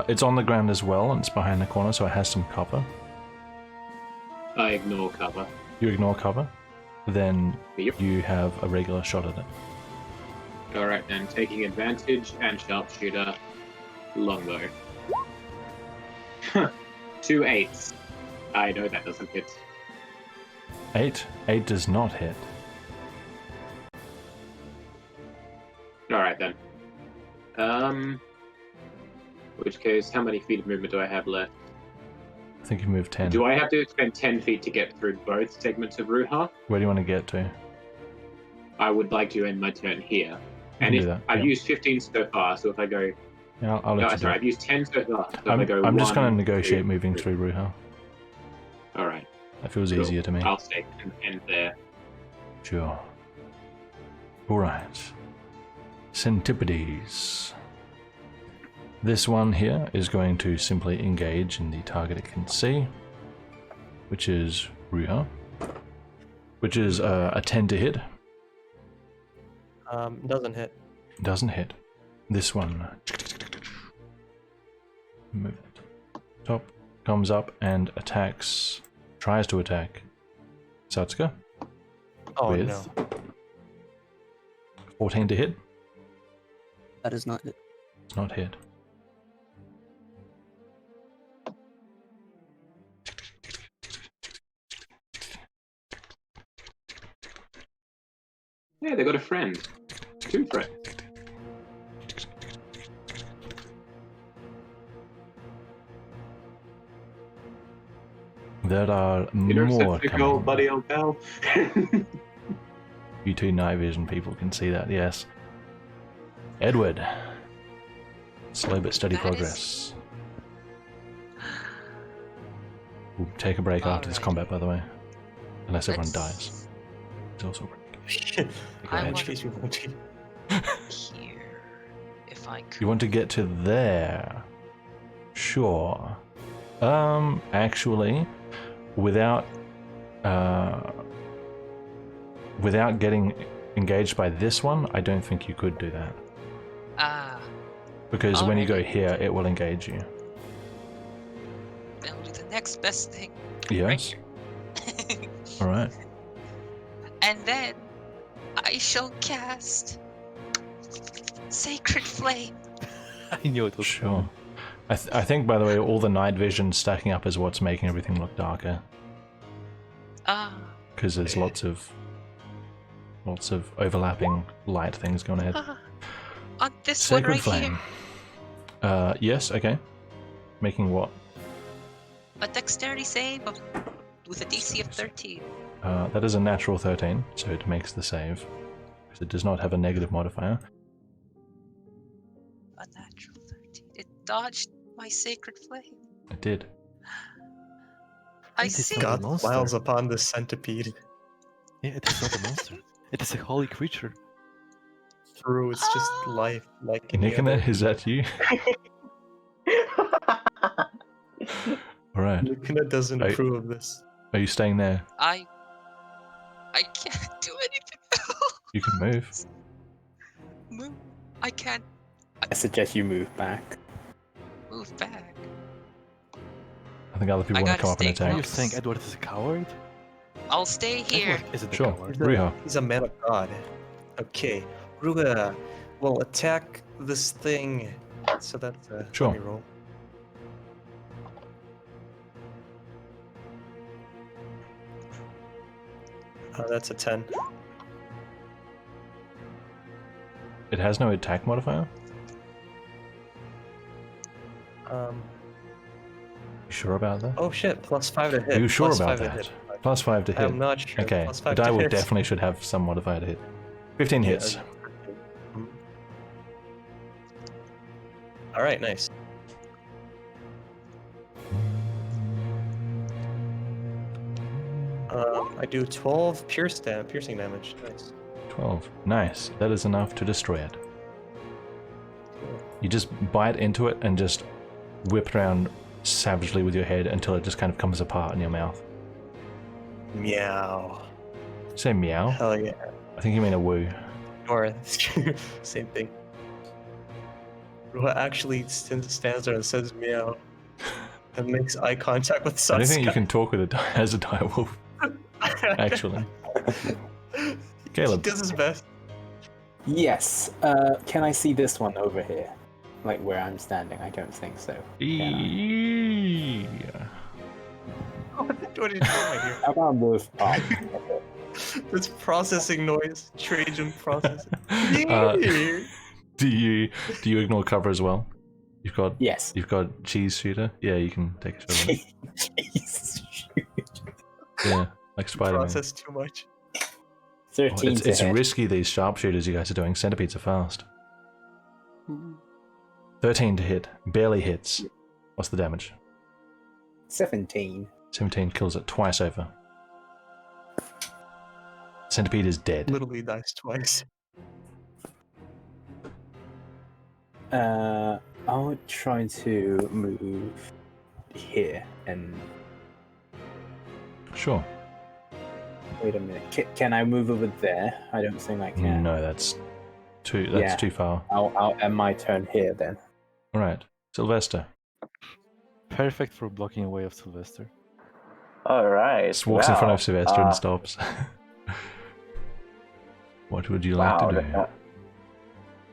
it's on the ground as well, and it's behind the corner, so it has some cover. I ignore cover. You ignore cover, then Yep. you have a regular shot at it. Alright then, taking advantage and sharpshooter, longbow. 2 8s. I know that doesn't hit. 8? 8 does not hit. Alright then. In which case, how many feet of movement do I have left? I think you moved 10. Do I have to spend 10 feet to get through both segments of Ruha? Where do you want to get to? I would like to end my turn here. You And can if do that, I've yeah. used 15 so far, so if I go... Yeah, I'll let No, you do sorry, it. I've used 10 so far. So if I go I'm just going to 1, negotiate 2, moving 3. through Ruha. Alright, That feels cool. easier to me. I'll stay and end there. Sure. Alright. Centipedes. This one here is going to simply engage in the target it can see, which is Ruha, which is a 10 to hit. Doesn't hit. Doesn't hit. This one. Move it. Top. Comes up and attacks. Tries to attack Satsuka. Oh with no. 14 to hit. That is not it. It's not hit. Yeah, they got a friend. 2 friends. There are You know, more such a gold coming. buddy old pal. You two night vision people can see that, yes. Edward. Slow but steady That progress. We'll take a break after this Alright. combat, by the way. Unless everyone Let's- dies. It's also a break. In I which want case we won't be. here. If I could. You want to get to there? Sure. Actually, without getting engaged by this one, I don't think you could do that. Ah, Because when you go Alright. here, it will engage you. then we'll do the next best thing. Yes? Right here. Alright. And then I shall cast Sacred Flame. I knew it was Sure. I think, by the way, all the night vision stacking up is what's making everything look darker. Ah, Because there's lots of overlapping light things going ahead. on this one Sacred right Flame. here. Yes, okay. Making what? A dexterity save with a DC of 13. That is a natural 13, so it makes the save. Because it does not have a negative modifier. A natural 13. It dodged my Sacred Flame. It did. I It is see. not a God monster. smiles upon the centipede. Yeah, it is not a monster. It is a holy creature. True, it's just life like any Nikana, other. is that you? Alright. Nikana doesn't I- approve of this. Are you staying there? I can't do anything else. You can move. Move. I can't I suggest you move back. move back. I think other people I want to gotta come up and stay Are attack. you saying Edward is a coward? I'll stay here. Edward isn't Sure. a coward. Ruha. He's a man of God. Okay, Ruga will attack this thing. So that's Sure. Let me roll. That's a 10. It has no attack modifier? You sure about that? Oh shit! +5 to hit. Are you sure plus about 5 to that? hit. +5 to hit. I'm not sure. Okay, Plus the 5 die to will hit. definitely should have some modifier to hit. 15 hits. All right, nice. I do 12 piercing damage. Nice. 12. Nice. That is enough to destroy it. Cool. You just bite into it and just whip around savagely with your head until it just kind of comes apart in your mouth. Meow. Say meow? Hell yeah. I think you mean a woo. Or same thing. Roa actually stands there and says meow and makes eye contact with Sasuke. I don't think you can talk with as a direwolf, actually. Caleb. He does his best. Yes. Can I see this one over here? Like where I'm standing? I don't think so. Yeah. What are you doing here? I can't move. Oh, This processing noise. Trajan processing. Do you ignore cover as well? yes. You've got cheese shooter. Yeah, you can take a shot. at it. Jeez. Yeah, like Spider-Man. Process too much. 13 to It's hit. risky, these sharpshooters you guys are doing. Centipedes are fast. 13 to hit. Barely hits. What's the damage? 17. 17 kills it twice over. Centipede is dead. Literally dies twice. I'll try to move here and Sure. wait a minute. Can I move over there? I don't think I can. No, that's too Yeah. too far. I'll end my turn here then. Alright. Sylvester. Perfect for blocking away of Sylvester. All right. Just walks in front of Sylvester and uh, stops. What would you like Wow. to do?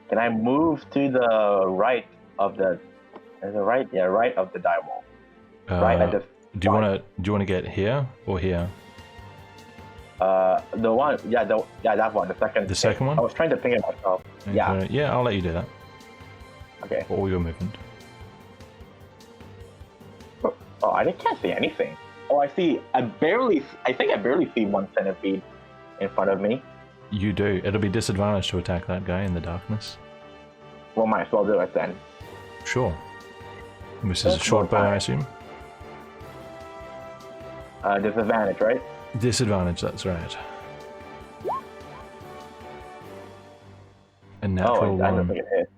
Can I move to the right of the? Right of the die wall. Right at the. Do you want to get here or here? The one, that one, the second. The second one? I was trying to think it myself. Yeah. Yeah, I'll let you do that. Okay. For all your movement. Oh, I can't see anything. Oh, I see. I think I barely see one centipede in front of me. You do. It'll be disadvantaged to attack that guy in the darkness. Well, might as well do it then. Sure. This is a short bow, I assume? Disadvantage, right? Disadvantage, that's right. A Oh, natural I don't one. think it hit.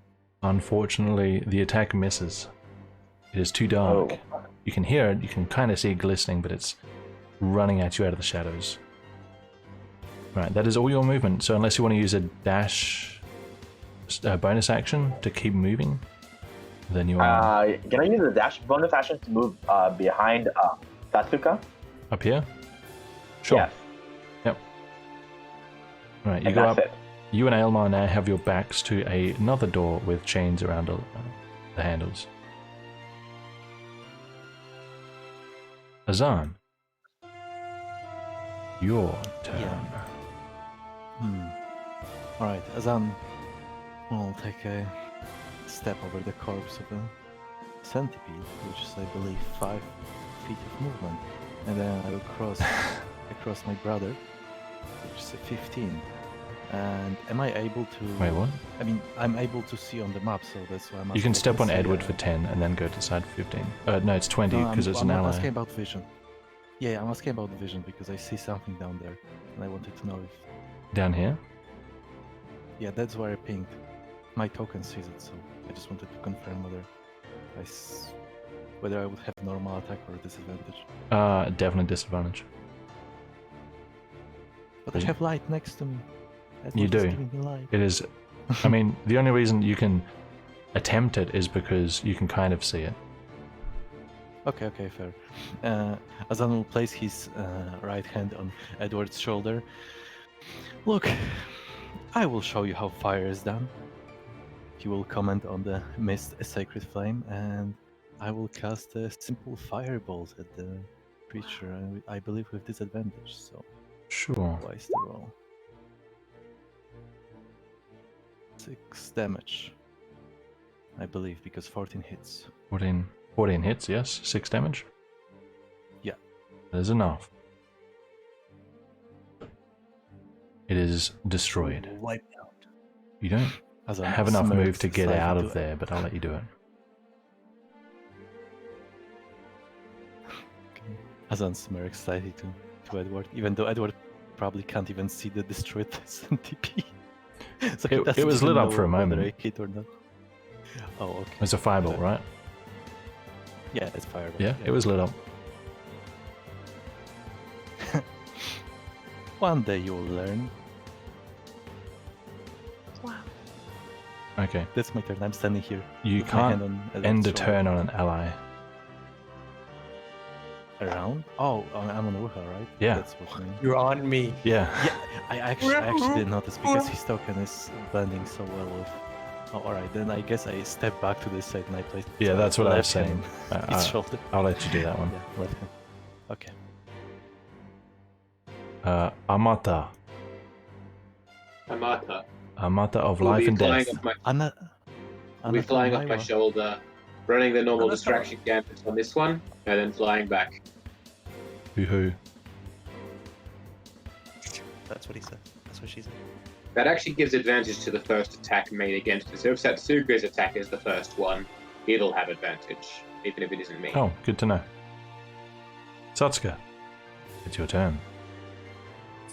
Unfortunately, the attack misses. It is too dark. Oh. You can hear it, you can kind of see it glistening, but it's running at you out of the shadows. Right, that is all your movement. So unless you want to use a dash bonus action to keep moving, then you are Can I use the dash bonus action to move behind Satsuka? up here. Sure. Yes. Yep. Right, you And go that's up. it. You and Aelmar now have your backs to another door with chains around the handles. Azan, your turn. Alright, Azan will take a step over the corpse of a centipede, which is, I believe, 5 feet of movement. And then I will cross across my brother, which is a 15. And am I able to... Wait, what? I mean, I'm able to see on the map, so that's why I'm asking. You can if I step on see, Edward for 10 and then go to side 15. No, it's 20 because it's an I'm ally. asking about vision. Yeah, I'm asking about vision because I see something down there, and I wanted to know if... Down here? Yeah, that's where I pinged. My token sees it, so I just wanted to confirm whether whether I would have normal attack or disadvantage. Definitely disadvantage. But I have light next to me. You Edward is do. giving me light. It is. I mean, the only reason you can attempt it is because you can kind of see it. Okay, fair. Azan will place his right hand on Edward's shoulder. Look, I will show you how fire is done. he will comment on the mist sacred flame, and I will cast a simple firebolt at the creature. I believe with disadvantage. So Sure. twice the roll. 6 damage. I believe because 14 hits. 14 hits, yes. 6 damage. Yeah. That is enough. It is destroyed. Wiped out. You don't Azan have enough move smirks to get slightly out to- of there, but I'll let you do it. Azan smirks slightly to Edward, even though Edward probably can't even see the destroyed SNTP. So he It doesn't was even lit up know for a whether moment. I hit or not. Oh, okay. It's a fireball, right? Yeah, it's fireball. Yeah, it was lit up. One day you'll learn. Okay. That's my turn. I'm standing here. You with my hand can't on Edward's end a shoulder. turn on an ally. Around? Oh, I'm on Ruha, right? Yeah. That's what I mean. You're on me. Yeah. Yeah, I actually didn't notice because his token is blending so well with. Oh, alright, then I guess I step back to this side and I place. Yeah, that's what I was left hand saying. on his shoulder. I'll let you do that one. Yeah, left hand. Okay. Amata. Amata. Amata of Will life be and flying death. off my, Anna. will be flying off my shoulder, running the normal Anata. distraction gambit on this one, and then flying back. Hoo-hoo. That's what he said. That's what she said. That actually gives advantage to the first attack made against it. So if Satsuga's attack is the first one, it'll have advantage, even if it isn't me. Oh, good to know. Satsuka, it's your turn.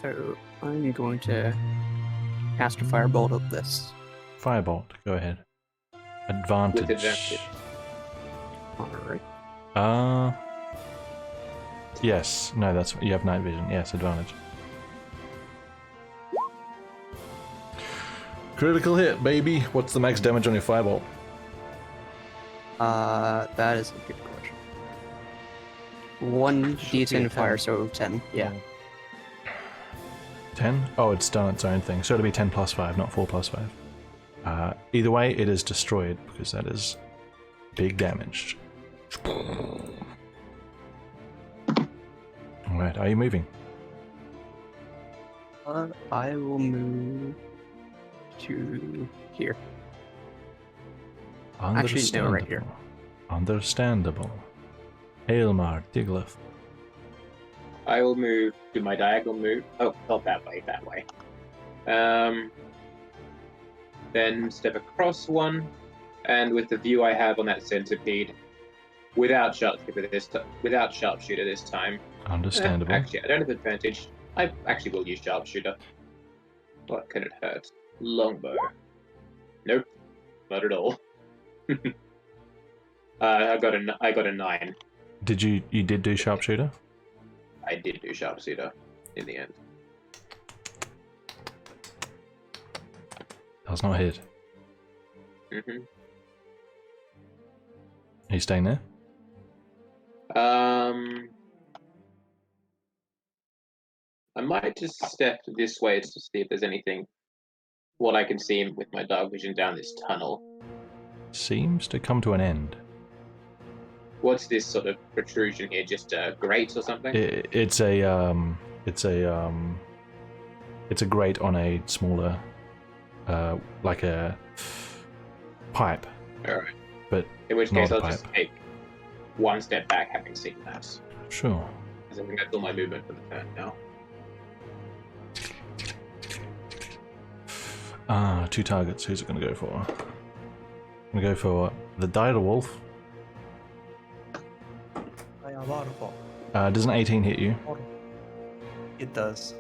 So I'm going to cast a firebolt at this. Firebolt, go ahead. Advantage. With advantage. Alright. Yes. No, that's you have night vision. Yes, advantage. Critical hit, baby. What's the max damage on your firebolt? That is a good question. 1d10 fire, so 10. Yeah. 10? Oh, it's done its own thing. So it'll be 10 plus 5, not 4 plus 5. Either way, it is destroyed because that is big damage. Alright, are you moving? I will move to here. Actually, no, right here. Understandable. Aylmar, Diglif. I will move to my diagonal move. Oh, not that way, that way. Then step across one, and with the view I have on that centipede, without sharpshooter this time. Understandable. Actually, I don't have advantage. I actually will use sharpshooter. What can it hurt? Longbow. Nope, not at all. I got a 9. You did do sharpshooter? I did do sharpshooter in the end. Does not hit. Mm-hmm. Are you staying there? I might just step this way to see if there's anything, what I can see with my dark vision down this tunnel. Seems to come to an end. What's this sort of protrusion here? Just a grate or something? It's a grate on a smaller, like a pipe. Alright. But in which not case a I'll pipe. just take one step back having seen that. Sure. Because I think that's all my movement for the turn now. 2 targets. Who's it going to go for? I'm going to go for the dire wolf. I am waterfall. Does an 18 hit you? It does.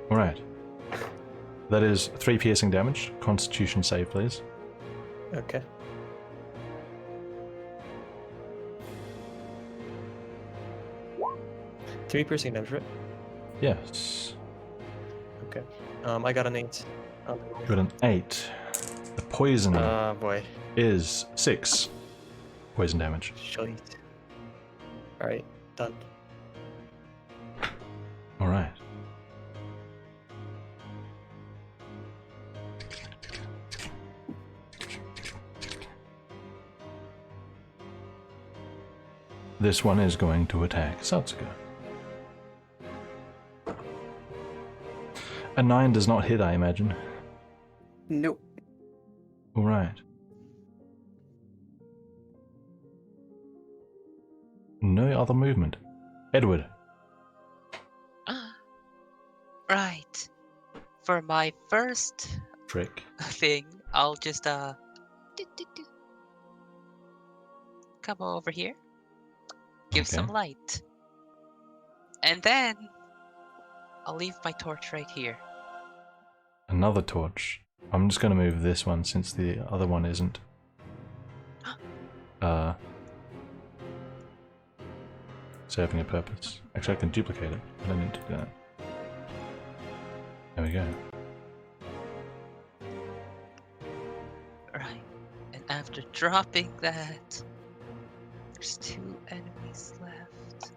Alright. That is 3 piercing damage. Constitution save, please. Okay. Three piercing damage, right? Yes. Okay. I got an 8. Got an 8. The poison Boy. is 6 poison damage. Shite. Alright, done. Alright. This one is going to attack Satsuka. A 9 does not hit, I imagine. Nope. Alright. No other movement. Edward. Right. For my first Trick. thing, I'll just come over here, give Okay. some light, and then I'll leave my torch right here. Another torch. I'm just going to move this one since the other one isn't. Serving a purpose. Actually, I can duplicate it. I don't need to do that. There we go. Right. And after dropping that, there's 2 enemies left.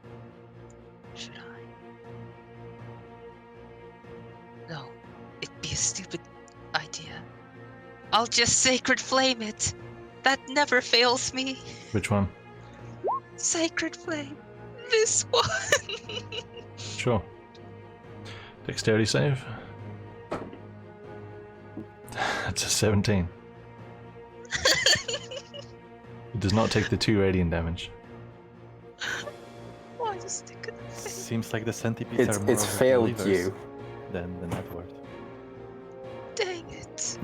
Should I? No, it'd be a stupid idea. I'll just Sacred Flame it. That never fails me. Which one? Sacred Flame. This one. Sure. Dexterity save. That's a 17. It does not take the 2 radiant damage. Why just stick in the face? Seems like the centipedes are more It's of a failed believers you. than Edward. Dang it.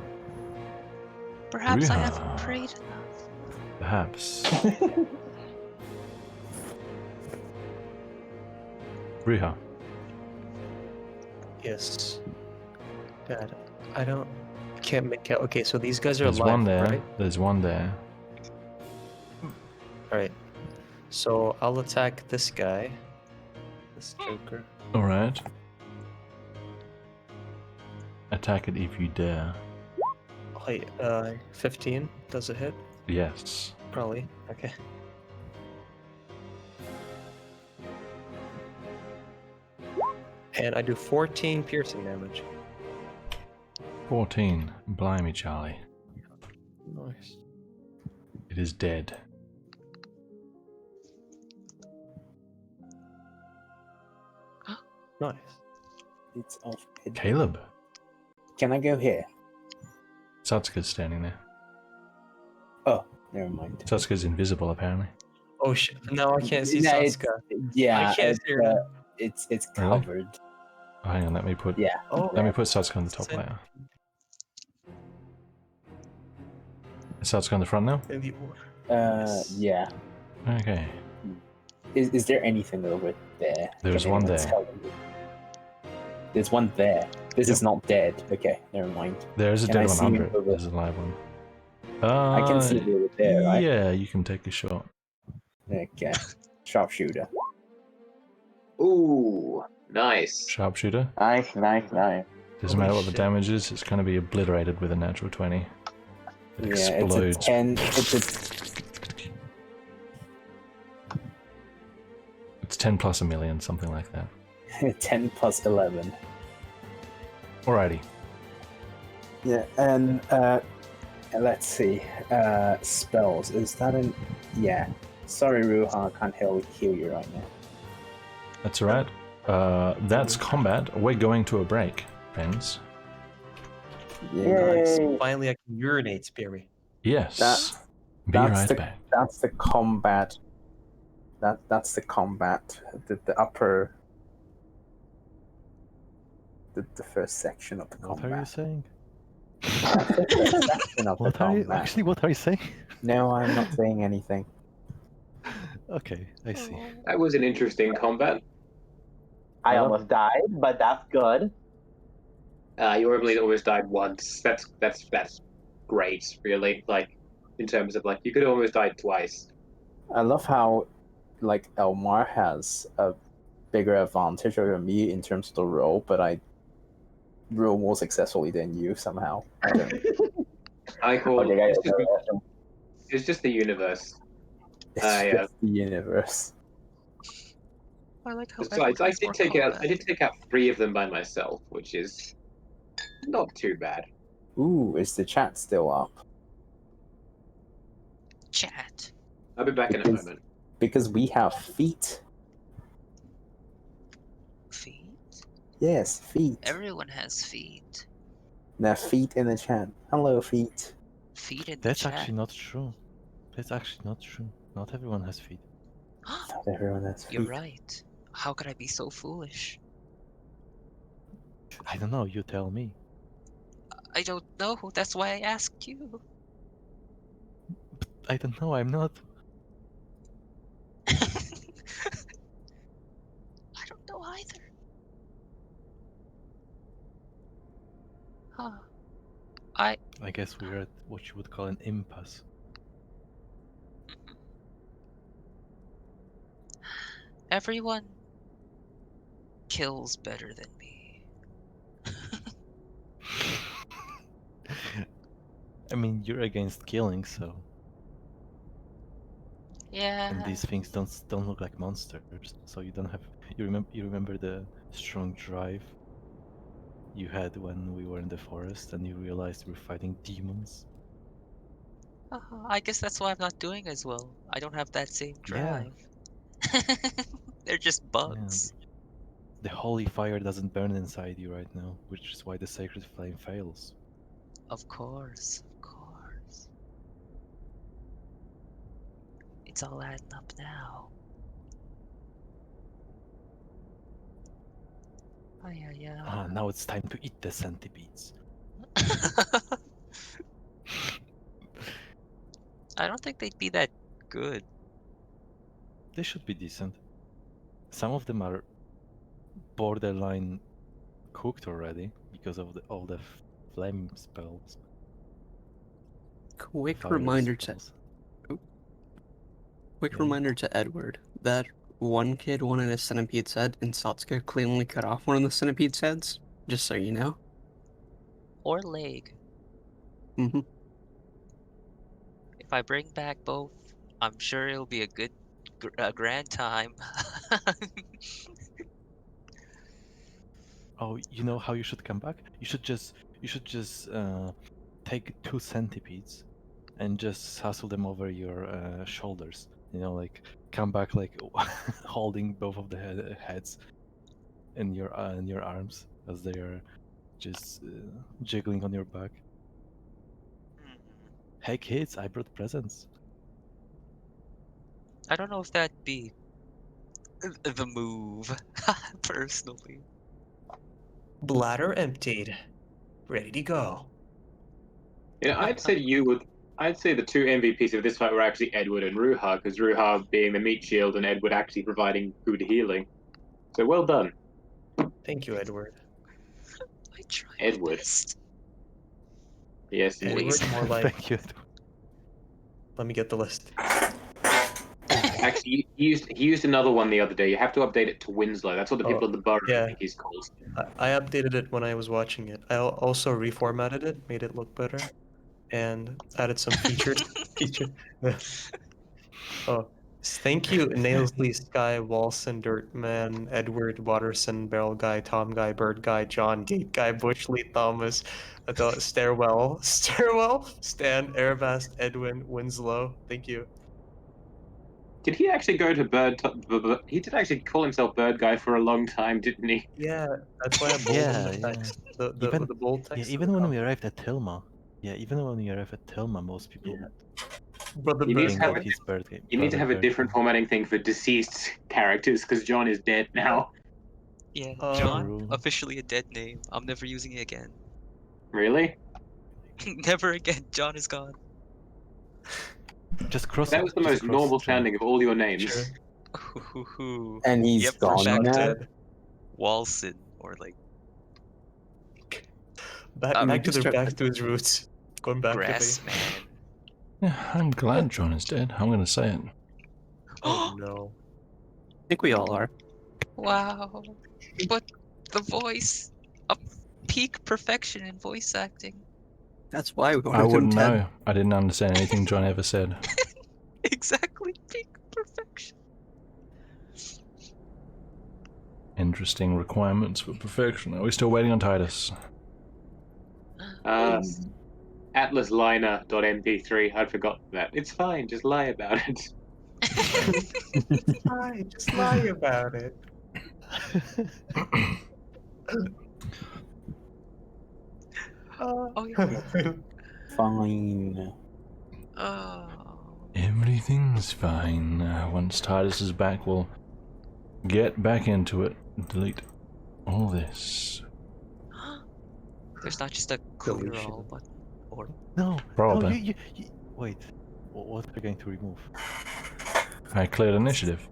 Perhaps I Riiga. haven't prayed enough. Perhaps. Riiga. Yes. Dad, I can't make out. Okay, so these guys are There's alive, one there. right? There's one there. Alright. So I'll attack this guy. This Joker. Alright. Attack it if you dare. Wait, 15. Does it hit? Yes. Probably. Okay. And I do 14 piercing damage. 14. Blimey, Charlie. Nice. It is dead. Nice. It's off. Caleb. Can I go here? Satsuka's standing there. Oh, never mind. Satsuka's invisible, apparently. Oh shit! No, I can't see No, it's- Satsuka. Yeah, I can't see her. it's Really? covered. Oh, hang on, let me put Yeah. Oh, let me put Satsuka on the top Sen- layer. Is Satsuka on the front now? in the Yeah. Okay. Is there anything over there? There's Can one anyone there. tell me? There's one there. This is not dead. Okay, never mind. There is a Can dead I one see under it it. over- There's a live one. I can see it over there, right? Yeah, you can take a shot. Okay. Sharpshooter. Ooh, nice. Sharpshooter. Nice, nice, nice. Doesn't Holy matter what the shit. damage is, it's going to be obliterated with a natural 20. It Yeah, explodes. it's a 10. It's 10 plus a million, something like that. 10 plus 11. Alrighty. Yeah, and let's see. Spells. Is that an. Yeah. Sorry, Ruha, I can't heal you right now. That's alright. That's combat. We're going to a break, friends. Yeah. Nice. Yay. Finally, I can urinate, Speary. Yes. Be that's right the- back. That's the combat. That's the combat. The upper. The first section of the What combat. are you saying? The first section of the What are you combat. actually? What are you saying? No, I'm not saying anything. Okay, I see. That was an interesting combat. I almost died, but that's good. You only almost died once. That's great, really. Like, in terms of like, you could have almost died twice. I love how, like, Elmar has a bigger advantage over me in terms of the roll, but I roll more successfully than you somehow. I don't know. I call Okay, guys. it's just the universe. It's yeah. just the universe. I like how Besides, Edward has more I did take out 3 of them by myself, which is not too bad. Ooh, is the chat still up? Chat. I'll be back in a Because- moment. Because we have feet. Feet? Yes, feet. Everyone has feet. Now feet in the chat. Hello, feet. Feet in the That's chat. actually not true. That's actually not true. Not everyone has feet. Not everyone has feet. You're right. How could I be so foolish? I don't know. You tell me. I don't know. That's why I asked you. I don't know. I'm not. I don't know either. Huh. I guess we're at what you would call an impasse. Everyone kills better than me. I mean, you're against killing, so. Yeah. And these things don't look like monsters, so you don't have. You remember the strong drive you had when we were in the forest, and you realized we were fighting demons. I guess that's why I'm not doing as well. I don't have that same Yeah. drive. They're just bugs. The holy fire doesn't burn inside you right now, which is why the sacred flame fails. Of course, of course. It's all adding up now. Ah, now it's time to eat the centipedes. I don't think they'd be that good. They should be decent. Some of them are borderline cooked already because of all the flame spells. Quick fire reminder to spells. quick Yeah. reminder to Edward that one kid wanted a centipede's head, and Satsuka cleanly cut off one of the centipede's heads. Just so you know. Or leg. Mm-hmm. If I bring back both, I'm sure it'll be a good, grand time. Oh, you know how you should come back? You should just take 2 centipedes and just hustle them over your shoulders. You know, like come back like holding both of the heads in your arms as they are just jiggling on your back. Hey kids, I brought presents. I don't know if that'd be the move, personally. Bladder emptied. Ready to go. I'd say I'd say the two MVPs of this fight were actually Edward and Ruha, because Ruha being the meat shield and Edward actually providing good healing. So well done, Thank you, Edward. I tried Edward. my best. Yes, Edward, indeed. more like. Thank you. Let me get the list. Actually, he used another one the other day. You have to update it to Winslow. That's what the people Oh, of the borough yeah. think he's called. I updated it when I was watching it. I also reformatted it, made it look better, and added some features. Oh, thank you, Nailsley, Sky, Walson, Dirtman, Edward, Watterson, Barrel Guy, Tom Guy, Bird Guy, John, Gate Guy, Bushley, Thomas, Stairwell, Stan, Airbast, Edwin, Winslow. Thank you. Did he actually go to He did actually call himself Bird Guy for a long time, didn't he? Yeah, that's why I bolded Yeah, the yeah. text. The Even bold text. even when we arrived at Tilma, most people Brother You need to think have that he's Bird. You need to have a Bird different Guy. formatting thing for deceased characters, because John is dead now. Yeah, Um, John, True. officially a dead name. I'm never using it again. Really? Never again. John is gone. Just cross That it. was the Just most cross normal it, John. sounding of all your names. Sure. And he's Yep, gone back now. to Walson or like Back to his roots. Going back to Grass the. Man. Yeah, I'm glad John is dead. I'm going to say it. Oh no. I think we all are. Wow. But the voice, a peak perfection in voice acting. That's why we I wanted him wouldn't dead. know. I didn't understand anything John ever said. Exactly, peak perfection. Interesting requirements for perfection. Are we still waiting on Titus? Atlasliner.mp3. I'd forgotten that. It's fine, just lie about it. Lie, just lie about it. Oh yeah. Fine. Oh. Everything's fine. Once Titus is back, we'll get back into it. Delete all this. There's not just a clear Deletion. all button, or No, Probably. no, you wait. What are you going to remove? I cleared initiative.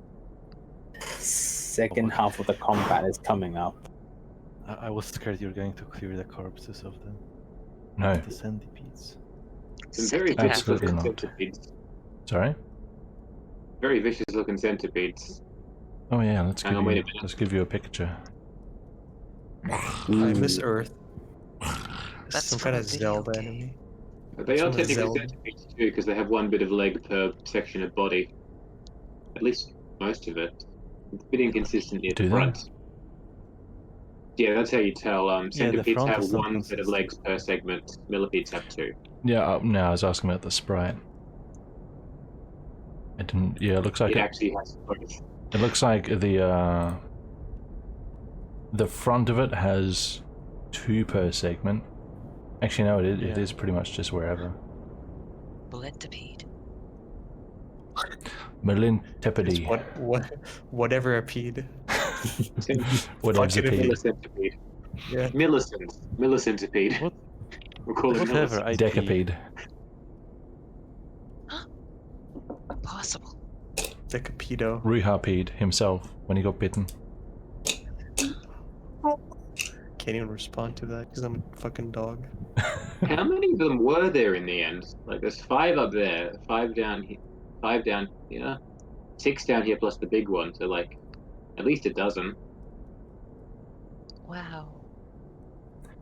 Second half of the combat is coming up. I was scared you're going to clear the corpses of No, the centipedes. Some very second half vicious of Absolutely looking not. centipedes. sorry. Very vicious looking centipedes. Oh yeah, let's Hang give on, wait a you minute. let's give you a picture. I miss Earth. That's Some from kind a of video Zelda game. enemy. They are Some technically Zelda. centipedes too, because they have one bit of leg per section of body. At least most of it. It's a bit inconsistent near Do the they? front. Yeah, that's how you tell. Yeah, the Centipedes front have is not one set of consistent. legs per segment. Millipedes have two. Yeah, no, I was asking about the sprite. It didn't. Yeah, it looks like It it. actually has both. It looks like the front of it has 2 per segment. Actually, no, it Yeah. is pretty much just wherever. Bulentipede. Melintepedy. It's whatever appeared. Whatever's a Fuck it if pea. Millicentipede. Yeah. Millicentipede. What? We'll call it Whatever. millicentipede. Decapede. Impossible. Decapedo. Ruhapede himself when he got bitten. Can't even respond to that because I'm a fucking dog. How many of them were there in the end? Like, there's 5 up there, 5 down here, 5 down here, 6 down here plus the big one, so like, at least a dozen. Wow.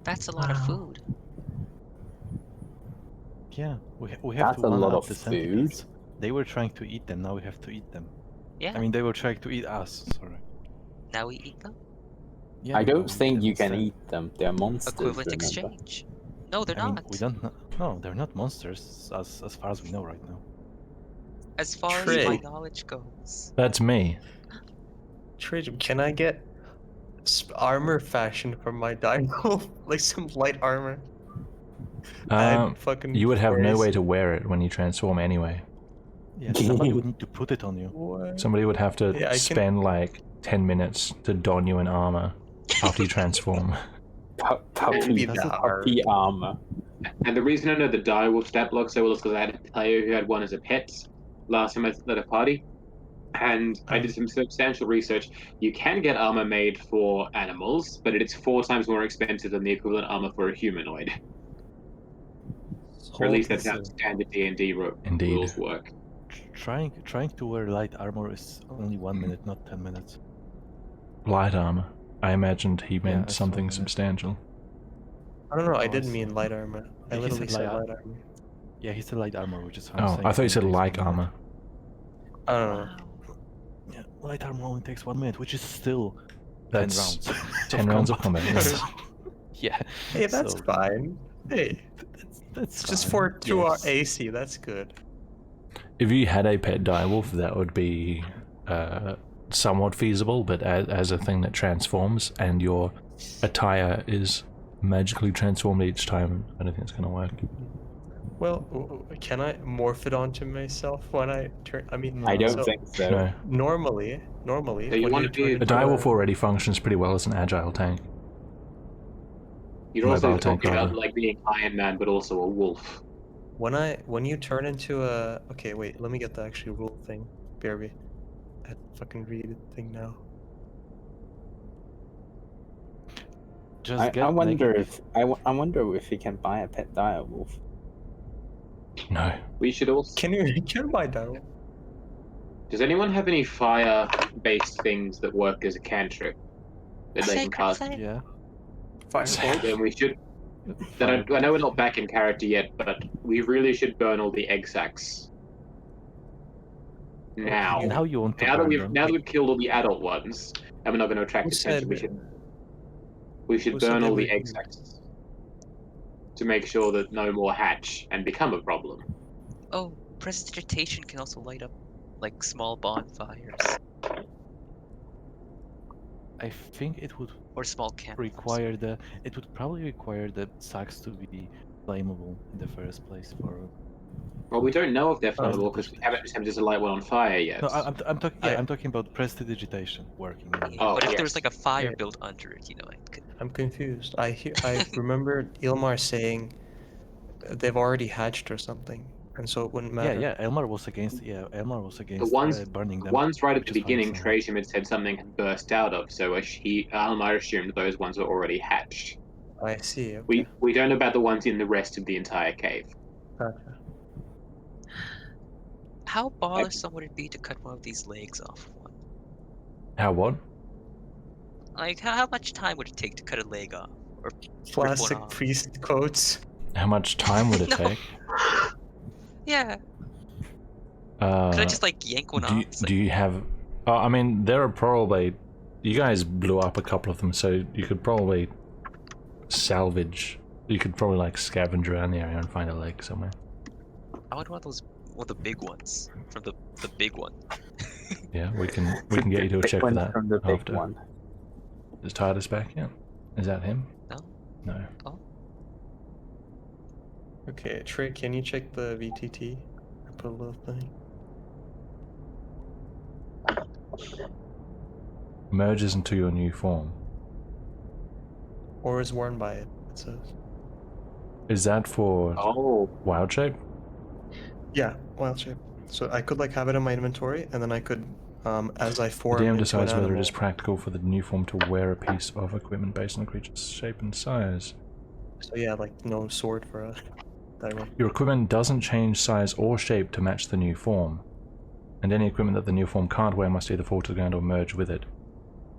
That's a lot of food. Yeah, we have That's to a one lot up of the food. centipedes. They were trying to eat them. Now we have to eat them. Yeah. I mean, they were trying to eat us. Sorry. Now we eat them. Yeah, I now don't we eat think them you can instead. eat them. They're monsters. Equivalent remember? exchange. No, they're I mean, not. we don't know. No, they're not monsters as far as we know right now. As far as my Trick. knowledge goes. That's me. Tridge, can I get armor fashion from my dino? Like some light armor? And fucking You would have no furs. way to wear it when you transform anyway. Yeah, somebody would need to put it on you. What? Somebody would have to Yeah, I can- spend like 10 minutes to don you an armor after you transform. It'd be Does that it? hard. Puppy armor. And the reason I know the direwolf stat block so well is because I had a player who had one as a pet last time I was at a party. And I did some substantial research. You can get armor made for animals, but it's 4 times more expensive than the equivalent armor for a humanoid. Or at least that's how standard D&D Indeed. rules work. Trying to wear light armor is only 1 minute, not 10 minutes. Light armor. I imagined he meant that's something what I meant. substantial. I don't know, I Oh, didn't I mean see. light armor. I Yeah, he literally said said light light armor. Yeah, he said light armor, which is how Oh, I'm saying. I thought you said only like takes 1 minute. armor. I don't know. Wow. Yeah, light armor only takes 1 minute, which is still That's 10 rounds. 10 rounds of combat. Yes. Yeah. Hey, that's so fine. Hey, that's it's just fine, for 2 yes. AC, that's good. If you had a pet direwolf, that would be somewhat feasible, but as a thing that transforms and your attire is magically transformed each time, I don't think it's going to work. Well, can I morph it onto myself when I turn? I mean, I don't so think so. No. normally, So you when wanna you be turn a A into direwolf already functions pretty well as an agile tank. You're also Mobile tank, talking about rather. like being Iron Man, but also a wolf. when you turn into a okay, wait, let me get the actual rule thing. BRB. I had to fucking read the thing now. Just I get wonder negative. if I wonder if he can buy a pet direwolf. No. We should also. Can you buy Daryl? Does anyone have any fire-based things that work as a cantrip that they can Sacred cast? flame. Yeah. Firebolt? Then we should. That I know we're not back in character yet, but we really should burn all the egg sacs. Now. Now you want to Now that burn them. we've killed all the adult ones, and we're not going to attract Who attention, said- we should who said burn they all the were egg huge? sacs to make sure that no more hatch and become a problem. Oh, prestidigitation can also light up like small bonfires I think it would or small campfires. require the. It would probably require the sacks to be flammable in the first place for. Well, we don't know if they're Oh. flammable because we haven't attempted to light one on fire yet. No, I'm talking. Yeah, I- I'm talking about prestidigitation working. I mean. Oh, But if there was yes. like a fire Yeah. built under it, you know, it could. I'm confused. I remember Ilmar saying they've already hatched or something, and so it wouldn't matter. Yeah, Elmar was against. Yeah, Elmar was against ones- burning The them. ones right at which the is fine beginning, somehow. Trajan had said something had burst out of, so Almar assumed those ones were already hatched. I see. Okay. We don't know about the ones in the rest of the entire cave. Gotcha. How bothersome would it be to cut one of these legs off of one? How what? Like, how much time would it take to cut a leg off? Or Plastic off. priest quotes. How much time would it No. take? Yeah. Uh, Could I just like yank one do, off? you, It's do like, you have? I mean, there are probably. You guys blew up a couple of them, so you could probably salvage. You could probably like scavenge around the area and find a leg somewhere. I would want those, one of the big ones from the big one. Yeah, we can get you to a Pick check for one that from the big after. one. Is Titus back yet? Is that him? No. No. Okay, Trey, can you check the VTT? I put a little thing. Merges into your new form. Or is worn by it, it says. Is that for Oh, wild shape? Yeah, wild shape. So I could like have it in my inventory, and then I could, as I The form DM into decides an whether it animal. is practical for the new form to wear a piece of equipment based on the creature's shape and size. So yeah, like no sword for a diamond. Your equipment doesn't change size or shape to match the new form, and any equipment that the new form can't wear must either fall to the ground or merge with it.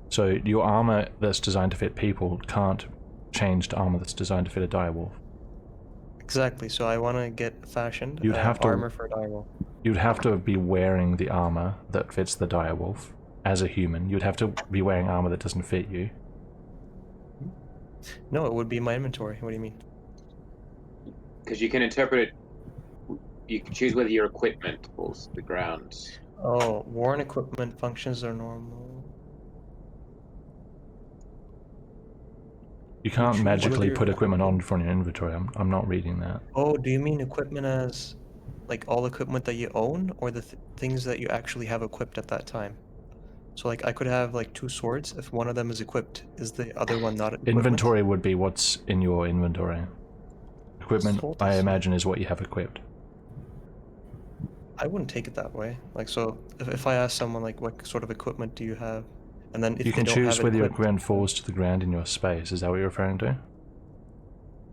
So your armor that's designed to fit people can't change to armor that's designed to fit a direwolf. Exactly. So I want to get fashioned You'd have to- armor for a direwolf. You'd have to be wearing the armor that fits the direwolf as a human. You'd have to be wearing armor that doesn't fit you. No, it would be my inventory. What do you mean? because you can interpret it. You can choose whether your equipment falls to the ground. Oh, worn equipment functions are normal. You can't Choose magically whether put your equipment on from your inventory. I'm not reading that. Oh, do you mean equipment as like all equipment that you own, or the things that you actually have equipped at that time? So like I could have like 2 swords. If one of them is equipped, is the other one not equipped? Inventory would be what's in your inventory. Equipment, Hold I this. imagine, is what you have equipped. I wouldn't take it that way. Like, so if I ask someone like what sort of equipment do you have, and then if You they can don't choose have it whether your equipped, equipment falls to the ground in your space. Is that what you're referring to?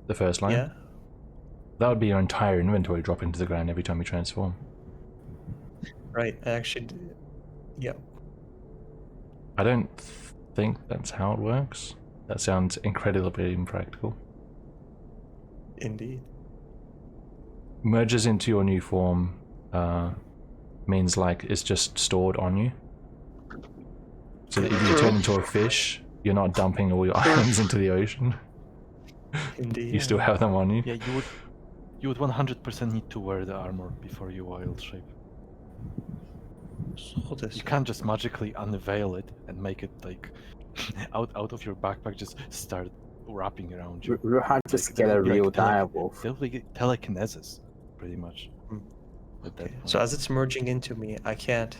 The first line? yeah, That would be your entire inventory dropping to the ground every time you transform. right. I actually, yeah. I don't think that's how it works. That sounds incredibly impractical. Indeed. Merges into your new form means like it's just stored on you. So that if you turn into a fish, you're not dumping all your items into the ocean. Indeed. You still have them on you. Yeah, you would 100% need to wear the armor before you wild shape. Hold this. You can't just magically unveil it and make it like out of your backpack, just start wrapping around you. We'll have to Like, get a they'll be like real direwolf. They'll be telekinesis, pretty much. At that Okay. point. So as it's merging into me, I can't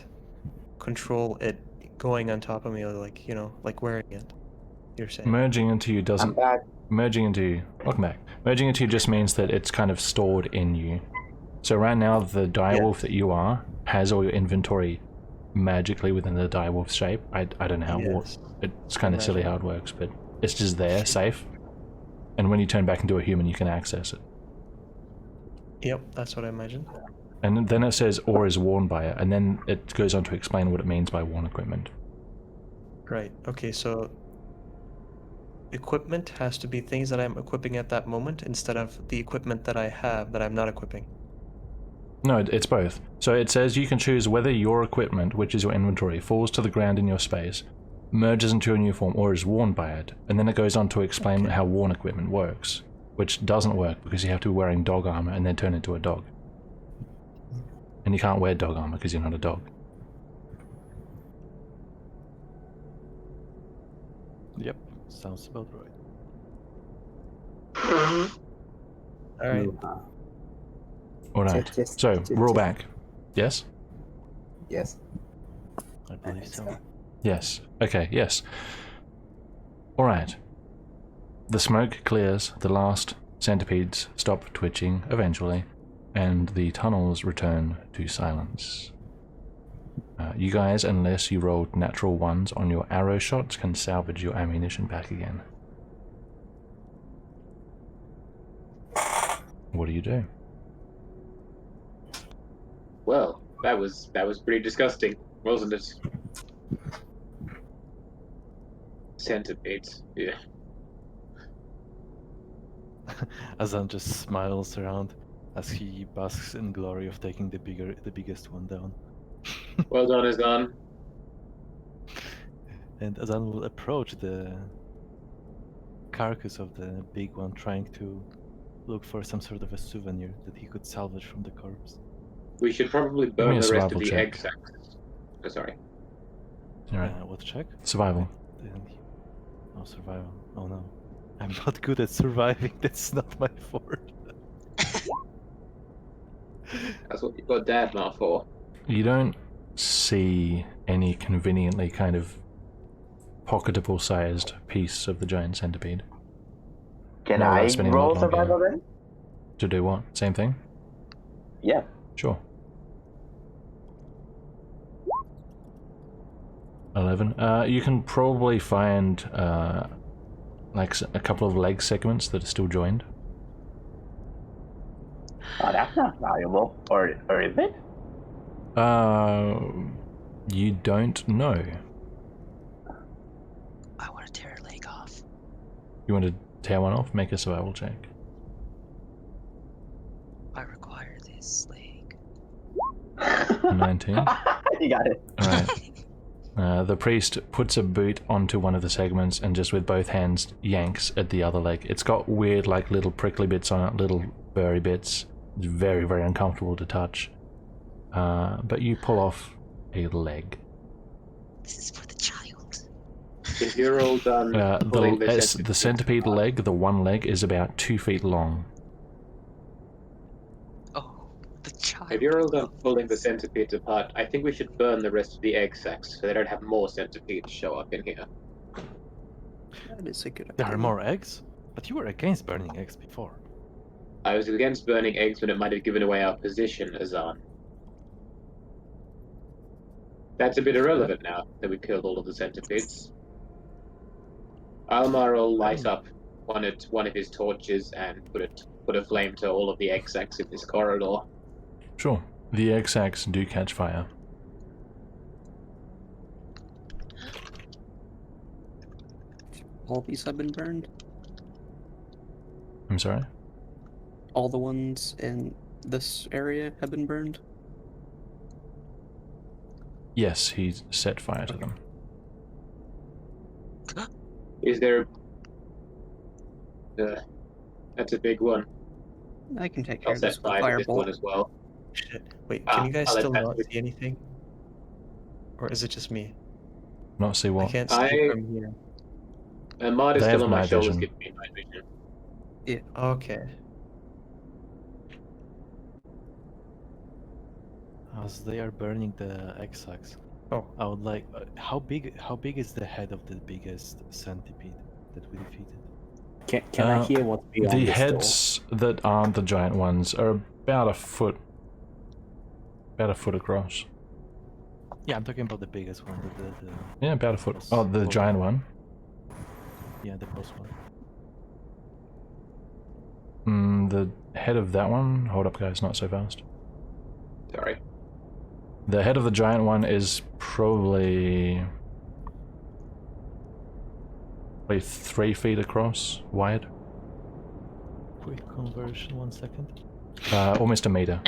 control it going on top of me, or like, you know, like wearing it. You're saying. Merging into you I'm doesn't. back. Merging into you. Welcome back. Merging into you just means that it's kind of stored in you. So right now, the direwolf that you are has all your inventory magically within the direwolf shape. I don't know how Yes. it's kind of silly how it works, but it's just there, safe. And when you turn back into a human, you can access it. Yep, that's what I imagined. And then it says or is worn by it, and then it goes on to explain what it means by worn equipment. Right. Okay, so equipment has to be things that I'm equipping at that moment instead of the equipment that I have that I'm not equipping. No, it's both. So it says you can choose whether your equipment, which is your inventory, falls to the ground in your space, merges into a new form, or is worn by it. And then it goes on to explain how worn equipment works, which doesn't work because you have to be wearing dog armor and then turn into a dog. And you can't wear dog armor because you're not a dog. Sounds about right. All right. All right. So roll back. Yes. Yes. I believe so. Yes. Okay. Yes. All right. The smoke clears. The last centipedes stop twitching eventually, and the tunnels return to silence. You guys, unless you rolled natural ones on your arrow shots, can salvage your ammunition back again. What do you do? Well, that was pretty disgusting, wasn't it? Centipedes. Yeah. Azan just smiles around as he basks in glory of taking the biggest one down. Well done, Azan. And Azan will approach the carcass of the big one, trying to look for some sort of a souvenir that he could salvage from the corpse. We should probably me burn a the rest of survival the check. egg sacs. Oh, sorry. All right. What check? Survival. Oh, survival. Oh no. I'm not good at surviving. That's not my forte. That's what you've got Dad now for. You don't see any conveniently kind of pocketable sized piece of the giant centipede. Can No, I spending a roll lot longer. survival then? To do what? Same thing? Yeah. Sure. 11. You can probably find like a couple of leg segments that are still joined. Oh, that's not valuable, or is it? You don't know. I want to tear a leg off. You want to tear one off? Make a survival check. I require this leg. 19. You got it. Alright. The priest puts a boot onto one of the segments and just with both hands yanks at the other leg. It's got weird, like, little prickly bits on it, little furry bits. It's very, very uncomfortable to touch. But you pull off a leg. This is for the child. If you're all done pulling The centipede leg, the one leg, is about 2 feet long. Oh, the child. If you're all done pulling the centipedes apart, I think we should burn the rest of the egg sacs so they don't have more centipedes show up in here. That is a good idea. There are more eggs? But you were against burning eggs before. I was against burning eggs when it might have given away our position, Azan. That's a bit irrelevant now that we killed all of the centipedes. Almar will light up one of his torches and put a flame to all of the egg sacs in this corridor. Sure. The egg sacs do catch fire. All these have been burned? I'm sorry? All the ones in this area have been burned? Yes, he set fire to them. Is there... that's a big one. I can take care I'll of this set with fire to this one firebolt. as well. Shit. Wait, can you guys I'll let still Pat not do it. see anything? Or is it just me? Not see I what? can't see from here. Ahmad is They still have on my night shoulders, vision. giving me night vision. Okay. As they are burning the egg sacs, Oh. I would like. How big is the head of the biggest centipede that we defeated? Can I hear what's beyond The this heads that aren't the giant ones are about a foot across. Yeah, I'm talking about the biggest one. The Yeah, about a foot. Boss- Oh, the boss giant one. Yeah, the boss one. The head of that one. Hold up, guys, not so fast. Sorry. The head of the giant one is probably 3 feet across, wide. Quick conversion, 1 second. Almost a meter.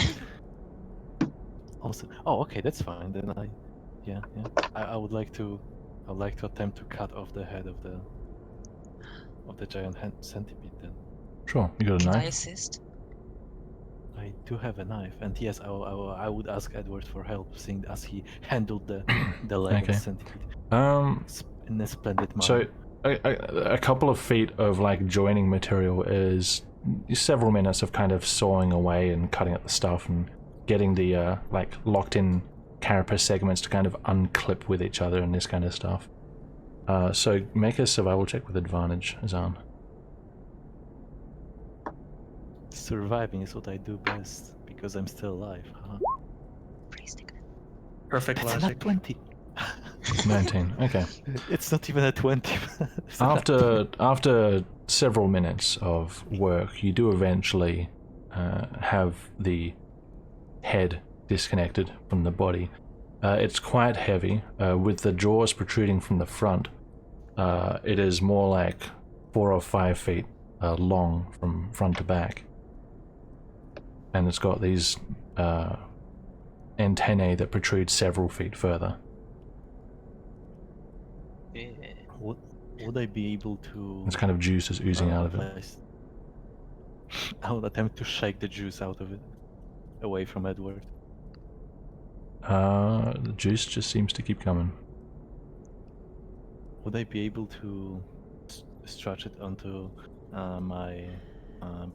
Also, oh, okay, that's fine. Then I would like to attempt to cut off the head of the giant centipede. Then Sure, you got a Can I knife. assist? I do have a knife, and yes, I would ask Edward for help, seeing as he handled the leg of Okay. the centipede Um, in a splendid manner. so a couple of feet of like joining material is several minutes of kind of sawing away and cutting at the stuff and getting the like locked in carapace segments to kind of unclip with each other and this kind of stuff. So make a survival check with advantage, Azan. Surviving is what I do best because I'm still alive. Huh? Pretty sticker. Perfect That's logic. not 20. 19. Okay. It's not even a 20. It's a After several minutes of work, you do eventually have the head disconnected from the body. It's quite heavy, with the jaws protruding from the front. It is more like 4 or 5 feet long from front to back. And it's got these antennae that protrude several feet further. Yeah. Would I be able to... This kind of juice is oozing out of it. I would attempt to shake the juice out of it, away from Edward. The juice just seems to keep coming. Would I be able to stretch it onto my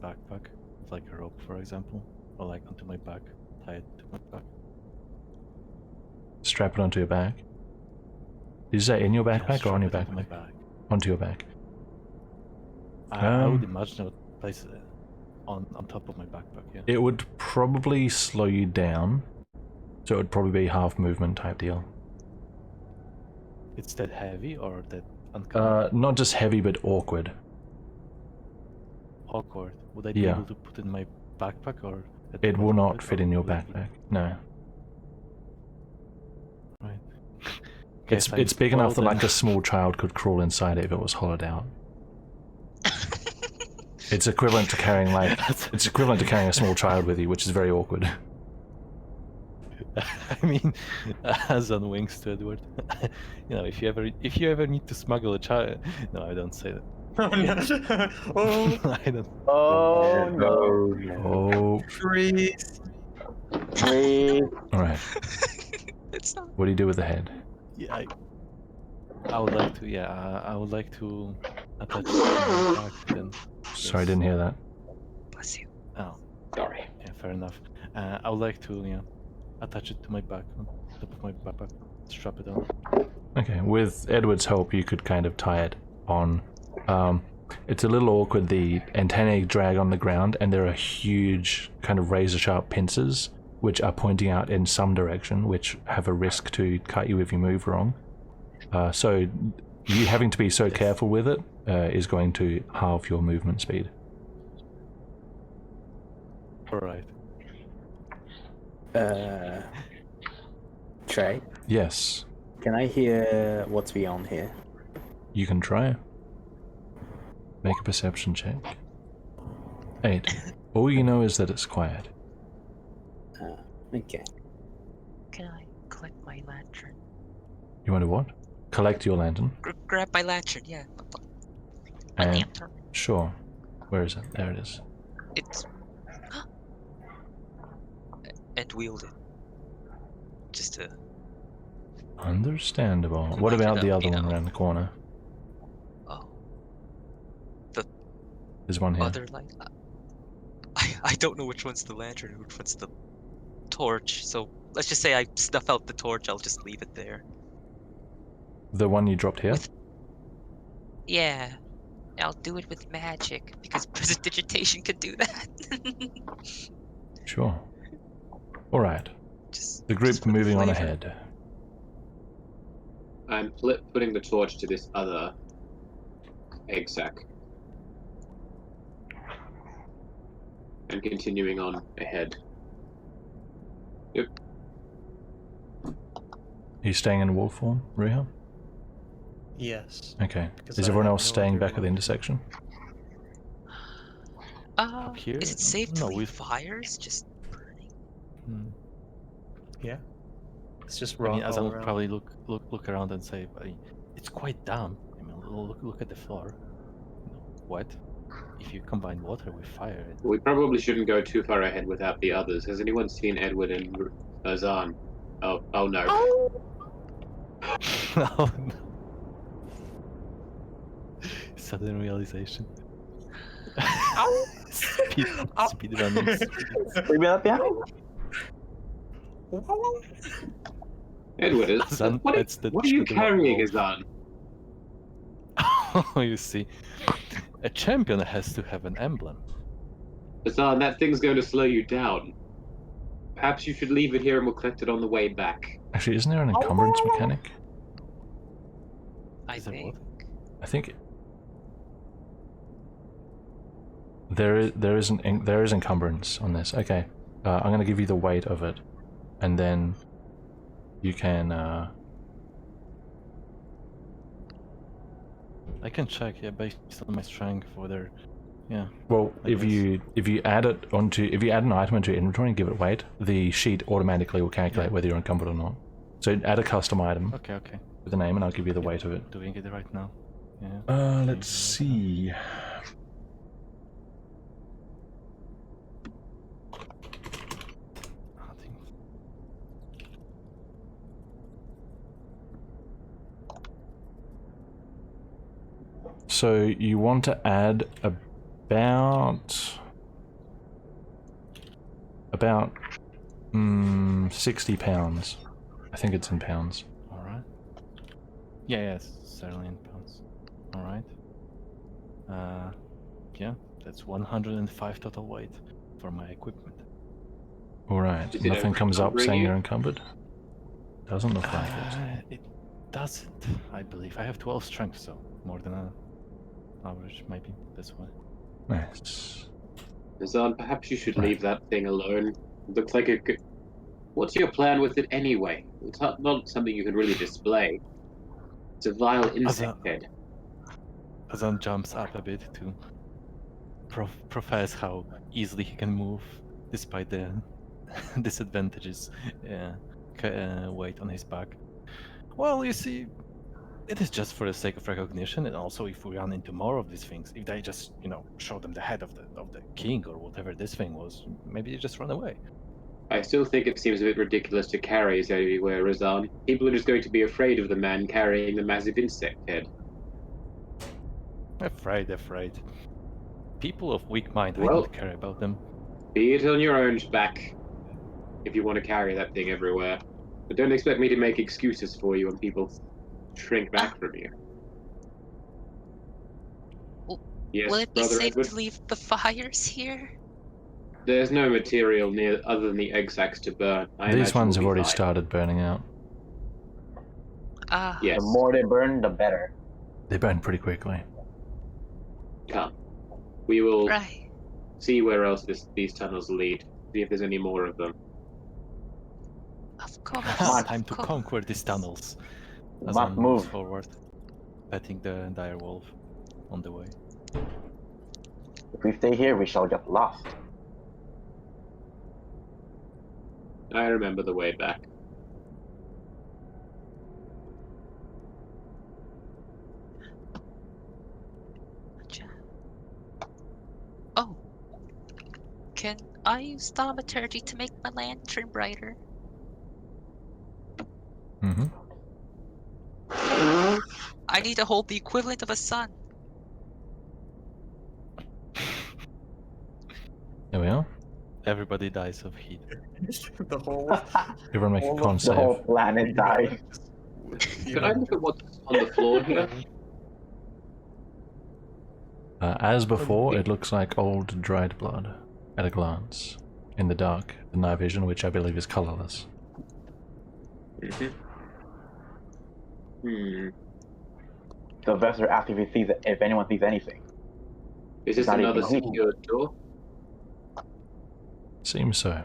backpack, like a rope, for example, or like onto my back, tie it to my back? Strap it onto your back. Did you say in your Yeah, backpack or on your strap it onto my backpack? back. Onto your back. I would imagine I would place it on top of my backpack. Yeah. It would probably slow you down, so it would probably be half movement type deal. It's that heavy or that uncomfortable? Not just heavy, but awkward. Awkward. Would I be Yeah. able to put it in my backpack or? At the It will bottom of not it, fit or in your would it be- backpack. No. Right. It's Guess I'm big enough that spoiled like a small child could crawl inside it if it was hollowed out. It's equivalent to carrying a small child with you, which is very awkward. I mean, as on wings to Edward. You know, if you ever need to smuggle a child. No, I don't say that. Oh no! Oh, I don't. Oh no. Oh, freeze! Please. all right. It's not. What do you do with the head? Yeah, I would like to. Yeah, I would like to attach it to my back. Then. Sorry, I didn't hear that. Bless you. Oh, Sorry. yeah, fair enough. I would like to, attach it to my back, on top of my backpack, strap it on. Okay, with Edward's help, you could kind of tie it on. It's a little awkward. The antennae drag on the ground, and there are huge, kind of razor-sharp pincers which are pointing out in some direction, which have a risk to cut you if you move wrong. So you having to be so careful with it is going to halve your movement speed. All right. Trey, Yes, can I hear what's beyond here? you can try. Make a perception check. 8. All you know is that it's quiet. Okay. Can I collect my lantern? You want to what? Collect your lantern. Grab my lantern, yeah. My And lantern. sure. Where is it? There it is. It's. And wield it. Just to. Understandable. What Light it about the up, other you one know. around the corner? Oh. There's one here. Other light. I don't know which one's the lantern and which one's the torch, so let's just say I snuff out the torch, I'll just leave it there. The one you dropped here? Yeah. I'll do it with magic, because prestidigitation can do that. Sure. Alright. Just, The group just for the moving on flavor. ahead. I'm putting the torch to this other egg sack. And continuing on ahead. Are you staying in wolf form, Riiga? Yes. Okay. Because Is I everyone have else no staying other back at the mode. intersection? Up here? Is it safe to No, leave we've- fires just burning? Yeah. It's just I rock mean, as I all would around. probably look around and say, "But it's quite damp. I mean, look at the floor. Wet. If you combine water with fire, We probably shouldn't go too far ahead without the others. Has anyone seen Edward and Azan? Oh no. Oh, no. sudden realization. Speed running. Leave me left behind. Edward, Azan what pets the are you shadow carrying, wolf. Azan? Oh, you see, a champion has to have an emblem. Azan, that thing's going to slow you down. Perhaps you should leave it here and we'll collect it on the way back. Actually, isn't there an encumbrance mechanic? I Is there think. I think there is encumbrance on this. Okay, I'm going to give you the weight of it, and then you can. I can check, yeah, based on my strength, whether, yeah. Well, I if you add it onto if you add an item into your inventory and give it weight, the sheet automatically will calculate whether you're encumbered or not. So add a custom item Okay. with the name, and I'll give you the weight of it. Doing it right now. Yeah. Let's see. I think So you want to add about 60 pounds. I think it's in pounds. all right. Yes, certainly in pounds. All right. Yeah, that's 105 total weight for my equipment. All right. Is it Nothing comes up overencumbering saying you? you're encumbered. Doesn't look like it. It doesn't, I believe. I have 12 strength, so more than an average, maybe. That's why. Nice. Azan, perhaps you should leave that thing alone. It looks like a good... What's your plan with it anyway? It's not something you can really display. It's a vile insect head. Azan jumps up a bit to profess how easily he can move despite the disadvantages weight on his back. Well, you see, it is just for the sake of recognition, and also if we run into more of these things, if they just, show them the head of the king or whatever this thing was, maybe they just run away. I still think it seems a bit ridiculous to carry it everywhere, Azan. People are just going to be afraid of the man carrying the massive insect head. Afraid. People of weak mind, I Well- don't care about them. Be it on your own back, if you want to carry that thing everywhere. But don't expect me to make excuses for you when people shrink back from you. Will- Yes, Will it be Brother safe Edward? to leave the fires here? There's no material near other than the egg sacs to burn. I These imagine ones have we'll be already fine. started burning out. Ah, Yes, The more they burn, the better. They burn pretty quickly. come. We will right. see where else these tunnels lead. See if there's any more of them. Of course. Time of to course. conquer these tunnels. We Azan must moves move. forward, petting the dire wolf on the way. If we stay here, we shall get lost. I remember the way back. Gotcha. Oh. Can I use thaumaturgy to make my lantern brighter? Mm-hmm. I need to hold the equivalent of a sun. There we are. Everybody dies of heat. The whole. Everyone make a con The whole save. planet died. Could I look at what's on the floor here? As before, it looks like old dried blood at a glance. In the dark, the night vision, which I believe is colorless. Sylvester asked if anyone sees anything. Is this Not another even home. secured door? Seems so.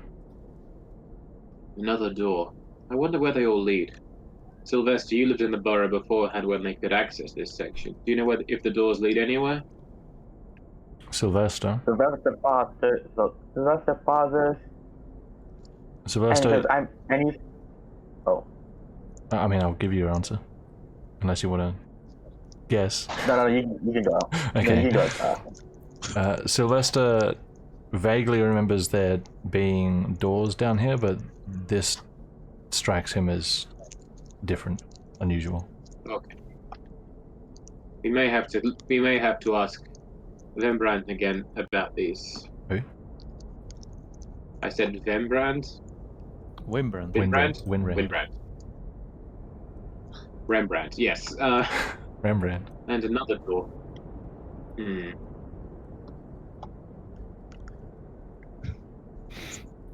Another door. I wonder where they all lead. Sylvester, you lived in the borough beforehand when they could access this section. Do you know if the doors lead anywhere? Sylvester. Sylvester pauses. Sylvester pauses. And Sylvester. says, Oh. I mean, I'll give you your answer. Unless you want to guess. No, you can go. Okay. You can go. Sylvester vaguely remembers there being doors down here, but this strikes him as different, unusual. Okay. We may have to ask Rembrandt again about these. Who? I said Rembrandt. Wimbran. Winbrand. Rembrandt. Yes. Rembrandt. And another door.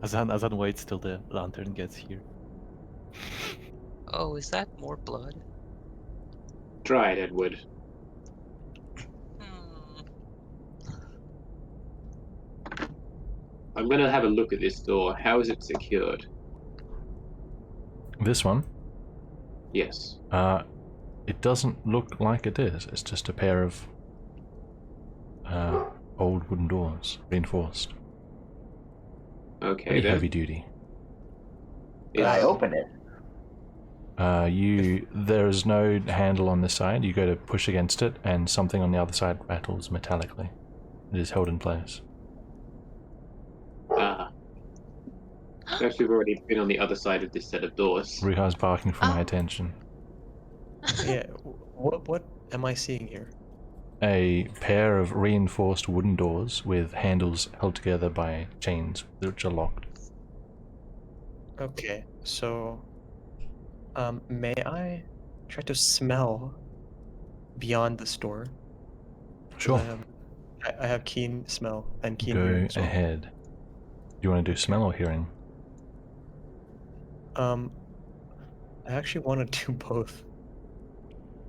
Azan waits till the lantern gets here. Oh, is that more blood? Try it, Edward. Hmm. I'm gonna have a look at this door. How is it secured? This one? Yes. It doesn't look like it is. It's just a pair of old wooden doors, reinforced. Okay. Pretty Then. heavy duty. Can I open it? There's no handle on this side. You go to push against it, and something on the other side rattles metallically. It is held in place. Perhaps we've already been on the other side of this set of doors. Ruha's barking for my attention. Yeah. What am I seeing here? A pair of reinforced wooden doors with handles held together by chains which are locked. Okay. So, may I try to smell beyond this door? 'Cause Sure. I have keen smell and keen Go hearing. So, ahead. Do you want to do smell or hearing? I actually want to do both.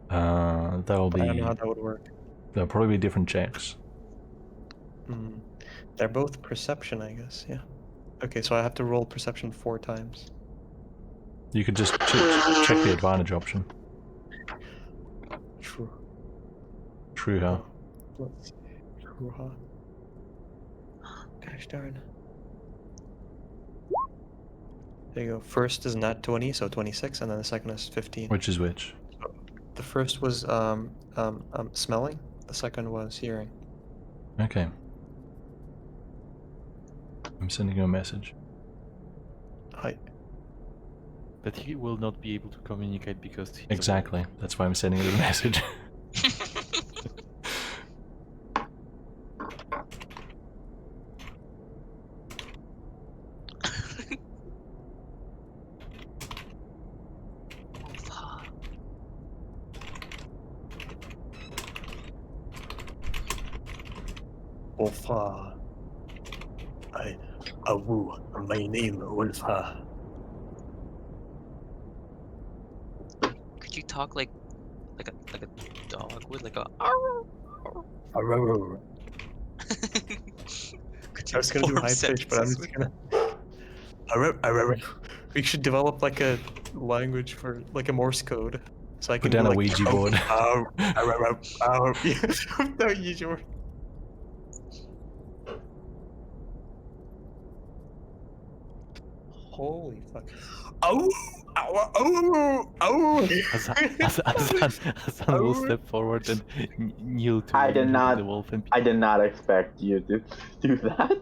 That'll But I don't know how be. that would work. There'll probably be different checks. They're both perception, I guess. Yeah. Okay, so I have to roll perception 4 times. You could just check the advantage option. True. True, huh? Let's see. True, huh? Gosh darn. There you go. First is nat 20, so 26, and then the second is 15. Which is which? The first was smelling. The second was hearing. Okay. I'm sending you a message. Hi. But he will not be able to communicate because he's Exactly. That's why I'm sending you a message. Wolfa. Awu. My name Wolfa. Could you talk like a dog would, like a? Could I was gonna do form high pitch, but I'm sentences just with gonna. We should develop like a language for like a Morse code, so I can Put down do, a like, Ouija board. No Ouija board. Holy fuck! Azan will step forward and kneel to I did to not- the wolf and I did not expect you to do that.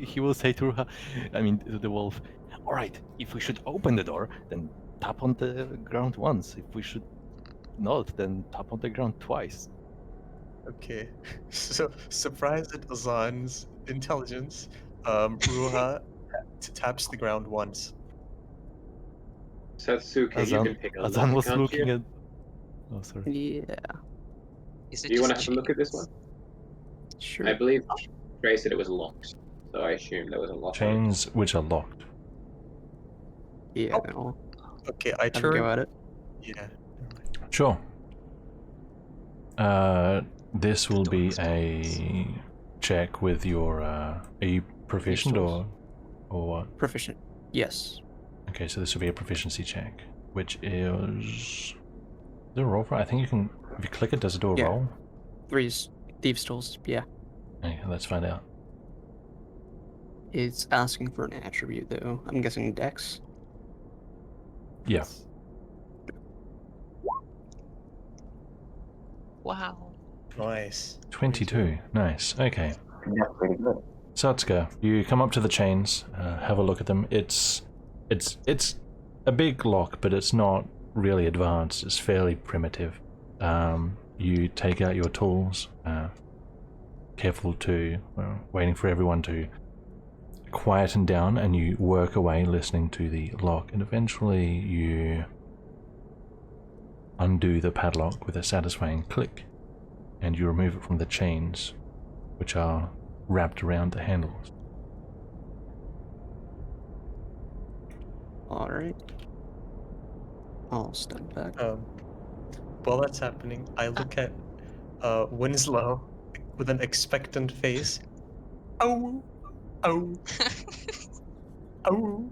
he will say to Ruha, to the wolf, all right, if we should open the door, then tap on the ground once. If we should not, then tap on the ground twice. Okay, so surprised at Azan's intelligence, Ruha taps the ground once. Satsuki, you Azan, can pick a Azan lock, was can't looking you? at... Oh, sorry. Yeah, Is it Do you want to just have a look at this chains? one? sure. I believe Trey said it was locked, so I assume there was a lock. on it. Chains which are locked. Yeah, I'll Okay, I have a turn. go at it. Yeah. Sure. This will be door's a check with your. Are you proficient or what? Proficient. Yes. Okay, so this will be a proficiency check, which is. Is there a roll for it? I think you can. If you click it, does it do a Yeah. roll? Thieves' tools. Yeah. Okay, let's find out. It's asking for an attribute though. I'm guessing Dex. Yeah. Wow. Nice. 22. Nice. Okay. That's pretty good. Satsuka, you come up to the chains, have a look at them. It's a big lock, but it's not really advanced, it's fairly primitive. You take out your tools, careful to, waiting for everyone to quieten down, and you work away listening to the lock, and eventually you undo the padlock with a satisfying click, and you remove it from the chains which are wrapped around the handles. Alright. I'll step back. While that's happening, I look at Winslow with an expectant face. Oh, oh, oh,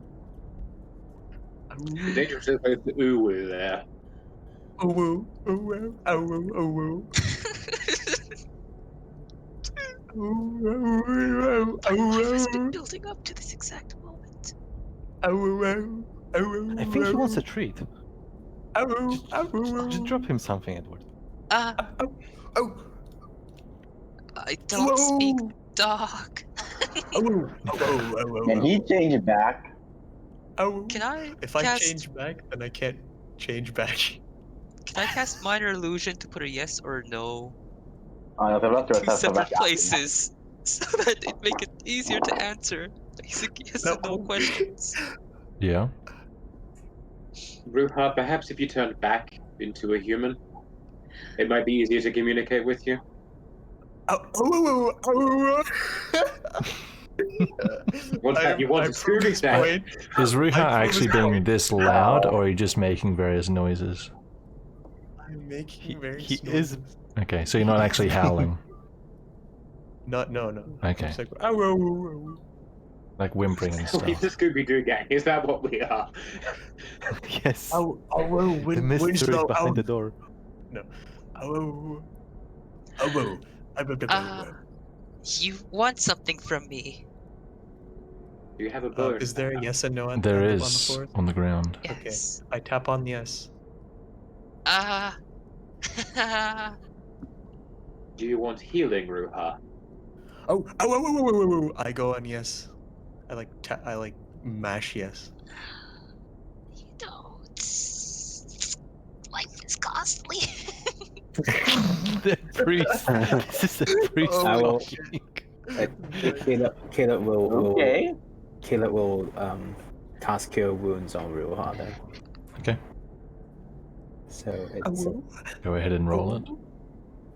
The dangerous is both the ooh there. oh, oh, oh, oh, oh, oh, My life has been oh, building up to this exact moment. I think he wants a treat. oh, Just drop him something, Edward. Ah, oh, I don't speak dog. Can he change it back? Can I If I cast? change back, then I can't change back. Can I cast minor illusion to put a yes or no No, se lo two otro separate places, so that it make it easier to answer basic yes and no questions? Yeah? Ruha, perhaps if you turned back into a human, it might be easier to communicate with you. What's that? You want to Scooby Snack? Is Ruha actually being this loud, or are you just making various noises? I'm making He very is. Okay, so you're not actually howling. No. Okay. It's like, ow, ow, ow, Like whimpering and We're stuff. the Scooby Doo gang. Is that what we are? Yes. ow, ow, ow, ow, The mystery is Winslow, behind ow. the door. No. Ow, ow, ow. You want something from me? Do you have a bird? Is there a yes and no on There the is floor? on the ground. Yes. I tap on yes. Do you want healing, Ruha? Oh, I go on yes. I like mash yes. You don't. Life is costly. The priest. This is the priest I will- talking. Caleb will Okay. Caleb will cast Cure Wounds on Ruha then. Okay. So it's Go ahead and roll it.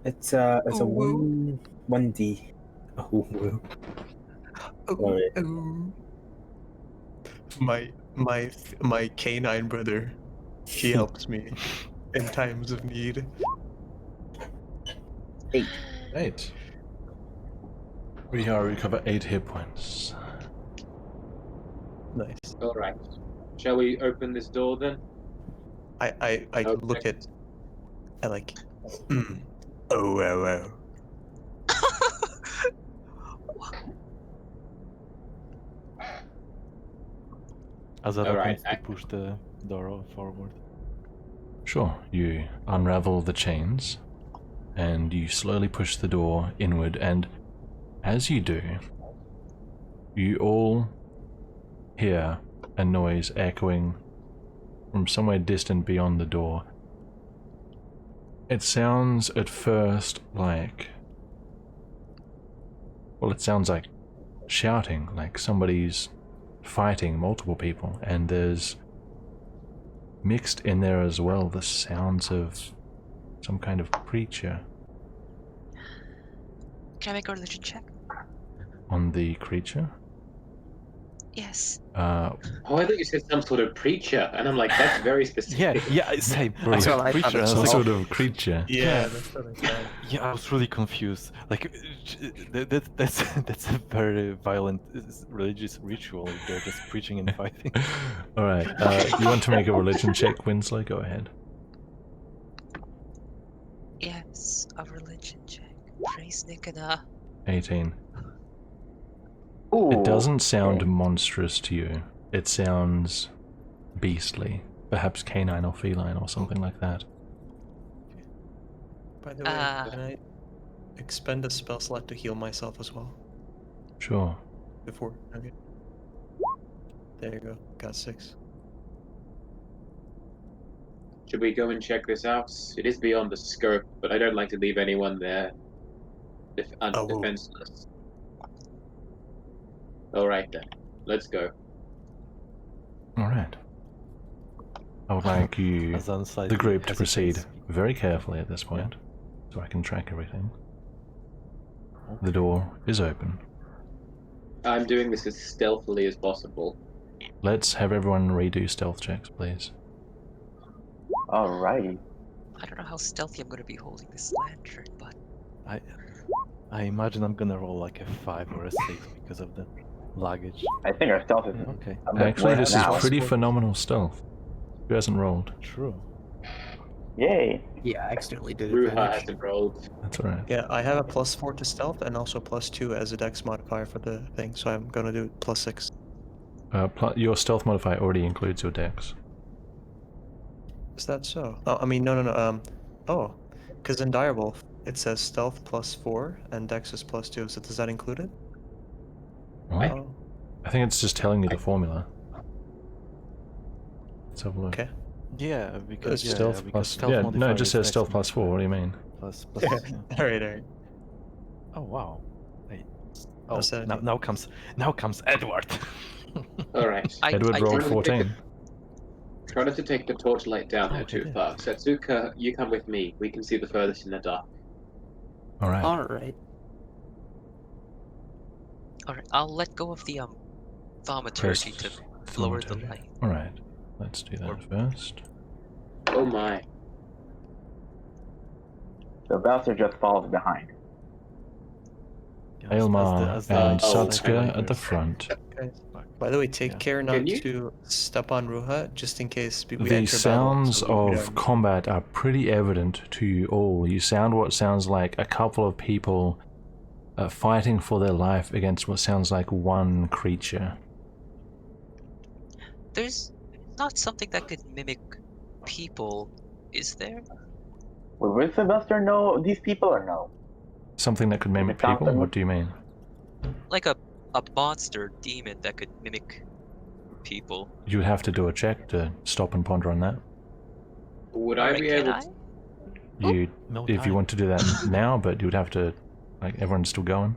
it's a 1d. Oh, sorry. My canine brother, he helps me in times of need. 8. Ruha recover 8 hit points. Nice. All right. Shall we open this door then? I Okay. look at. I like. Oh. Azara Alright, tends to push the door forward. Sure, you unravel the chains and you slowly push the door inward, and as you do, you all hear a noise echoing from somewhere distant beyond the door. It sounds at first like... well, it sounds like shouting, like somebody's fighting multiple people, and there's mixed in there as well the sounds of some kind of creature. Can I make a religion check? On the creature? Yes. Oh, I thought you said some sort of preacher, and I'm like, that's very specific. Yeah, same. That's what I thought Preacher, it I was Some like, sort of creature. Yeah, that's what I thought. yeah, I was really confused. Like, that's a very violent religious ritual. They're just preaching and fighting. Alright, you want to make a religion check, Winslow? Go ahead. Yes, a religion check. Praise Nicanor. 18. Ooh, It doesn't sound okay. monstrous to you. It sounds beastly. Perhaps canine or feline or something like that. By the way, can I expend a spell slot to heal myself as well? Sure. Before. Okay. There you go. Got 6. Should we go and check this out? It is beyond the scope, but I don't like to leave anyone there defenseless. Alright then, let's go. Alright. I would like you, Azan the slightly group, to proceed hesitates. very carefully at this point, so I can track everything. The door is open. I'm doing this as stealthily as possible. Let's have everyone redo stealth checks, please. Alrighty. I don't know how stealthy I'm gonna be holding this lantern, but I imagine I'm gonna roll like a 5 or a 6 because of the luggage. I think our stealth is Okay, a bit Actually, worse this is now. pretty phenomenal stealth. Who hasn't rolled? true. Yay. Yeah, I accidentally did Ruha advantage. hasn't rolled. That's alright. Yeah, I have a +4 to stealth and also +2 as a dex modifier for the thing, so I'm gonna do +6. Your stealth modifier already includes your dex. Is that so? Oh, I mean, no. Oh, because in Direwolf it says stealth +4 and dex is +2. So does that include it? What? Oh, I think it's just telling you the formula. Let's have a look. okay. Yeah, because Stealth because plus... stealth Yeah, no, modifier it just is says dex stealth plus 4. What do you mean? plus Yeah. yeah. All right. Oh wow. Wait. Oh, How's that? now comes Edward. Alright. Edward rolled did- 14. Try not to take the torchlight down there Oh, too it is. far. Setsuka, you come with me. We can see the furthest in the dark. Alright. Alright. alright, I'll let go of the thaumaturgy to lower the Thaumaturgy. light. Alright, let's do that first. Oh my. The bastard just falls behind. Aylmar and Oh, Satsuka okay. at the front. By the way, take Yeah. care not Can you- to step on Ruha, just in case we enter The battle, sounds so we of don't- combat are pretty evident to you all. You sound what sounds like a couple of people fighting for their life against what sounds like one creature. There's not something that could mimic people, is there? Would Sylvester know these people or no? Something that could mimic It sounds people? like- What do you mean? Like a monster demon that could mimic people. You would have to do a check to stop and ponder on that. Would I Alright, be can able I? to... You, No if you time. want to do that now, but you would have to, like, everyone's still going.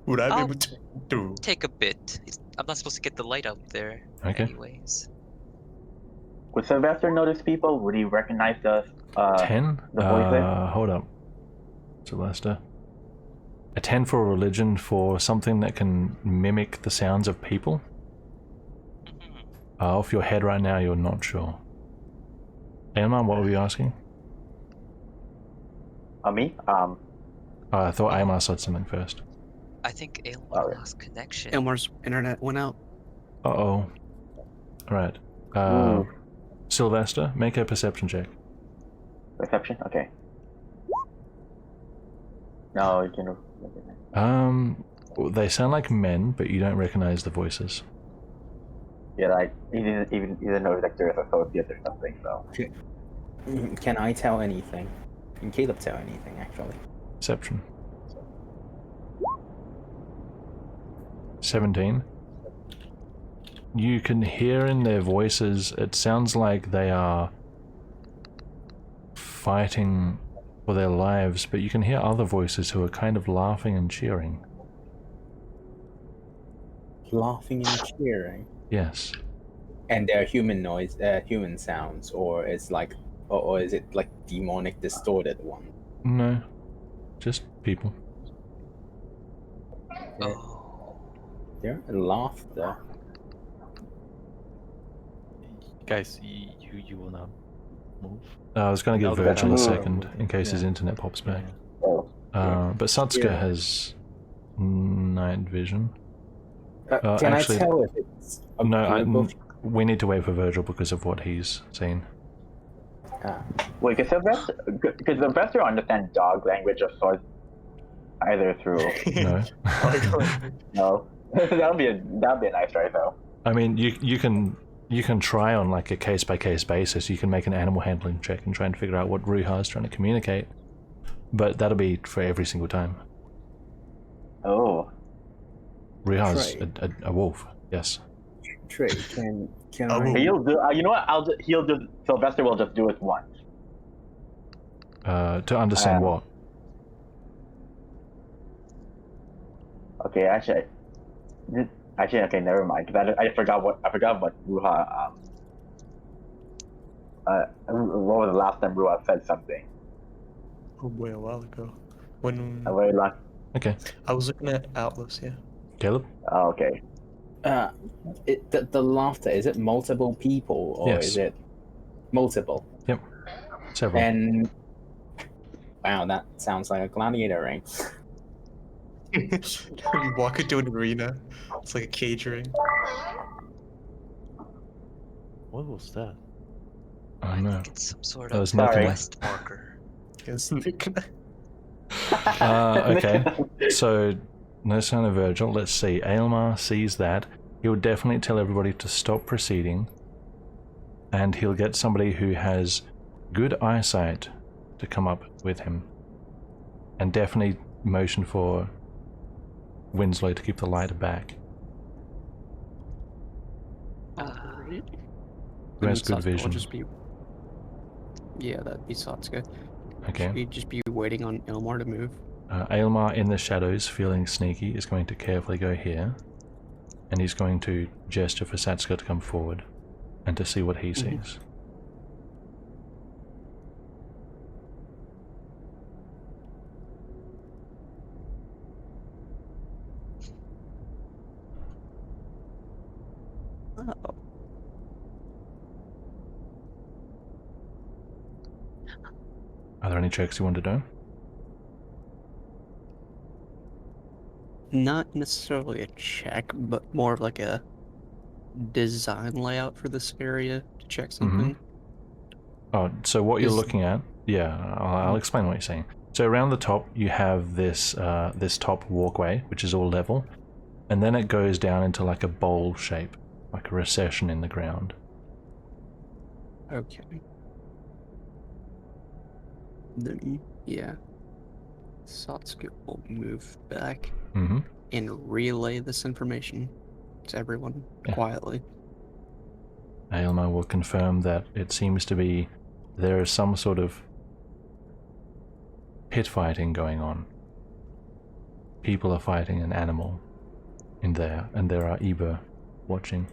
Would I be I'll able to do? Take a bit. I'm not supposed to get the light out there. Okay. Anyways. Would Sylvester know these people? Would he recognize the 10? the voice there? Hold up. Celeste. A 10 for religion for something that can mimic the sounds of people? Mhm. Off your head right now, you're not sure. Aylmar, what were you asking? Me? I thought Aylmar said something first. I think Aylmar Okay. lost connection. Elmar's internet went out. Uh-oh. Alright. Sylvester, make a perception check. Perception? Okay. No, you can. They sound like men, but you don't recognize the voices. Yeah, like he didn't know if they're associates or something. So Can I tell anything? Can Caleb tell anything, actually? Perception. 17. You can hear in their voices, it sounds like they are fighting for their lives, but you can hear other voices who are kind of laughing and cheering. Laughing and cheering. Yes. And they're human noise, human sounds, or is like, or is it like demonic, distorted one? No. Just people. Oh. They're laughter. Guys, you wanna move? I was going to give No, Virgil a that's- second in case his Yeah. internet pops back. oh, But Satsuka Yeah. has night vision. Can actually- I tell if it's a No, group of... we need to wait for Virgil because of what he's seen. wait, because Sylvester understands dog language of sorts, either through No. no. that'd be a nice try though. I mean, you can try on like a case by case basis. You can make an animal handling check and try and figure out what Ruha is trying to communicate, but that'll be for every single time. Oh, Ruha's Right. a wolf. Yes. Trey, can Oh, I? He'll do. You know what? He'll do. Sylvester will just do it once. To understand what? Okay, actually, okay, never mind. Because I forgot what Ruha. What was the last time Ruha said something? oh boy, a while ago. When A very long. Okay. I was looking at Atlas, yeah. Caleb? Oh, okay. The laughter, is it multiple people or Yes. is it multiple? Yep. Several. And wow, that sounds like a gladiator ring. You walk into an arena, it's like a cage ring. What was that? Oh I no. think it's some sort That of was Sorry. quest marker. Yes. Okay. So, no sign of Virgil. Let's see. Aylmar sees that. He'll definitely tell everybody to stop proceeding. And he'll get somebody who has good eyesight to come up with him. And definitely motion for Winslow to keep the light back. Alright. Who has And good Satsuka will vision? Just be... Yeah, that'd be Satsuka. Okay. She'd just be waiting on Elmar to move. Aylmar in the shadows, feeling sneaky, is going to carefully go here. And he's going to gesture for Satsuka to come forward and to see what he sees. Oh. Are there any checks you want to do? Not necessarily a check, but more of like a design layout for this area to check something. Oh, so what you're Is- looking at? Yeah, I'll explain what you're saying. So around the top, you have this this top walkway, which is all level, and then it goes down into like a bowl shape, like a recession in the ground. Okay. Then, yeah. Satsuka will move back Mm-hmm. and relay this information to everyone Yeah. quietly. Aylmar will confirm that it seems to be there is some sort of pit fighting going on. People are fighting an animal in there, and there are Eber watching.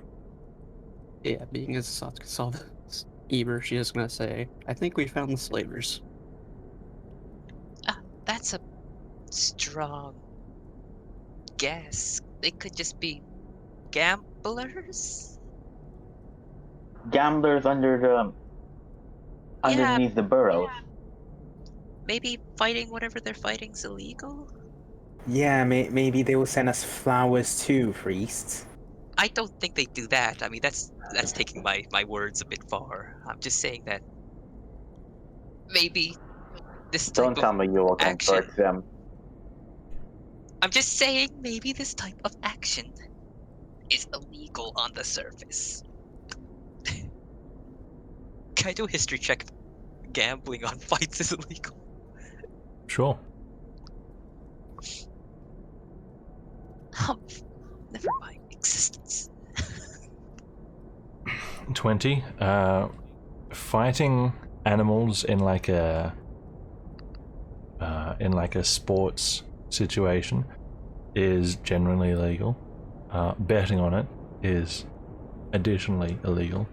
Yeah, being as Satsuka saw this Eber, she is gonna say, I think we found the slavers. That's a strong guess. They could just be gamblers? Gamblers underneath the burrows. Maybe fighting whatever they're fighting's illegal? Yeah, maybe they will send us flowers too, priest. I don't think they do that. I mean, that's taking my words a bit far. I'm just saying that maybe this Don't type tell of me you will action. convert them. I'm just saying maybe this type of action is illegal on the surface. Can I do a history check if gambling on fights is illegal? Sure. Never mind. Existence. 20. Fighting animals in like a sports situation is generally illegal. Betting on it is additionally illegal.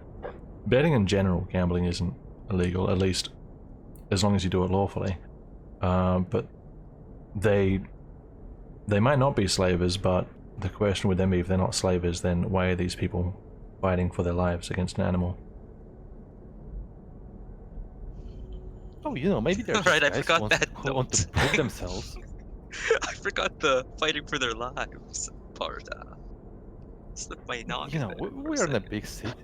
Betting in general, gambling isn't illegal, at least as long as you do it lawfully. But they might not be slavers, but the question would then be, if they're not slavers, then why are these people fighting for their lives against an animal? Oh, you know, maybe they're just Right, I guys forgot who that who want to note. prove themselves. I forgot the fighting for their lives part. Slipped my noggin. You know, there for we are in a second. big city.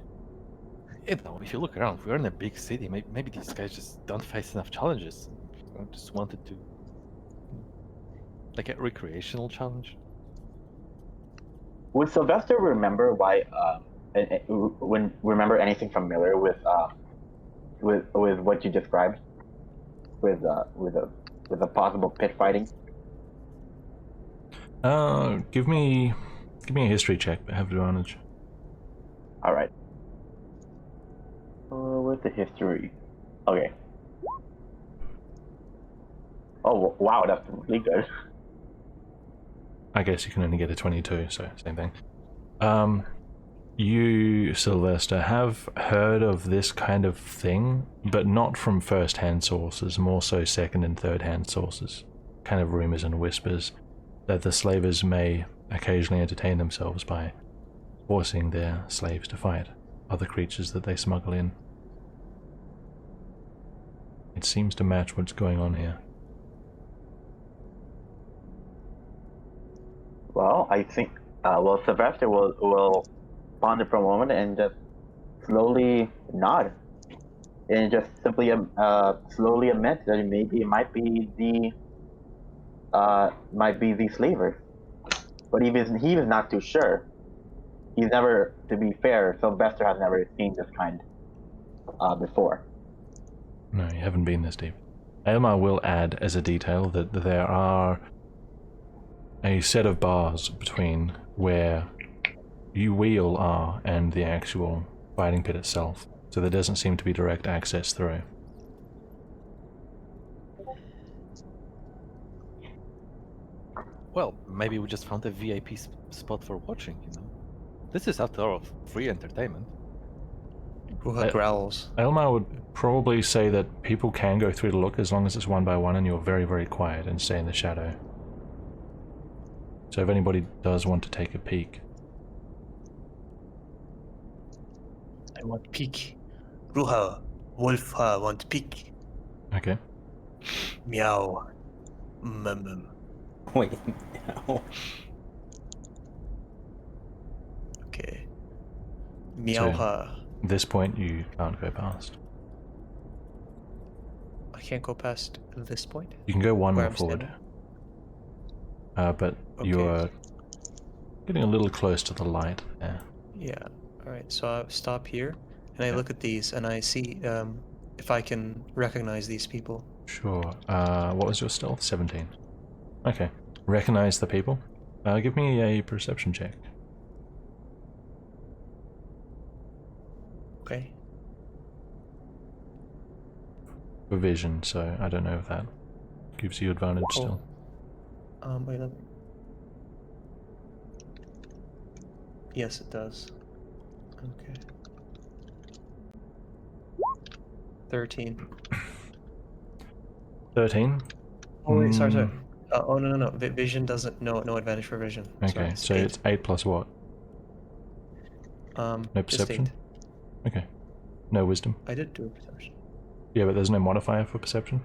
You know, if you look around, we're in a big city. Maybe these guys just don't face enough challenges. Just wanted to, like a recreational challenge. Would Sylvester remember why? When remember anything familiar with what you described, with a possible pit fighting? Give me a history check, but have advantage. All right. Where's the history? Okay. Oh wow, that's really good. I guess you can only get a 22, so same thing. You, Sylvester, have heard of this kind of thing, but not from first-hand sources, more so second and third-hand sources. Kind of rumors and whispers that the slavers may occasionally entertain themselves by forcing their slaves to fight other creatures that they smuggle in. It seems to match what's going on here. Well, I think Sylvester will ponder for a moment and just slowly nod, and just simply slowly admit that maybe it might be the slavers, but he was not too sure. He's never, to be fair, Sylvester has never seen this kind before. No, you haven't been this deep. Elmar will add as a detail that there are a set of bars between where you wheel are and the actual fighting pit itself, so there doesn't seem to be direct access through. Well, maybe we just found a VIP spot for watching, This is after all free entertainment. Ruha growls. Elmar would probably say that people can go through to look as long as it's one by one and you're very, very quiet and stay in the shadow. So if anybody does want to take a peek. I want peek. Ruha, wolf want peek. Okay. Meow. Wait, no. Okay. Meow. At this point, you can't go past. I can't go past this point. You can go one Where more I'm forward. But Okay. you're getting a little close to the light there. Yeah. All right. So I stop here, and I look at these, and I see if I can recognize these people. Sure. What was your stealth? 17. Okay. Recognize the people. Give me a perception check. Okay. For vision, so I don't know if that gives you advantage still. Wait. Yes, it does. Okay. 13. 13? Oh wait, sorry. Oh no. Vision doesn't. No advantage for vision. Okay, so eight. it's 8 plus what? No Just perception? 8. Okay. No wisdom? I did do a perception. Yeah, but there's no modifier for perception?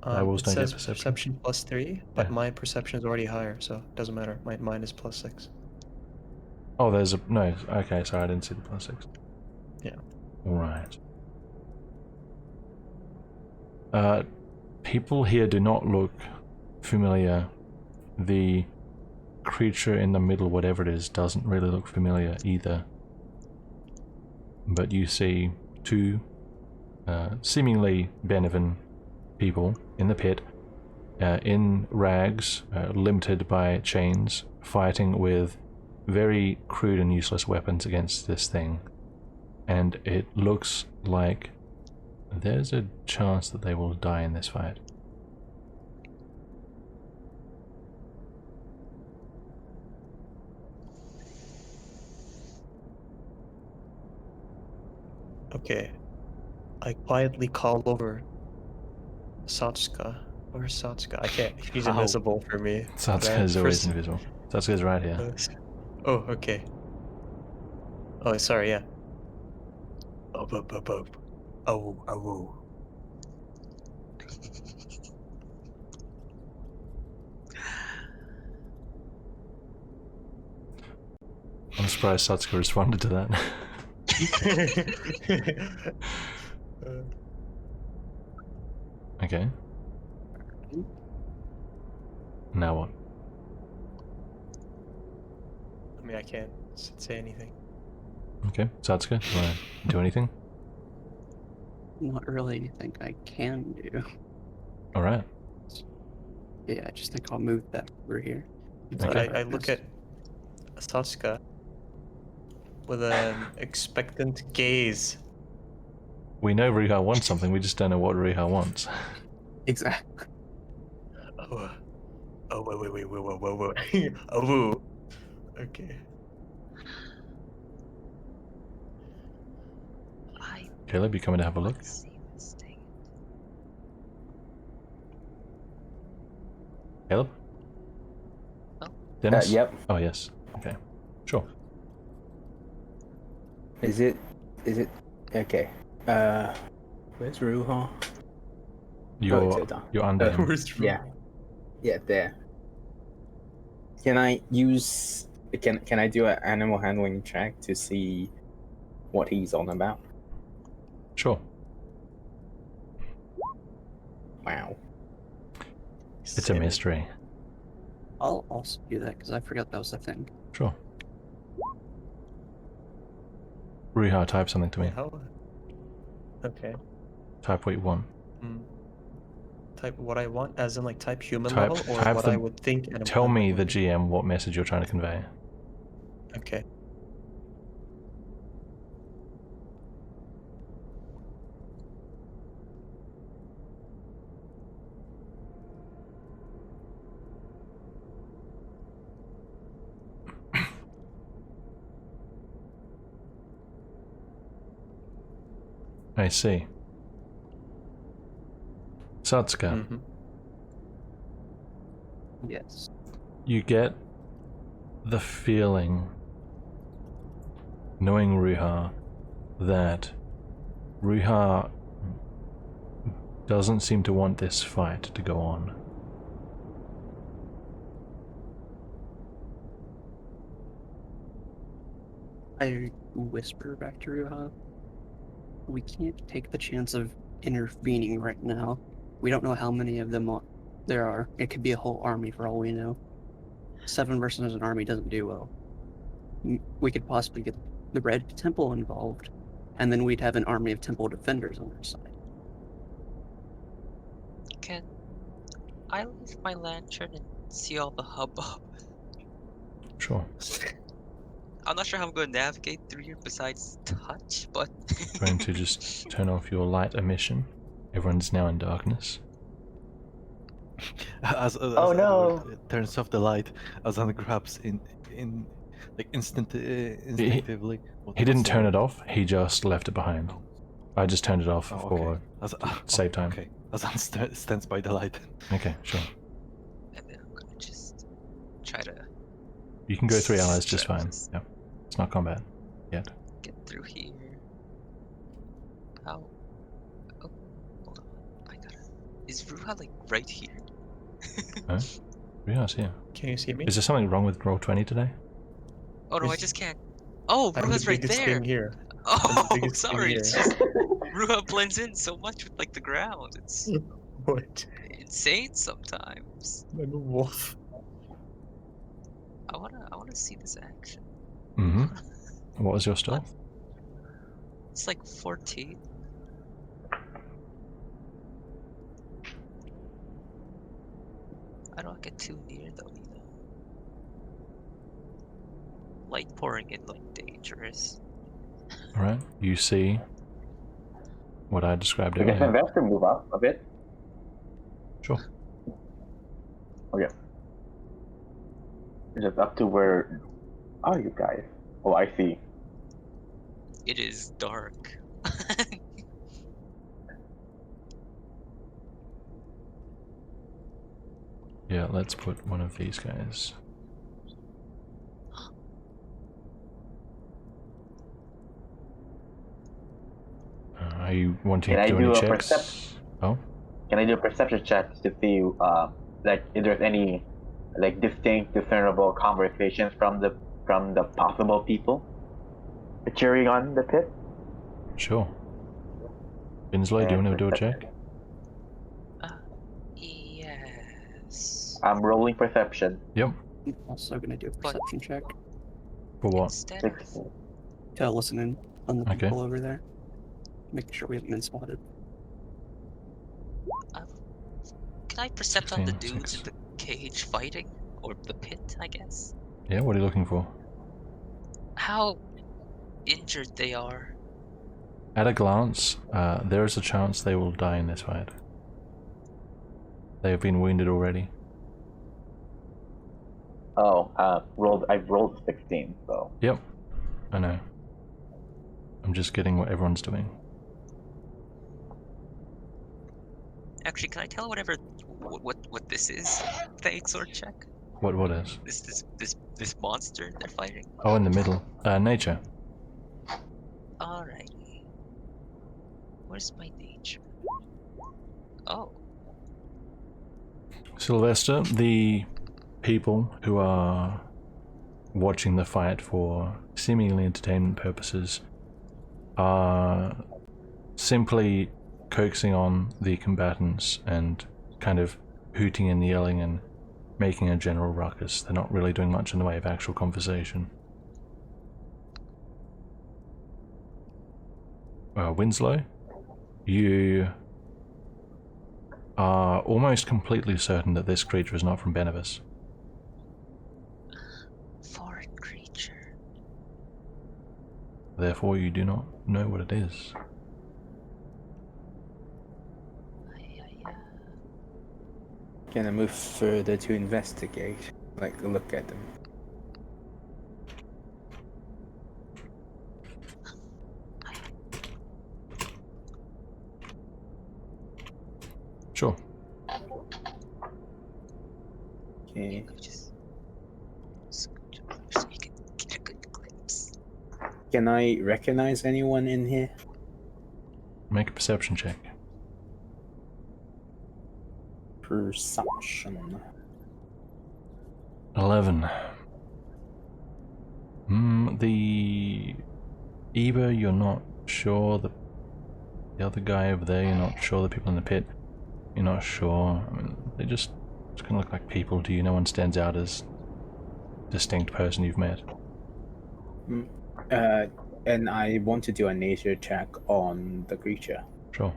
Werewolves It don't get says perception. plus 3, but Yeah. my perception is already higher, so it doesn't matter. Mine is plus 6. Oh, there's a... No, okay, sorry, I didn't see the plus 6. Yeah. Alright. People here do not look familiar. The creature in the middle, whatever it is, doesn't really look familiar either. But you see two seemingly Benevan people in the pit, in rags, limited by chains, fighting with very crude and useless weapons against this thing. And it looks like there's a chance that they will die in this fight. Okay. I quietly call over Satsuka. Where's Satsuka? I can't. She's Ow. invisible for me. Satsuka is always invisible. Satsuka's right here. Oh, okay. Oh, sorry, yeah. Oh. I'm surprised Satsuka responded to that. Okay. Now what? I mean, I can't say anything. Okay, Satsuka, do you want to do anything? Not really anything I can do. Alright. Yeah, I just think I'll move that over here. So Okay. I look at Satsuka, with an expectant gaze. We know Riiga wants something, we just don't know what Riiga wants. Exactly. Oh, wait. Oh, okay. I Caleb, you coming to have a look? want to see this thing. Caleb? Oh. Dennis? Yep. Oh, yes. Okay. Sure. Is it? Okay. Where's Ruha? You're under him. Where's Drew? Yeah, there. Can I use? Can I do an animal handling check to see what he's on about? Sure. Wow. It's a mystery. I'll also do that because I forgot that was the thing. Sure. Riiga, type something to me. How? Okay. Type what you want. Type what I want, as in like type human Type- level, or type what the- I would think. Animal Tell me, level the would GM, what message you're trying to convey. be. Okay. I see. Satsuka, Mhm. Yes. you get the feeling, knowing Riiga, that Riiga doesn't seem to want this fight to go on. I whisper back to Ruha. We can't take the chance of intervening right now. We don't know how many of them there are. It could be a whole army for all we know. 7 versus an army doesn't do well. We could possibly get the Red Temple involved, and then we'd have an army of temple defenders on our side. Can I leave my lantern and see all the hubbub? Sure. I'm not sure how I'm going to navigate through here besides touch, but... Going to just turn off your light emission. Everyone's now in darkness. As Oh, no. Edward turns off the light, Azan grabs instinctively. He didn't turn it off, he just left it behind. I just turned it off Oh, for save time. Okay, Azan stands by the light. Okay, sure. And then I'm gonna just try to You can go 3 allies just Sure. fine. Yeah. It's not combat yet. get through here. How? Oh, hold on. I gotta... Is Ruha, like, right here? Huh? Riiga's here. Can you see me? Is there something wrong with Roll20 today? Oh no, I Is- just can't. Oh, I'm the Ruha's right biggest there! thing here. Oh, biggest thing sorry, here. it's just... Ruha blends in so much with, like, the ground. It's What? insane sometimes. I'm a wolf. I wanna see this action. Mm-hmm. What was your stealth? It's like 14. I don't get too near though, you know. Light pouring in like dangerous. Alright, you see what I described We can earlier. invest and move up a bit. Sure. Okay. Just up to where are you guys? Oh, I see. It is dark. Yeah, let's put one of these guys. Are you wanting Can to I do do any a checks? Oh, Can I do a perception check to see, like, if there's any, like, distinct, discernible conversations from the possible people cheering on the pit? sure. Binsley, do you want to do a check? Yes. I'm rolling perception. Yep. I'm also gonna do a perception check For what? Instead of 16. to listen in on the Okay. people over there, making sure we haven't been spotted. can I percept on the 16, dudes 6. in the cage fighting? Or the pit, I guess? Yeah, what are you looking for? How injured they are. At a glance, there is a chance they will die in this fight. They have been wounded already. Oh, I've rolled 16, so. Yep, I know. I'm just getting what everyone's doing. Actually, can I tell what this is? Thanks, sword check. What is? This monster they're fighting. Oh, in the middle. Nature. Alrighty. Where's my nature? Oh. Sylvester, the people who are watching the fight for seemingly entertainment purposes are simply coaxing on the combatants and kind of hooting and yelling and making a general ruckus. They're not really doing much in the way of actual conversation. Winslow, you are almost completely certain that this creature is not from Benevis. Foreign creature. Therefore, you do not know what it is. Can I move further to investigate? Like, look at them. Sure. Okay. Just scooch over so you can get a good glimpse. Can I recognize anyone in here? Make a perception check. Perception. 11. The Eva, you're not sure. The other guy over there, you're not sure. The people in the pit, you're not sure. I mean, they just kind of look like people to you. No one stands out as distinct person you've met. And I want to do a nature check on the creature. Sure.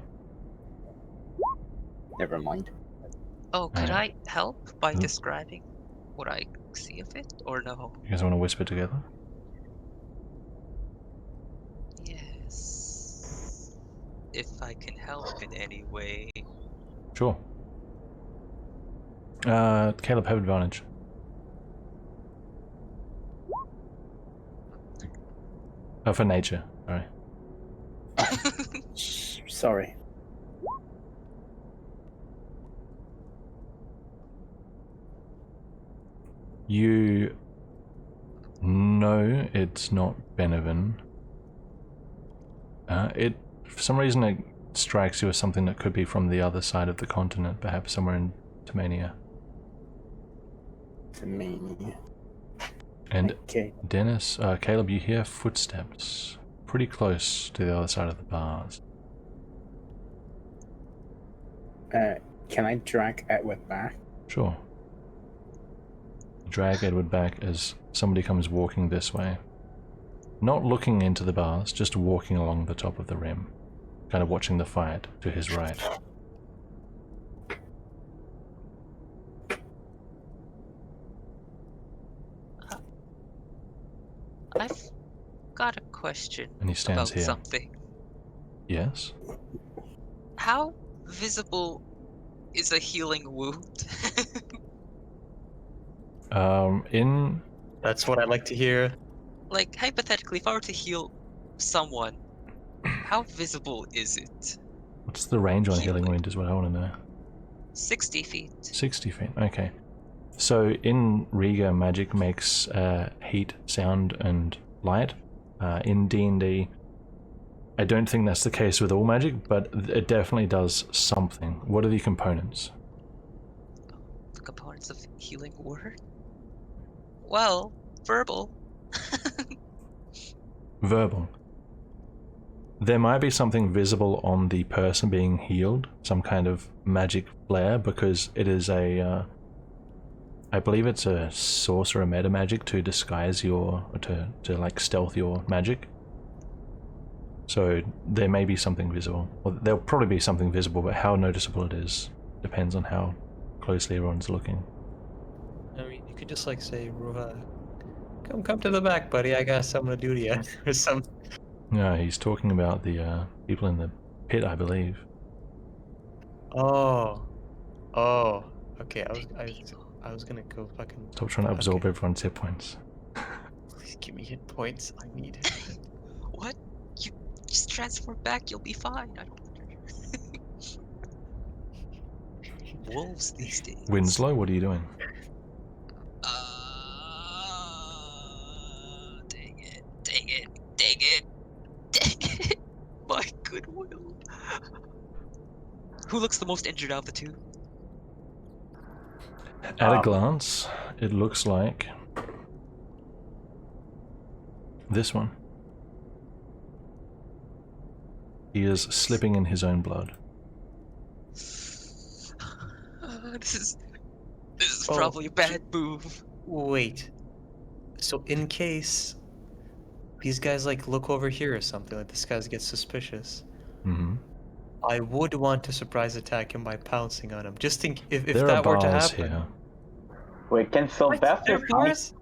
Never mind. Oh, could I help by describing what I see of it, or no? You guys want to whisper together? Yes. If I can help in any way. Sure. Caleb, have advantage. Oh, for nature. Sorry. Sorry. You know it's not Benevin. For some reason it strikes you as something that could be from the other side of the continent, perhaps somewhere in Tamania. Tamania. And Okay. Dennis, Caleb, you hear footsteps pretty close to the other side of the bars. Can I drag Edward back? Sure. Drag Edward back as somebody comes walking this way. Not looking into the bars, just walking along the top of the rim. Kind of watching the fight to his right. I've got a question And he stands about here. something. Yes? How visible is a healing wound? In... That's what I like to hear. Like, hypothetically, if I were to heal someone, how visible is it? What's the range on a healing Healing. wound is what I want to know. 60 feet. 60 feet, okay. So in Riiga, magic makes heat, sound, and light. In D&D, I don't think that's the case with all magic, but it definitely does something. What are the components? The components of healing word? Well, verbal. Verbal. There might be something visible on the person being healed, some kind of magic flare, because it is a... I believe it's a sorcerer meta magic to disguise your... to like stealth your magic. So there may be something visible. Well, there'll probably be something visible, but how noticeable it is depends on how closely everyone's looking. I mean, you could just like say, Ruha, Come to the back, buddy. I got something to do to you, or something. No, he's talking about the people in the pit, I believe. Oh. Okay. I was gonna go fucking. Stop trying to absorb Okay. everyone's hit points. Please give me hit points. I need it. What? You just transform back, you'll be fine. I don't. Wolves these days. Winslow, what are you doing? Dang it. Dang it. Dang it. Dang it. My goodwill. Who looks the most injured out of the two? At a glance, it looks like this one. He is slipping in his own blood. This is Oh, probably a bad move. Wait. So in case these guys like look over here or something, like this guy gets suspicious, Mm-hmm. I would want to surprise attack him by pouncing on him. Just think if There that are were to bars happen. here. Wait, can Sylvester There are come? bars?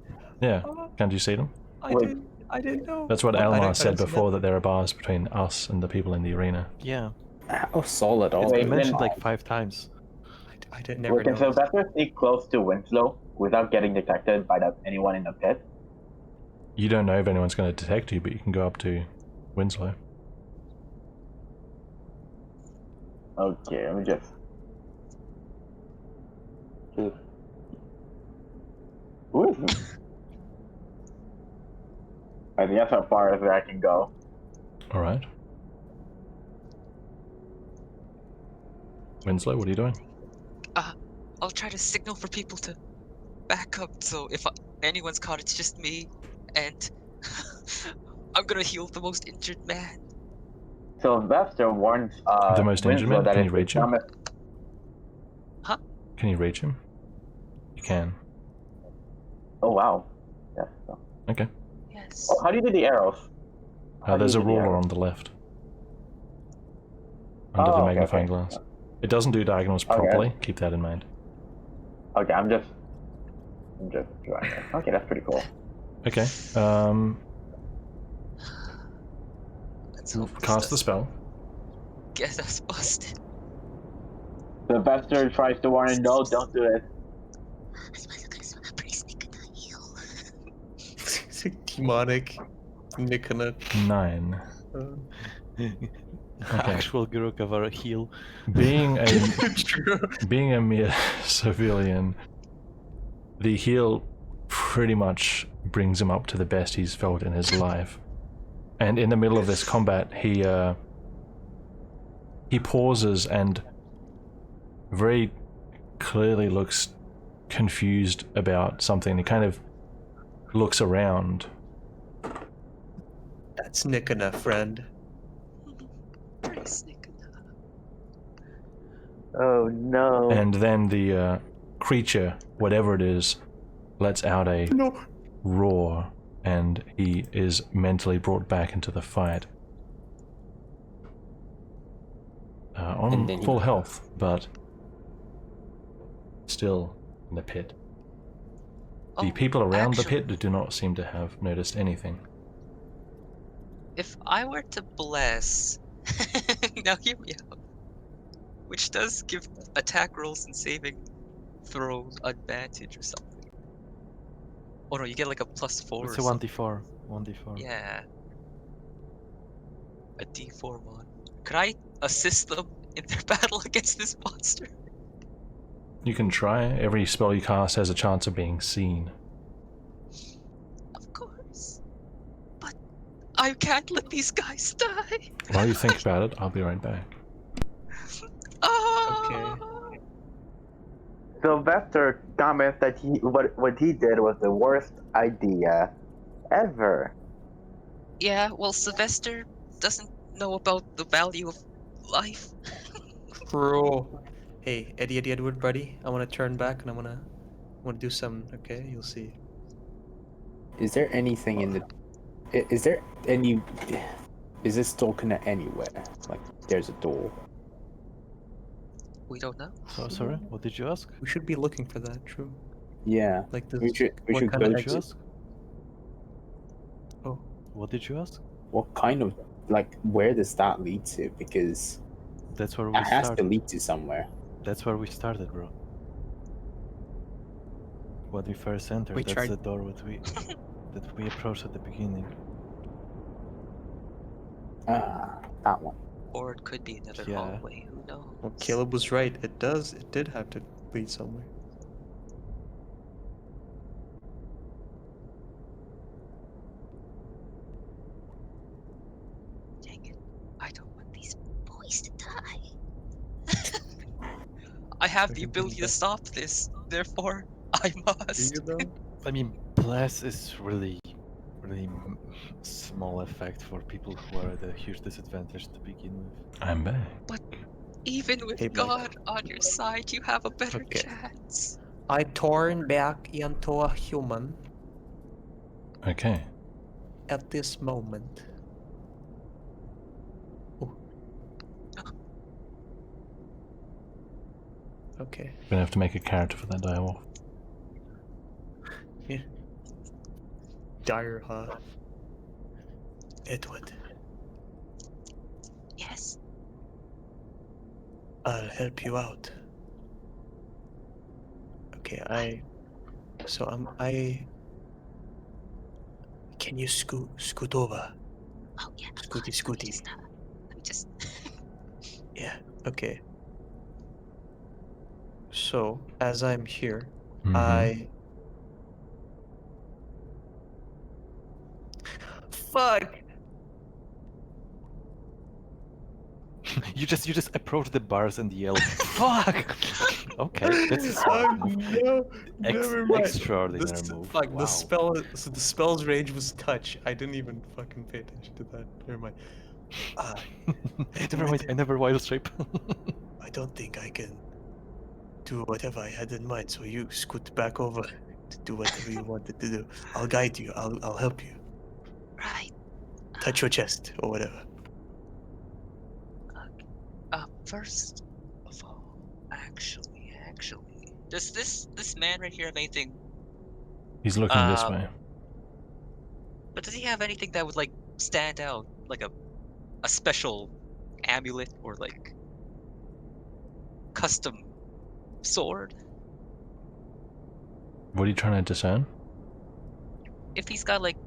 Yeah, Oh, can't you see them? I Wait. didn't know. That's what I Almar don't said see before, that there are bars between us and the people in the arena. Yeah, How solid all it's Wait, been then- mentioned like 5 times. I didn't never Wait, can know. Sylvester sneak close to Winslow without getting detected by anyone in the pit? You don't know if anyone's going to detect you, but you can go up to Winslow. Okay, let me just. Who is he? I think that's how far as I can go. Alright. Winslow, what are you doing? I'll try to signal for people to back up, so if anyone's caught, it's just me, and I'm gonna heal the most injured man. Sylvester warns The most injured Winslow man? that Can if you reach the him? dumbest- Can you reach him? You can. Oh wow. Yes. So. Okay. Yes. Oh, how do you do the arrows? How do There's you a do the ruler arrows? on the left. Under Oh, the okay, magnifying okay. glass. It doesn't do diagonals Okay. properly, keep that in mind. Okay, I'm just drawing it. Okay, that's pretty cool. Okay, Let's hope this cast the doesn't spell. get us busted. Sylvester tries to warn him, no, don't do it. Please, Nick, heal. It's like demonic. Nikona. 9. Actual Gurukavara heal. Being a True. being a mere civilian, the heal pretty much brings him up to the best he's felt in his life. And in the middle of this combat, he pauses and very clearly looks confused about something. He kind of looks around. That's Nikona, friend. Please, Nick. Oh no. And then the creature, whatever it is, lets out a No. roar, and he is mentally brought back into the fight. On And then he- full health, but still in the pit. The Oh, people around the actually, pit do not seem to have noticed anything. If I were to bless, now hear me out, which does give attack rolls and saving throws advantage or something. Oh no, you get like a +4 It's or a something. 1d4. 1d4. Yeah. A D4 mod. Could I assist them in their battle against this monster? You can try. Every spell you cast has a chance of being seen. Of course. But I can't let these guys die. While you think about it, I'll be right back. Ah! Sylvester comments that what he did was the worst idea ever. Yeah, well, Sylvester doesn't know about the value of life. Bro. Hey, Eddie Edward, buddy. I want to turn back and I want to do something. Okay, you'll see. Is there anything in the? Is there any? Is this door connect anywhere? Like, there's a door. We don't know. So sorry, what did you ask? We should be looking for that. True. Yeah, Like this. we should what go kind of What did you exit? ask? Oh, What did you ask? What kind of, like, where does that lead to? Because That's where we it has to started. lead to somewhere. That's where we started, bro. When we first entered, We that's tried- the door that we approached at the beginning. Ah, that one. Or it could be another Yeah. hallway. Who knows? well, Caleb was right. It did have to lead somewhere. Dang it! I don't want these boys to die. I have the Fucking ability to bad. stop this. Therefore, I Do must. you though? I mean, bless is really small effect for people who are at a huge disadvantage to begin with. I'm back. Even with Hey, Mike. God on your side, you have a better Okay. chance. I turn back into a human Okay. at this moment. Oh. Okay. We're gonna have to make a character for that direwolf. Yeah. Dire, huh? Edward, Yes. I'll help you out. Okay, I can you scoot over? Oh yeah. Scooty, scooty. Let me just. Yeah, okay. So, as I'm here, Mhm. I fuck. you just approach the bars and yell, "Fuck!" Okay, that's a smart move. No, never mind. Extraordinary The, move. fuck, Wow. the spell. So the spell's range was touch. I didn't even fucking pay attention to that. Never mind. Never mind. I never wild shape. I don't think I can do whatever I had in mind. So you scoot back over to do whatever you wanted to do. I'll guide you. I'll help you. Right. Touch your chest or whatever. First of all, actually, does this man right here have anything? He's looking this Uh, way. But does he have anything that would like stand out, like a special amulet or like custom sword? What are you trying to discern? If he's got like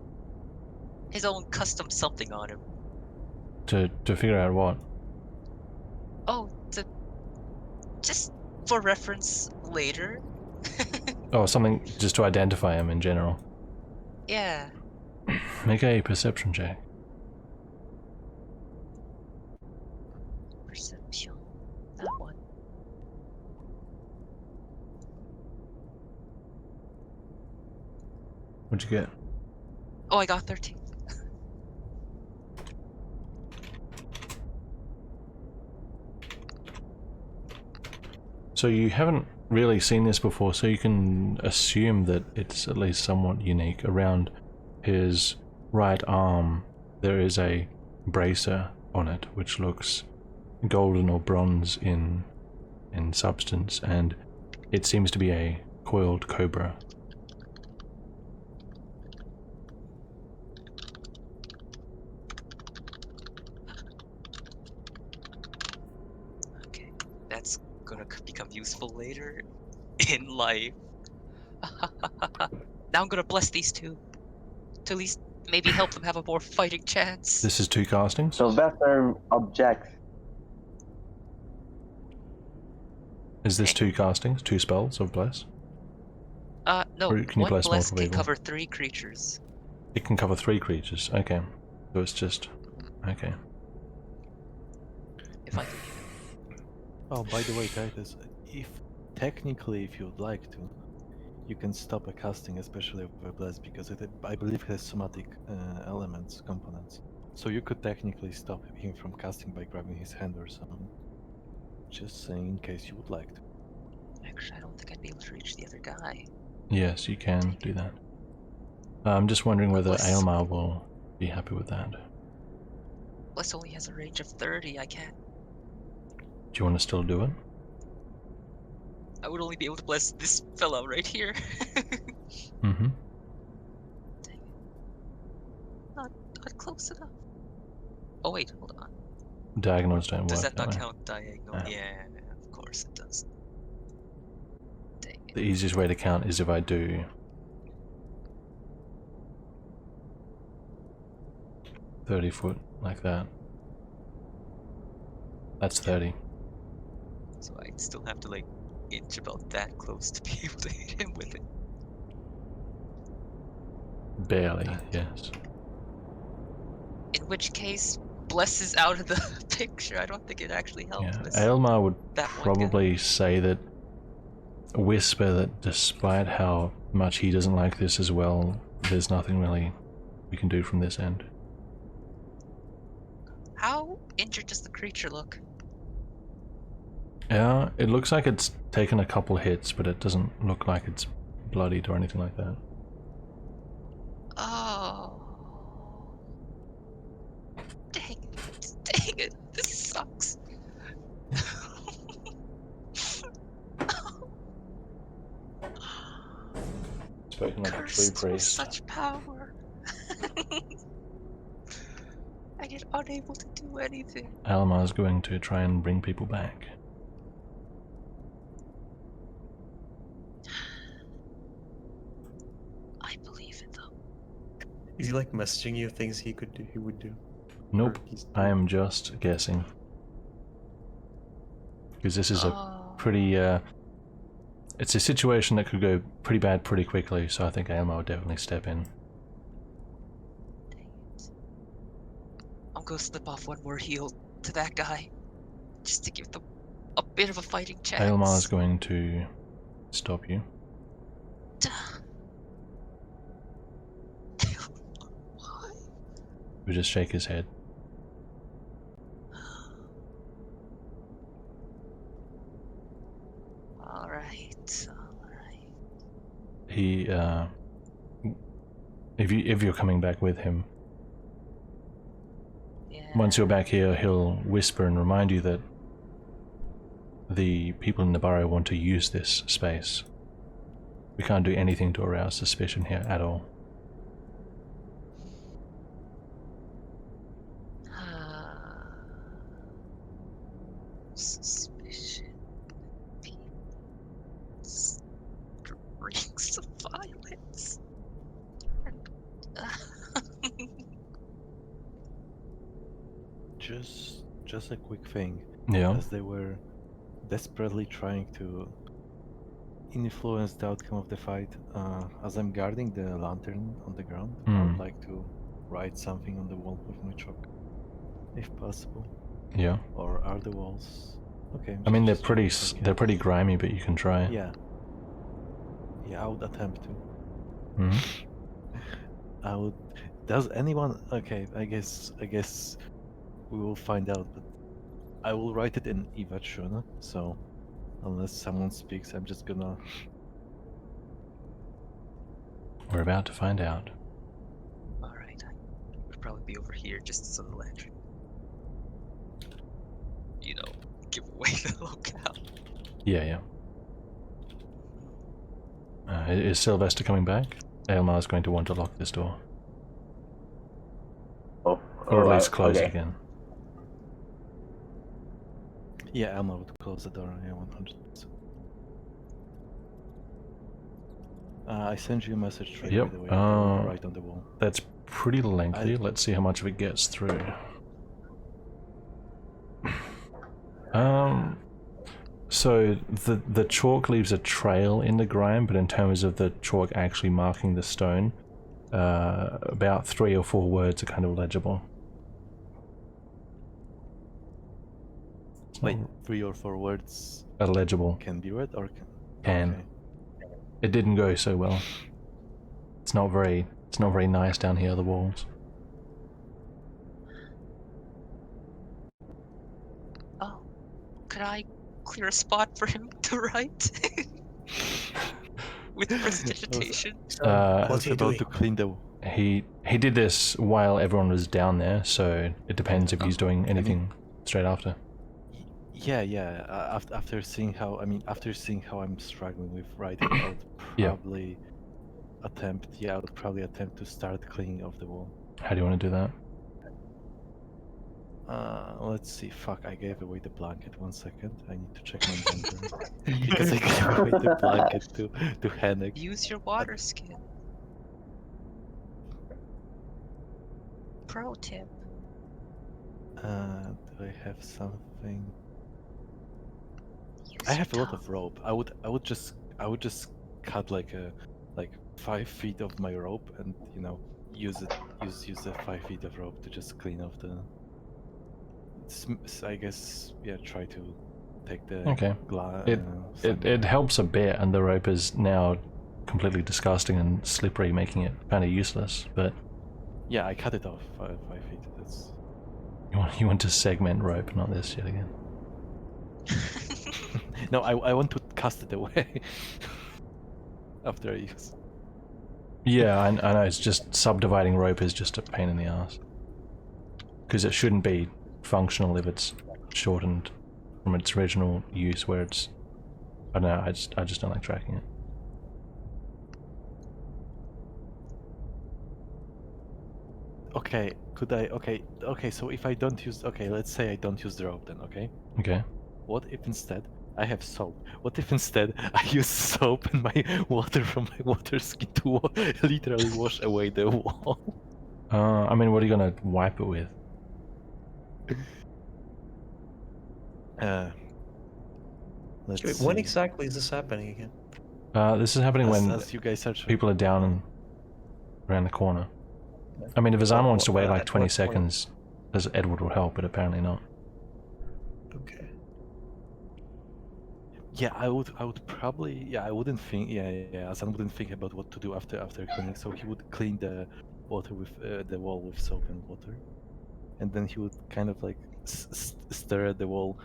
his own custom something on him. To figure out what? Oh, just for reference later. Oh, something just to identify him in general. Yeah. Make a perception check. Perception. That one. What'd you get? Oh, I got 13. So you haven't really seen this before, so you can assume that it's at least somewhat unique. Around his right arm, there is a bracer on it, which looks golden or bronze in substance, and it seems to be a coiled cobra. Okay, that's gonna become useful later in life. Now I'm gonna bless these two to at least maybe help them have a more fighting chance. This is 2 castings. Sylvester objects. Is this 2 castings? 2 spells of bless? No, Or can you one bless bless multiple can people? cover 3 creatures. It can cover 3 creatures. Okay. So it's just... Okay. If I can. Oh, by the way, Titus, if you would like to, you can stop a casting, especially with bless, because I believe it has somatic components. So you could technically stop him from casting by grabbing his hand or something. Just saying, in case you would like to. Actually, I don't think I'd be able to reach the other guy. Yes, you can do that. I'm just wondering whether Bless. Aelmar will be happy with that. Bless only has a range of 30. I can't. Do you want to still do it? I would only be able to bless this fellow right here. Mm-hmm. Dang it. not close enough. Oh wait, hold on. Diagonals don't Does work that not way. count diagonal? No. Yeah, of course it does. Dang it. The easiest way to count is if I do 30 foot like that. That's 30. So I'd still have to like inch about that close to be able to hit him with it. Barely, yes. In which case, Bless is out of the picture. I don't think it actually helped Yeah. this. Aelmar would that one guy. probably say that whisper that despite how much he doesn't like this as well, there's nothing really we can do from this end. How injured does the creature look? Yeah, it looks like it's taken a couple hits, but it doesn't look like it's bloodied or anything like that. Oh. Dang it, this sucks. Spoken like a true Cursed with priest. such power. I get unable to do anything. Almar's going to try and bring people back. I believe in them. Is he like messaging you things he could do? He would do. Nope, Or he's I am just guessing. Because this is a Oh. pretty, it's a situation that could go pretty bad pretty quickly, so I think Aelmar would definitely step in. Dang it. I'm gonna slip off one more heal to that guy. Just to give them a bit of a fighting chance. Aelmar is going to stop you. Why? We just shake his head. Alright. He, if you're coming back with him, Yeah. once you're back here, he'll whisper and remind you that the people in the burrow want to use this space. We can't do anything to arouse suspicion here at all. Suspicion. Strings of violence. Just a quick thing. Yeah. As they were desperately trying to influence the outcome of the fight, as I'm guarding the lantern on the ground, I would like to write something on the wall with my chalk, if possible. Yeah. Or are the walls? Okay. I mean, they're just pretty checking. they're pretty grimy, but you can try. Yeah. Yeah, I would attempt to. Hmm. I would. Does anyone? Okay, I guess we will find out. But I will write it in Ivachuna, so unless someone speaks, I'm just gonna. We're about to find out. Alright, I would probably be over here just so the lantern, you know, give away the locale. Yeah, yeah. Is Sylvester coming back? Aelmar's going to want to lock this door. Or at least close it again. Yeah, Elma would close the door. Yeah, 100%. I sent you a message straight Yep. by the way. Right on the wall. That's pretty lengthy. Let's see how much of it gets through. So the chalk leaves a trail in the grime, but in terms of the chalk actually marking the stone, about 3 or 4 words are kind of legible. Wait, 3 or 4 words Are legible. can be read or Can. Okay. It didn't go so well. It's not very nice down here, the walls. Oh, could I clear a spot for him to write? With prestidigitation. I was What's he about doing? to clean the. He did this while everyone was down there, so it depends if he's doing anything straight after. Yeah. After seeing how I'm struggling with writing, I would Yeah. probably attempt. Yeah, I would probably attempt to start cleaning off the wall. How do you want to do that? Let's see. Fuck, I gave away the blanket. 1 second. I need to check my inventory. Because I gave away the blanket to Henrik. Use your water skin. Pro tip. Do I have something? Use I your have a lot tongue. of rope. I would just cut like 5 feet of my rope and use the 5 feet of rope to just clean off the. I guess try to take the Okay. It sand. helps a bit, and the rope is now completely disgusting and slippery, making it kind of useless. But Yeah, I cut it off 5 feet. That's you want to segment rope, not this yet again. no. I want to cast it away after I use. Yeah, I know. It's just subdividing rope is just a pain in the ass because it shouldn't be functional if it's shortened from its original use, where it's I don't know. I just don't like tracking it. Okay, could I? Okay. So if I don't use, let's say I don't use the rope, then Okay. What if instead I have soap? What if instead I use soap and my water from my water skin to literally wash away the wall? I mean, what are you gonna wipe it with? Let's Wait, when see. exactly is this happening again? This is happening when As you guys are people are down and around the corner. I mean, if Azan wants to wait like At 20 what point? seconds, as Edward will help, but apparently not. Okay. Yeah, I would probably, I wouldn't think, Azan wouldn't think about what to do after cleaning, so he would clean the water with the wall with soap and water, and then he would kind of like stare at the wall,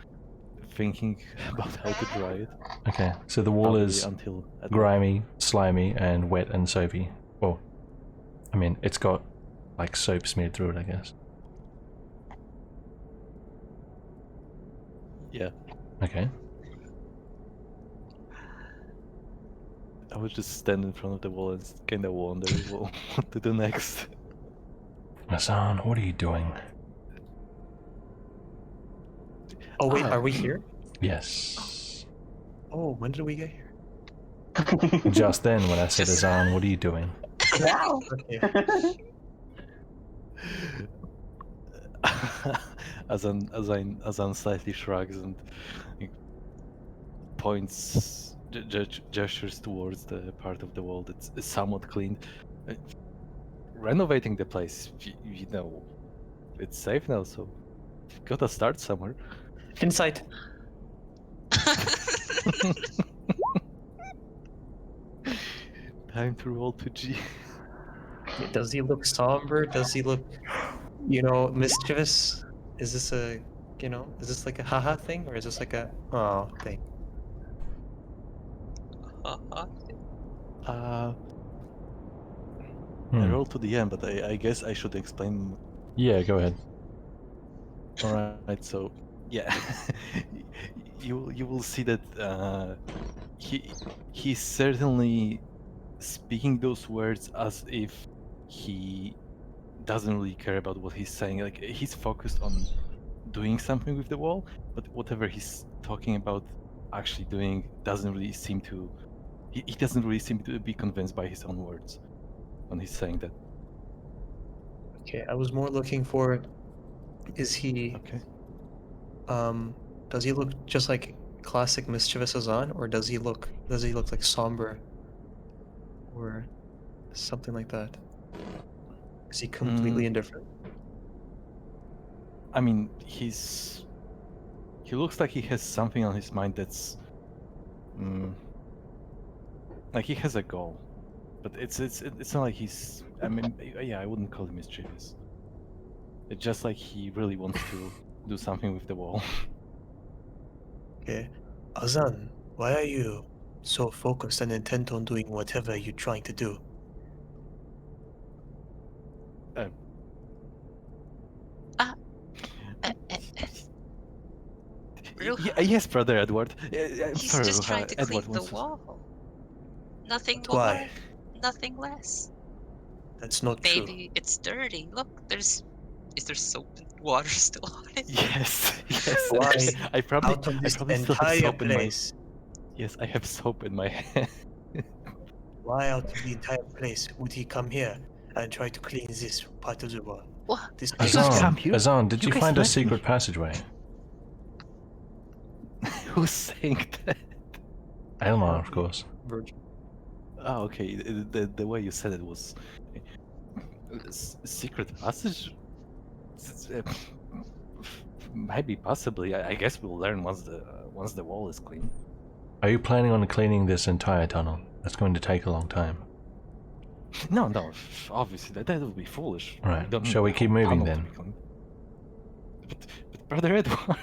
thinking about how to dry it. Okay, so the wall Probably is until grimy, slimy, and wet and soapy. Well, I mean, it's got like soap smeared through it, I guess. Yeah, Okay. I would just stand in front of the wall and kind of wonder what to do next. Azan, what are you doing? Oh wait, are we here? Yes. Oh, when did we get here? Just then, when I said, Just- Azan, what are you doing? Now. Okay. Azan slightly shrugs and points, gestures towards the part of the wall that's somewhat clean. Renovating the place, it's safe now, so gotta start somewhere. Insight. Time to roll to G. Does he look somber? Does he look, mischievous? Is this is this like a haha thing, or is this like a oh thing? I rolled to the end, but I guess I should explain. Yeah, go ahead. Alright, so yeah, you will see that he's certainly speaking those words as if he doesn't really care about what he's saying. Like, he's focused on doing something with the wall, but whatever he's talking about actually doing doesn't really seem to. He doesn't really seem to be convinced by his own words when he's saying that. Okay, I was more looking for. Is he? Okay. Does he look just like classic mischievous Azan, or does he look like somber, or something like that? Is he completely indifferent? I mean, he looks like he has something on his mind that's like he has a goal, but it's not like he's. I mean, yeah, I wouldn't call him mischievous. It's just like he really wants to do something with the wall. Okay, Azan, why are you so focused and intent on doing whatever you're trying to do? Yes, brother Edward. I'm He's sorry, just trying to Edward clean the wants to- wall. Nothing But why? more, nothing less. That's not true. Maybe it's dirty. Look, is there soap and water still on it? Yes, yes. Why I probably out of this still have entire soap in my. place? Yes, I have soap in my hand. Why out of the entire place would he come here and try to clean this part of the wall? What? This You guys come here? Azan, did You you guys find a let me. secret passageway? Who's saying that? Elmar, of course. Virgin. Oh, okay. The way you said it was secret passage. Maybe, possibly. I guess we'll learn once the wall is clean. Are you planning on cleaning this entire tunnel? That's going to take a long time. No, obviously that would be foolish. Right. Don't Shall we need keep the moving tunnel to then? be clean. But Brother Edward,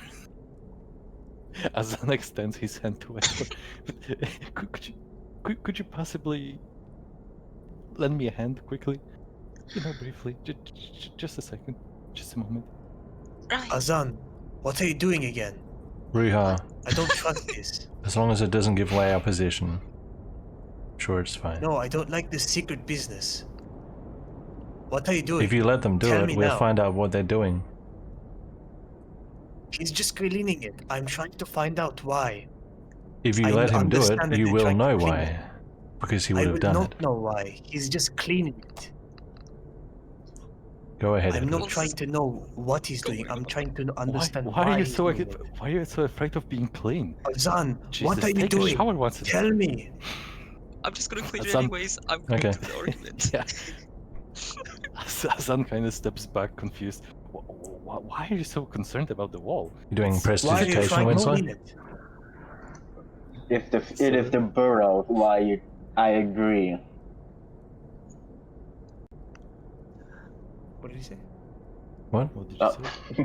Azan extends his hand to Edward. Could you possibly lend me a hand quickly? Briefly. Just a second. Just a moment. Right. Azan, what are you doing again? Ruha, I don't trust this. as long as it doesn't give away our position, I'm sure it's fine. No, I don't like this secret business. What are you doing? If you let them do Tell it, me we'll now. find out what they're doing. He's just cleaning it. I'm trying to find out why. If you I let him do it, understand that you they're will trying to know clean why. it. Because he I would have will done not it. know why. He's just cleaning it. Go ahead, I'm Edward. not trying to know what he's doing. I'm trying to understand Why are you he's so doing it. why are you so afraid of being clean? Azan, Jesus, what are you take a doing? shower once a day. Tell me. I'm just gonna clean it Azan- anyways. I'm going Okay. to the argument. Yeah. Azan kind of steps back, confused. Why are you so concerned about the wall? You're doing Why are you prestidigitation, trying to Winslow? clean it? It is the burrow. Why I agree. What did he say? What? What did you say?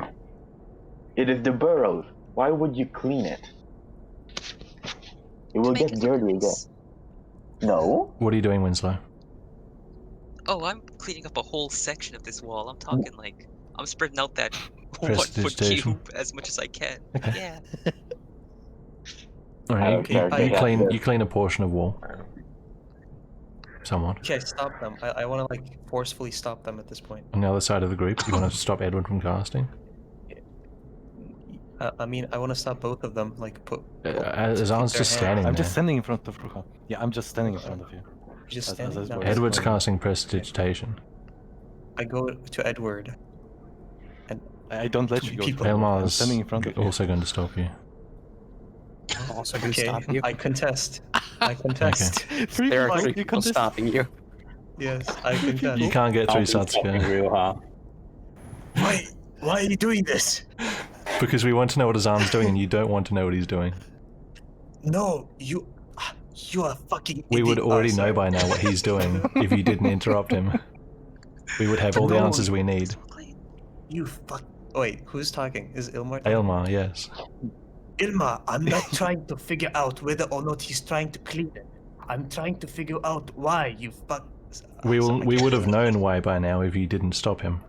It is the burrows. Why would you clean it? It will To make get it look dirty again. nice. No. What are you doing, Winslow? Oh, I'm cleaning up a whole section of this wall. I'm talking like I'm spreading out that 1 foot Prestidigitation. cube as much as I can. Okay. Yeah. Alright, don't care, you they got clean this. you clean a portion of wall. Someone. Okay, stop them. I want to like forcefully stop them at this point. On the other side of the group, you want to stop Edward from casting? I mean, I want to stop both of them. Like, Azan's just standing I'm there. just standing in front of Ruha. Yeah, I'm just standing in front of you. just As- standing as now. well. Edward's Fine. casting prestidigitation. I go to Edward. I don't let Two you go. people. through. I'm Elmar's standing in front of you. also going to stop you. Also going to Okay, stop you. I contest. I contest. Free There are people, three you people contest. stopping you. Yes, I contest. You can't get I'll through be stopping Satsuka. Ruha. Why are you doing this? Because we want to know what Azan's doing and you don't want to know what he's doing. No, you are fucking. We would idiot. Oh, already know sorry. by now what he's doing if you didn't interrupt him. We would have all the No. answers we need. You fuck. Oh, wait, who's talking? Is Ilmar? Aylmar, yes. Ilma, I'm not trying to figure out whether or not he's trying to clean it. I'm trying to figure out why you fuck. We would have known why by now if you didn't stop him.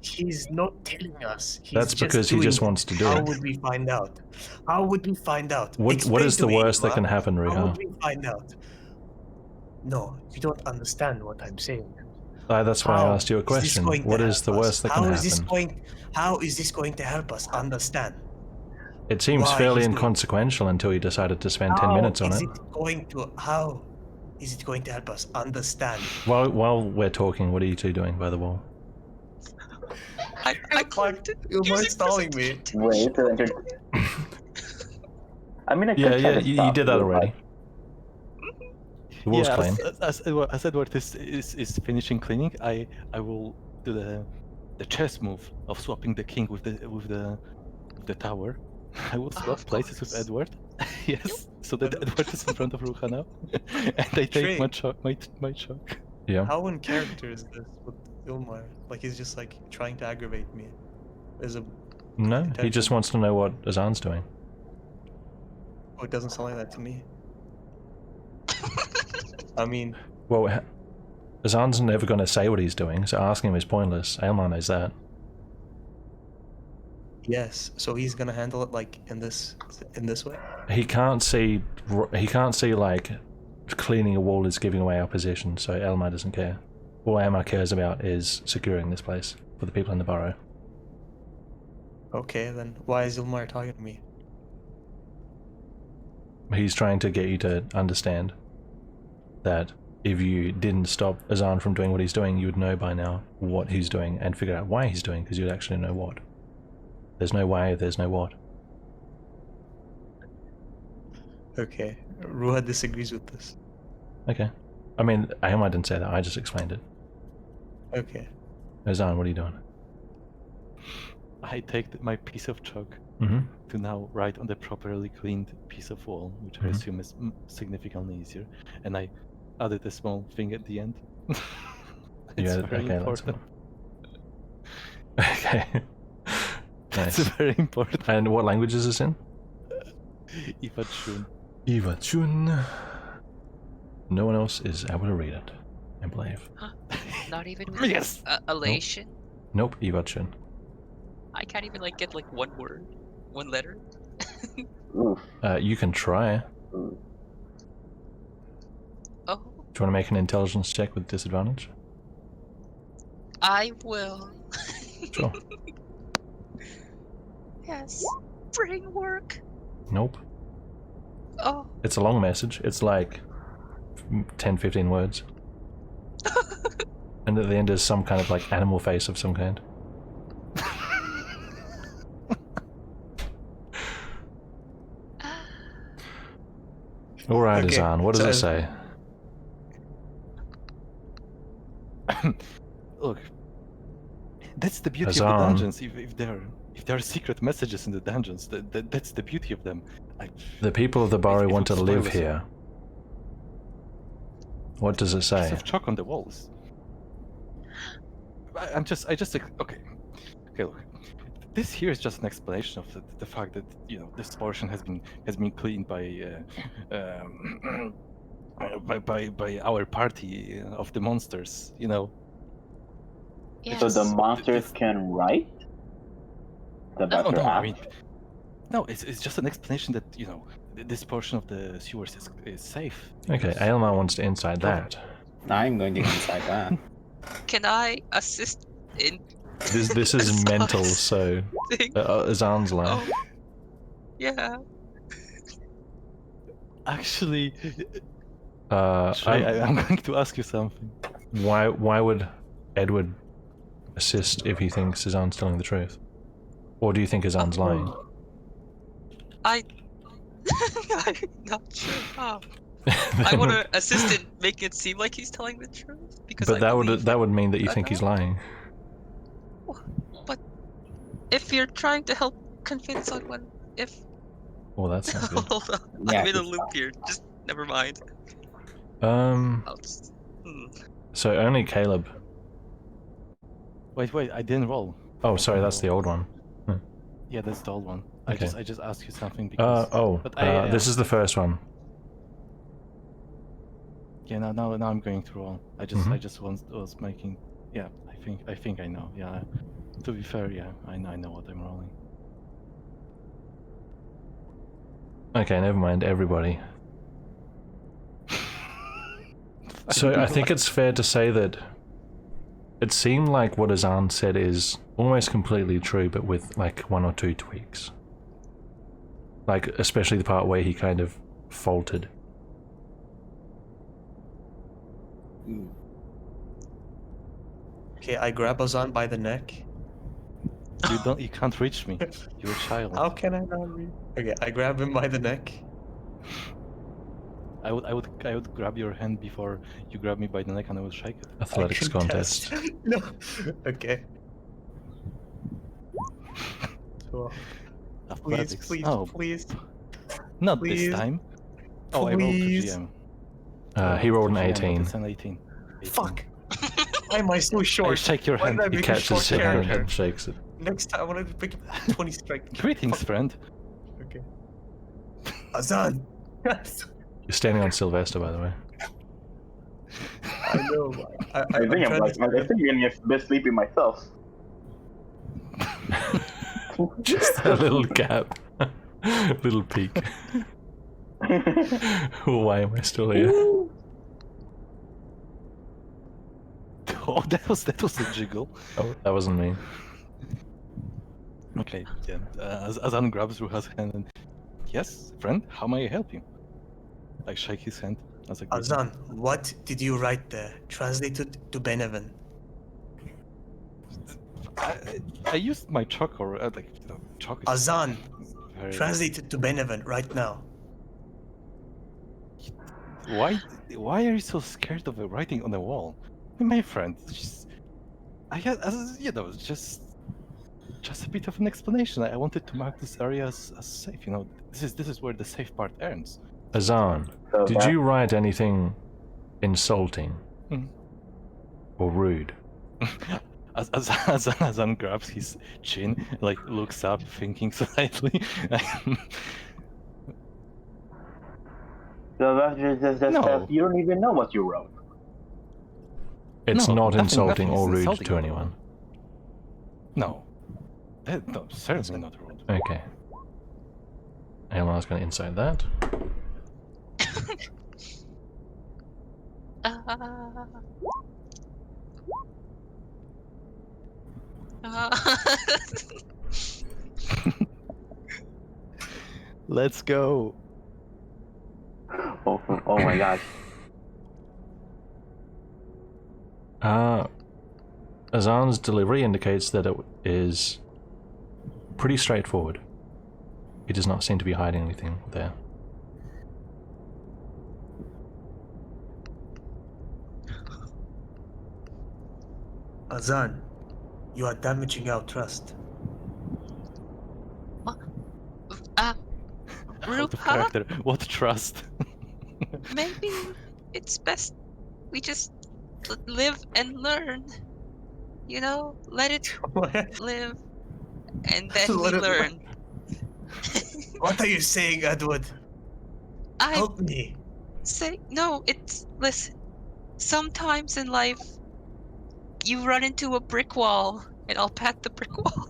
He's not telling us. He's That's just because he doing just it. wants to do How it. would we find out? How would we find out? What Explain is to the me, worst that Ilma. can happen, How Riha? would we find out? No, you don't understand what I'm saying. That's why I How asked you a is this question. going to What is help the us? worst that can How is this happen? How is this going to help us understand? It seems why fairly he's doing it? inconsequential until you decided to spend 10 minutes on it. How is it going to help us understand? While we're talking, what are you two doing by the wall? I clicked it. You're using stalling me. prestidigitation. Wait. I mean, I could Yeah, try to you stop did that you, already. The wall's Yeah, clean. as Edward is finishing cleaning, I will do the chess move of swapping the king with the tower. I will swap Of places with course. Edward. Yes, so that Edward is in front of Ruha now, and I take Trey. my shock. Yeah. How in character is this with Ilmar? Like he's just like trying to aggravate me. Is a No, he intention. just wants to know what Azan's doing. Oh, it doesn't sound like that to me. I mean, Well, Azan's never going to say what he's doing, so asking him is pointless. Aylmar knows that. yes. So he's gonna handle it like in this way. He can't see like cleaning a wall is giving away our position, so Aylmar doesn't care. all Amar cares about is securing this place for the people in the borough. Okay, then why is Ilmar talking to me? He's trying to get you to understand that if you didn't stop Azan from doing what he's doing, you would know by now what he's doing and figure out why he's doing, because you'd actually know what. There's no why, there's no what. Okay, Ruha disagrees with this. Okay. I mean, Amar didn't say that, I just explained it. Okay. Azan, what are you doing? I take my piece of chalk Mm-hmm. to now write on the properly cleaned piece of wall, which I assume is significantly easier, and I added a small thing at the end. It's very important. Okay. It's Nice. very important. And what language is this in? Ivatshun. Ivatshun. No one else is able to read it, I believe. Huh? Not even with Yes. elation? Nope, Ivatshun. I can't even like get like one word, one letter. Oof. You can try. Oof. Oh, Do you want to make an intelligence check with disadvantage? I will. Sure. Yes. Brain work. Nope. Oh. It's a long message. It's like 10, 15 words. And at the end is some kind of like animal face of some kind. Alright, Okay, Azan, what does so- it say? Look, that's the beauty of Azan. the dungeons. If there are secret messages in the dungeons, that's the beauty of them. The people of the borough It want to would live spoil us. here. What does it Piece say? of chalk on the walls. I just okay. Look, this here is just an explanation of the fact that this portion has been cleaned by by our party of the monsters. Yes. So the monsters can write? That's No, your I app? mean, no. It's just an explanation that this portion of the sewers is safe. Okay, because- Aelmar wants to inside that. I'm going to inside that. Can I assist in This is mental, Azan's so thing? Azan's line. Oh. Yeah. Actually, I'm- I'm going to ask you something. Why would Edward assist if he thinks Azan's telling the truth? Or do you think Azan's lying? I'm not sure how. I want to assist in making it seem like he's telling the truth because But I believe that would mean that you think he's Azan. lying. But if you're trying to help convince someone, if Well, that's not good. hold on, Yeah, I'm in a it's loop here. Just never mind. I'll just... So only Caleb. Wait, I didn't roll. Oh, sorry, that's the old one. Yeah, that's the old one. Okay. I just asked you something because. This is the first one. Yeah, now I'm going through all. I Mhm. just was making. Yeah, I think I know. Yeah, to be fair, yeah, I know what I'm rolling. Okay, never mind, everybody. So I think it's fair to say that it seemed like what Azan said is almost completely true, but with like one or two tweaks. Like, especially the part where he kind of faltered. Okay, I grab Azan by the neck. You can't reach me. You're a child. How can I not read? Okay, I grab him by the neck. I would grab your hand before you grab me by the neck and I would shake it. Athletics I can contest. test. No. Okay. So, please, Athletics. please, Oh, please. not please, this time. Oh, I rolled to please. GM. He rolled an To GM, but 18. It's an 18. Fuck. Why am I so I short? shake your Why hand. did I He make a catches short your hand character? and shakes it. Next time I wanted to pick up 20 strength. Greetings, friend. Okay. Azan! You're standing on Sylvester, by the way. I know. I think I'm like, I think I'm a bit sleepy myself. Just a little gap. Little peek. Why am I still here? Oh, that was a jiggle. Oh, that wasn't me. Okay, yeah. Azan grabs Ruha's hand and, yes, friend, how may I help you? I shake his hand as a greeting. Azan, what did you write there? Translated to Benevan. I used my chalk or chalk. is Azan, very- translated to Benevan right now. Why are you so scared of writing on the wall? My friend, I had, just a bit of an explanation. I wanted to mark this area as safe. This is where the safe part ends. Azan, So did you write anything insulting Hmm. or rude? Azan grabs his chin, looks up, thinking slightly. So that's just No. you don't even know what you wrote. It's No, not nothing insulting is or rude insulting to at all. anyone. No. No, certainly not rude. Okay. Elmar's going to insight that. Let's go. Oh my gosh. Azan's delivery indicates that it is pretty straightforward. He does not seem to be hiding anything there. Azan, you are damaging our trust. Out of Ruha, character. What trust? maybe it's best we just live and learn. Let it live, and then we Let it learn. What are you saying, Edward? I Help me. say no. Listen. Sometimes in life, you run into a brick wall, and I'll pat the brick wall,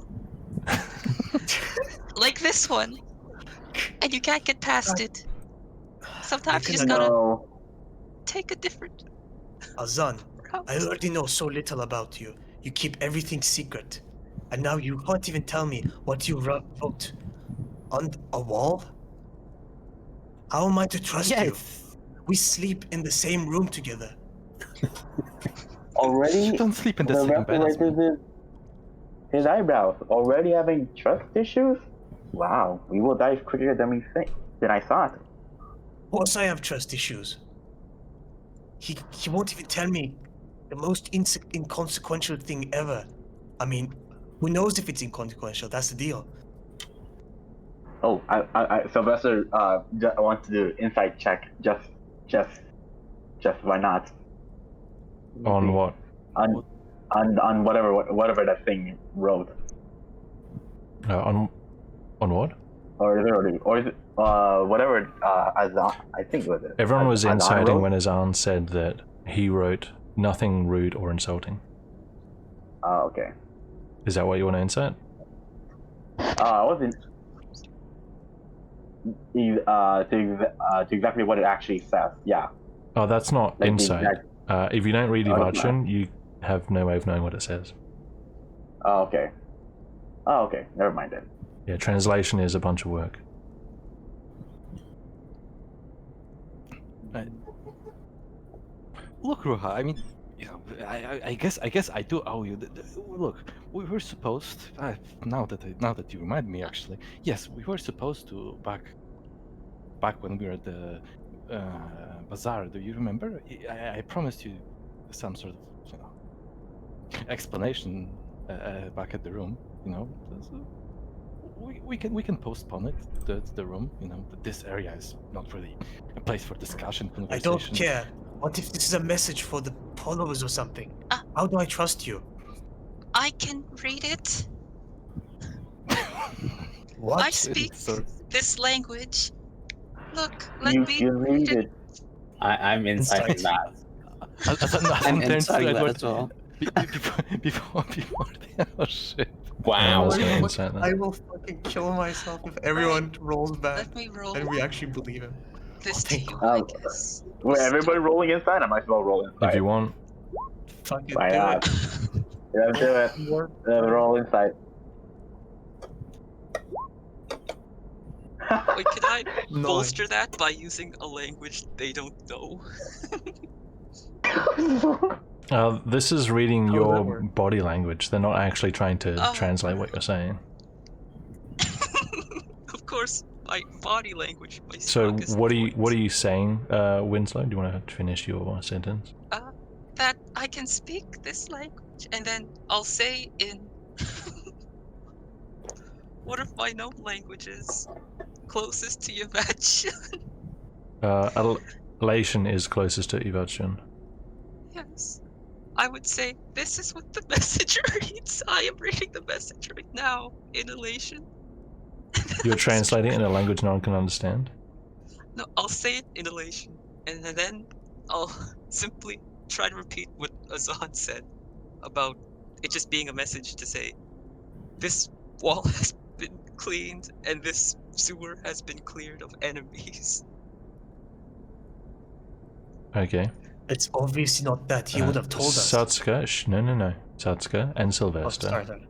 like this one, and you can't get past it. Sometimes you just gotta No. take a different Azan, route. I already know so little about you. You keep everything secret. And now you can't even tell me what you wrote on a wall? How am I to trust you? We sleep in the same room together. Already You don't sleep in the same bed as me. his eyebrows already having trust issues? Wow, we will die quicker than I thought. Of course I have trust issues. He won't even tell me the most inconsequential thing ever. I mean, who knows if it's inconsequential? That's the deal. Oh, Sylvester wants to do insight check. Just why not? On what? On whatever that thing wrote. On what? Or is it whatever Azan, I think it was it. Everyone was Azan inciting wrote? when Azan said that he wrote nothing rude or insulting. Oh, okay. Is that what you want to insight? I wasn't to exactly what it actually says. Yeah. Oh, that's not Like the insight. exact- If you don't read Oh, it's not. Evarchin, you have no way of knowing what it says. Oh, okay. Oh, okay. Never mind then. Yeah, translation is a bunch of work. Look, Ruha, I mean, I guess I do owe you. Look, we were supposed. Now that you remind me, actually, yes, we were supposed to back when we were at the bazaar. Do you remember? I promised you some sort of, explanation back at the room. So we can postpone it. The room. This area is not really a place for discussion. I don't care. What if this is a message for the followers or something? How do I trust you? I can read it. What? I speak this language. Look, let You me can read it. I'm inciting that. I'm inciting that as well. Before oh shit. I Wow. was going to insight I that. will fucking kill myself if everyone rolls bad let me roll and we actually believe him. this to thank you, God. I guess. Wait, everybody rolling inside? I might as well roll inside. If you want, Fucking Why do not? it. Let's do it. Roll insight. Wait, can I No. bolster that by using a language they don't know? This is reading How does your that work? body language. They're not actually trying to translate what you're saying. Of course, my body language, my So strongest what are point. you saying, Winslow? Do you want to finish your sentence? That I can speak this language, and then I'll say in one of my known languages, closest to Yavachian. Elation is closest to Ivachun. Yes. I would say, this is what the message reads. I am reading the message right now in elation. You're translating it in a language no one can understand? No, I'll say it in elation, and then I'll simply try to repeat what Azan said about it just being a message to say, this wall has been cleaned and this sewer has been cleared of enemies. Okay. It's obviously not that. He would have told us. Satsuka, no. Satsuka and Oh, Sylvester, sorry.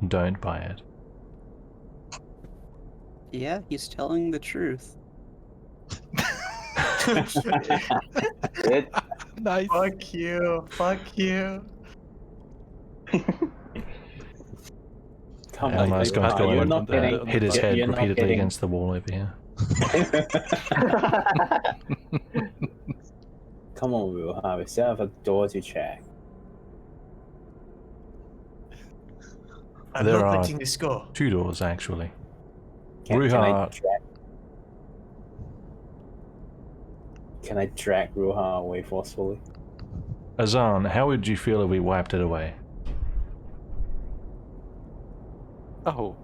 don't buy it. Yeah, he's telling the truth. It, Nice. Fuck you. Fuck you. Come Elmar's on, going to go you're and not getting. hit his head you're not repeatedly getting- against the wall over here. Come on, Ruha, we still have a door to check. I'm There not are letting this go. 2 doors, actually. Can I Ruha, drag Ruha away forcefully? Azan, how would you feel if we wiped it away? Oh,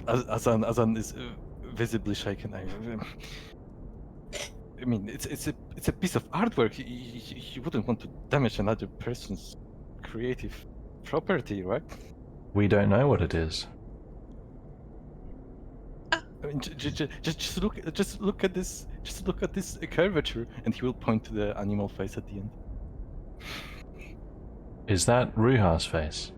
Azan is visibly shaken. I mean, it's a piece of artwork. You wouldn't want to damage another person's creative property, right? We don't know what it is. I mean, just look at this. Just look at this curvature, and he will point to the animal face at the end. Is that Ruha's face?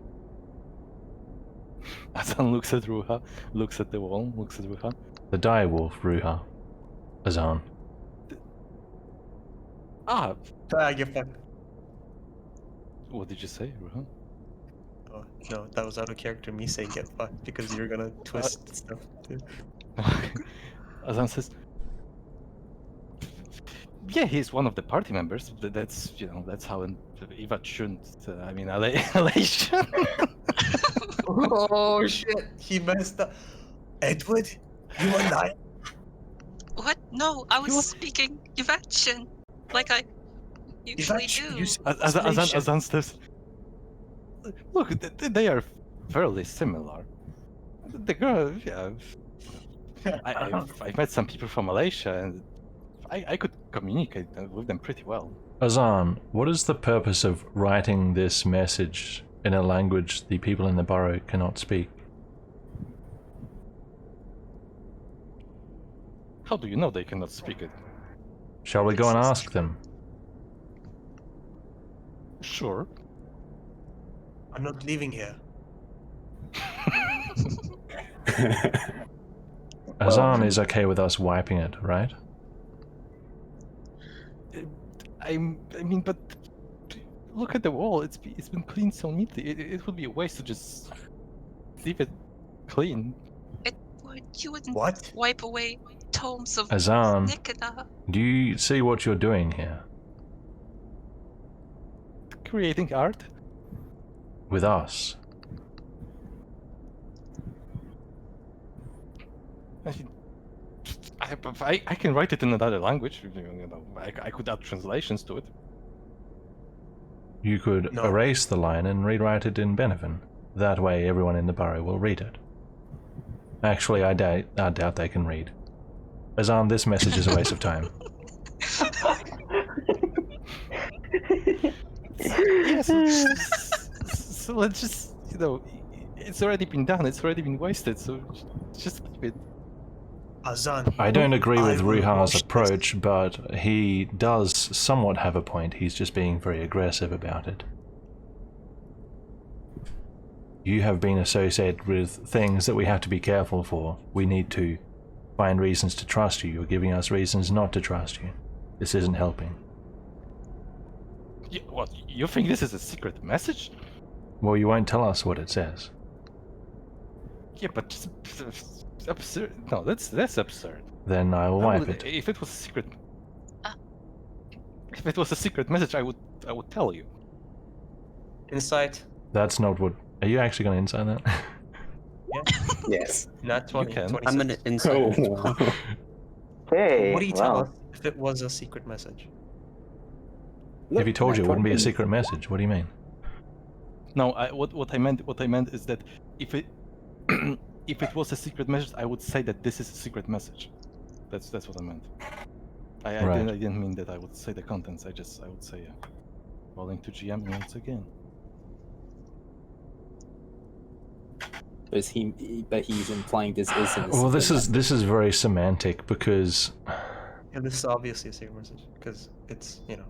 Azan looks at Ruha, looks at the wall, looks at Ruha. The direwolf Ruha. Azan. Ah, You fuck. what did you say, Ruha? Oh, no, that was out of character. Me saying get fucked because you're gonna twist stuff. Too. Azan says, "Yeah, he's one of the party members. That's that's how Eva shouldn't. I mean, elation." Oh shit! He messed up. Edward, you are lying. What? No, I was speaking Yavachian, like I usually Yavachian, do. you s- Azan says, "Look, they are fairly similar. The girl, yeah. I've met some people from Malaysia, and I could communicate with them pretty well." Azan, what is the purpose of writing this message in a language the people in the borough cannot speak? How do you know they cannot speak it? Shall we go and ask them? Sure. I'm not leaving here. Azan is okay with us wiping it, right? I mean, but look at the wall. It's been cleaned so neatly. It would be a waste to just leave it clean. You wouldn't What? wipe away tomes of Azan, Nikita. do you see what you're doing here? Creating art. With us? I can write it in another language. I could add translations to it. You could No. erase the line and rewrite it in Benevin. That way everyone in the borough will read it. Actually, I doubt they can read. Azan, this message is a waste of time. Yes. So let's just, it's already been done. It's already been wasted. So just leave it. Azan. I don't agree with I will Ruha's watch this. approach, but he does somewhat have a point. He's just being very aggressive about it. You have been associated with things that we have to be careful for. We need to find reasons to trust you. You're giving us reasons not to trust you. This isn't helping. What? You think this is a secret message? Well, you won't tell us what it says. Yeah, but just absurd. No, that's absurd. Then I will I wipe would- it. If it was a secret, Ah. if it was a secret message, I would tell you. Insight. That's not what... Are you actually going to inside that? Yes. Not 20. can. 26. I'm gonna inside. Oh. Hey, What do you tell well, us if it was a secret message? If he told you, it wouldn't be a Look, secret message. What do you mean? No, what I meant is that if it if it was a secret message, I would say that this is a secret message. That's what I meant. I Right. didn't mean that I would say the contents. I would say rolling to GM once again. But he's implying this isn't. Well, this is very semantic because... Yeah, this is obviously a secret message because it's, you know.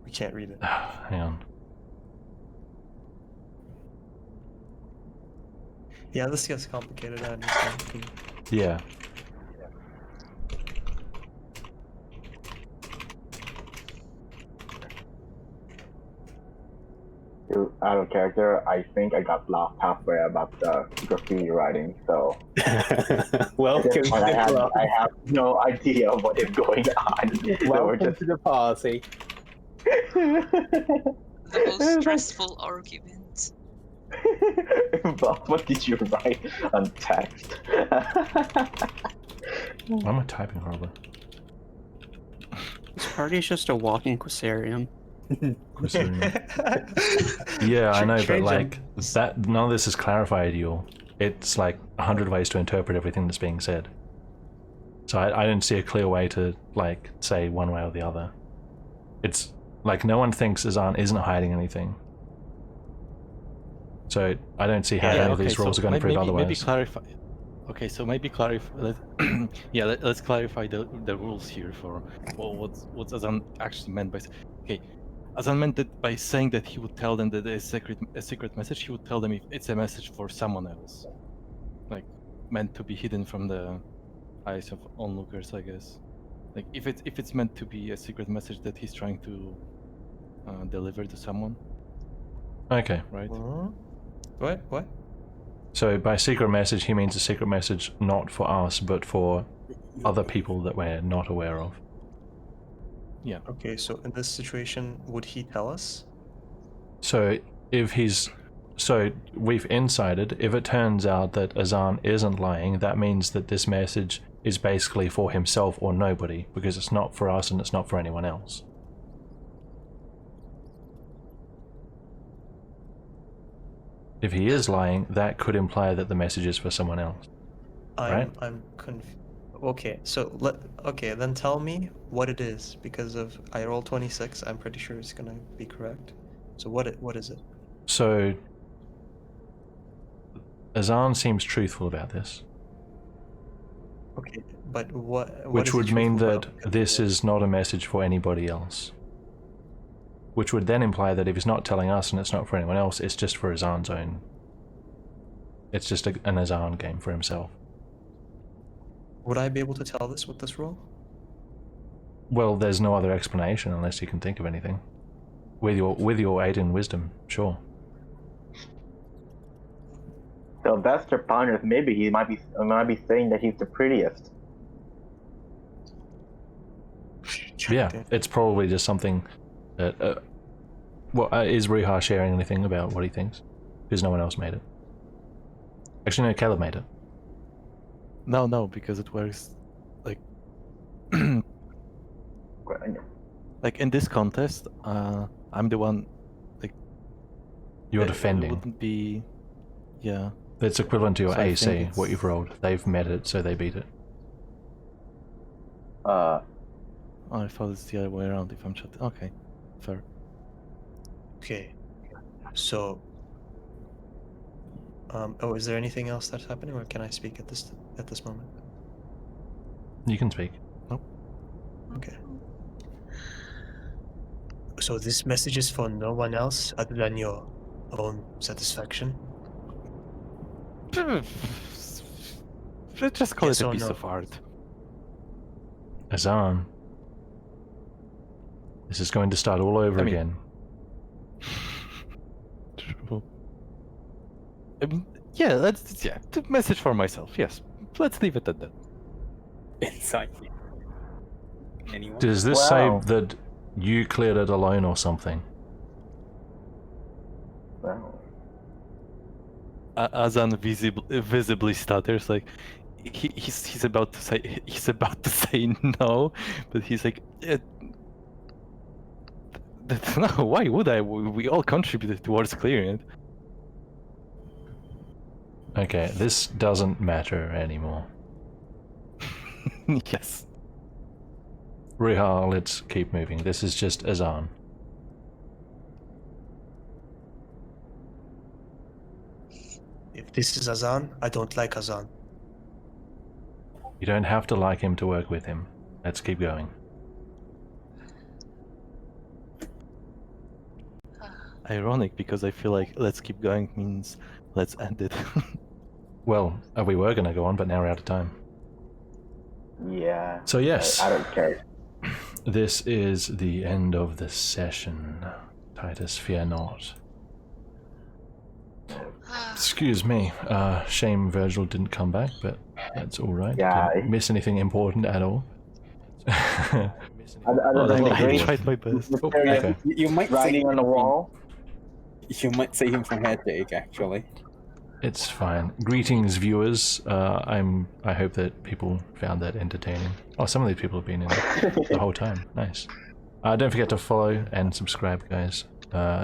We can't read it. Hang on. Yeah, this gets complicated. I understand. Yeah. out of character, I think I got lost halfway about the graffiti writing, so Welcome at this point, to the club. I have no idea what is going on. So we're Welcome just... to the party. The most stressful argument. Bob, what did you write on text? Why am I typing horribly? This party is just a walking quasarium. Yeah, I know, but Change like that. None of this is clarified. It's like 100 ways to interpret everything that's being said. So I don't see a clear way to like say one way or the other. It's like no one thinks Azan isn't hiding anything. So I don't see how any of these rules are going to prove otherwise. Maybe clarify. Okay, so maybe clarify. Let's clarify the rules here for what Azan actually meant by. Okay, Azan meant that by saying that he would tell them that a secret message. He would tell them if it's a message for someone else, like meant to be hidden from the eyes of onlookers, I guess. Like if it's meant to be a secret message that he's trying to deliver to someone, Okay. right? What? So by secret message, he means a secret message not for us, but for other people that we're not aware of. Yeah. Okay, so in this situation, would he tell us? So we've insided. If it turns out that Azan isn't lying, that means that this message is basically for himself or nobody, because it's not for us and it's not for anyone else. If he is lying, that could imply that the message is for someone else. I'm confused. Okay, so then tell me what it is, because of I rolled 26. I'm pretty sure it's gonna be correct. So what is it? So Azan seems truthful about this, Okay, but what which is he would mean truthful that about? this is not a message for anybody else. Which would then imply that if he's not telling us and it's not for anyone else, it's just for Azan's own. It's just an Azan game for himself. Would I be able to tell this with this roll? Well, there's no other explanation unless you can think of anything. With your aid in wisdom, sure. Sylvester ponders maybe he might be saying that he's the prettiest. Yeah, it's probably just something that... is Ruha sharing anything about what he thinks? Because no one else made it. Actually, no, Caleb made it. No, because it works like like in this contest, I'm the one like You're it defending. wouldn't be, yeah. It's equivalent to your So I AC, think what it's- you've rolled. They've met it, so they beat it. Oh, I thought it's the other way around. If I'm shut, okay, fair. Okay, so Oh, is there anything else that's happening, or can I speak at this moment? You can speak. Okay. So this message is for no one else other than your own satisfaction? Let's just call Yes it a or piece no? of art. Azan, this is going to start all over I mean- again. Yeah, the message for myself. Yes, let's leave it at that. Insight. Anyone? Does this Wow. say that you cleared it alone or something? Well, Azan visibly stutters, like he's about to say no, but he's like, no. Why would I? We all contributed towards clearing it. Okay, this doesn't matter anymore. Yes. Riiga, let's keep moving. This is just Azan. If this is Azan, I don't like Azan. You don't have to like him to work with him. Let's keep going. Ironic, because I feel like let's keep going means let's end it. Well, we were going to go on, but now we're out of time. yeah. So yes, I don't care. this is the end of the session. Titus, fear not. Excuse me. Shame Virgil didn't come back, but that's all right. Yeah. Didn't miss anything important at all. Other than the I great tried my best. Okay. You might say writing on the wall. You might see him from headache, actually. It's fine. Greetings, viewers. I hope that people found that entertaining. Oh, some of these people have been in the whole time. Nice. Don't forget to follow and subscribe, guys.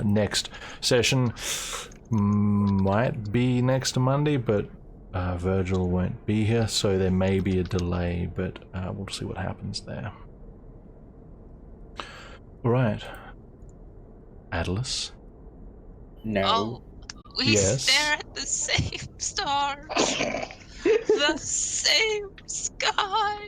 Next session might be next Monday, but Virgil won't be here, so there may be a delay, but we'll see what happens there. Alright. Atlas? No. Oh, we Yes. stare at the same stars, the same sky.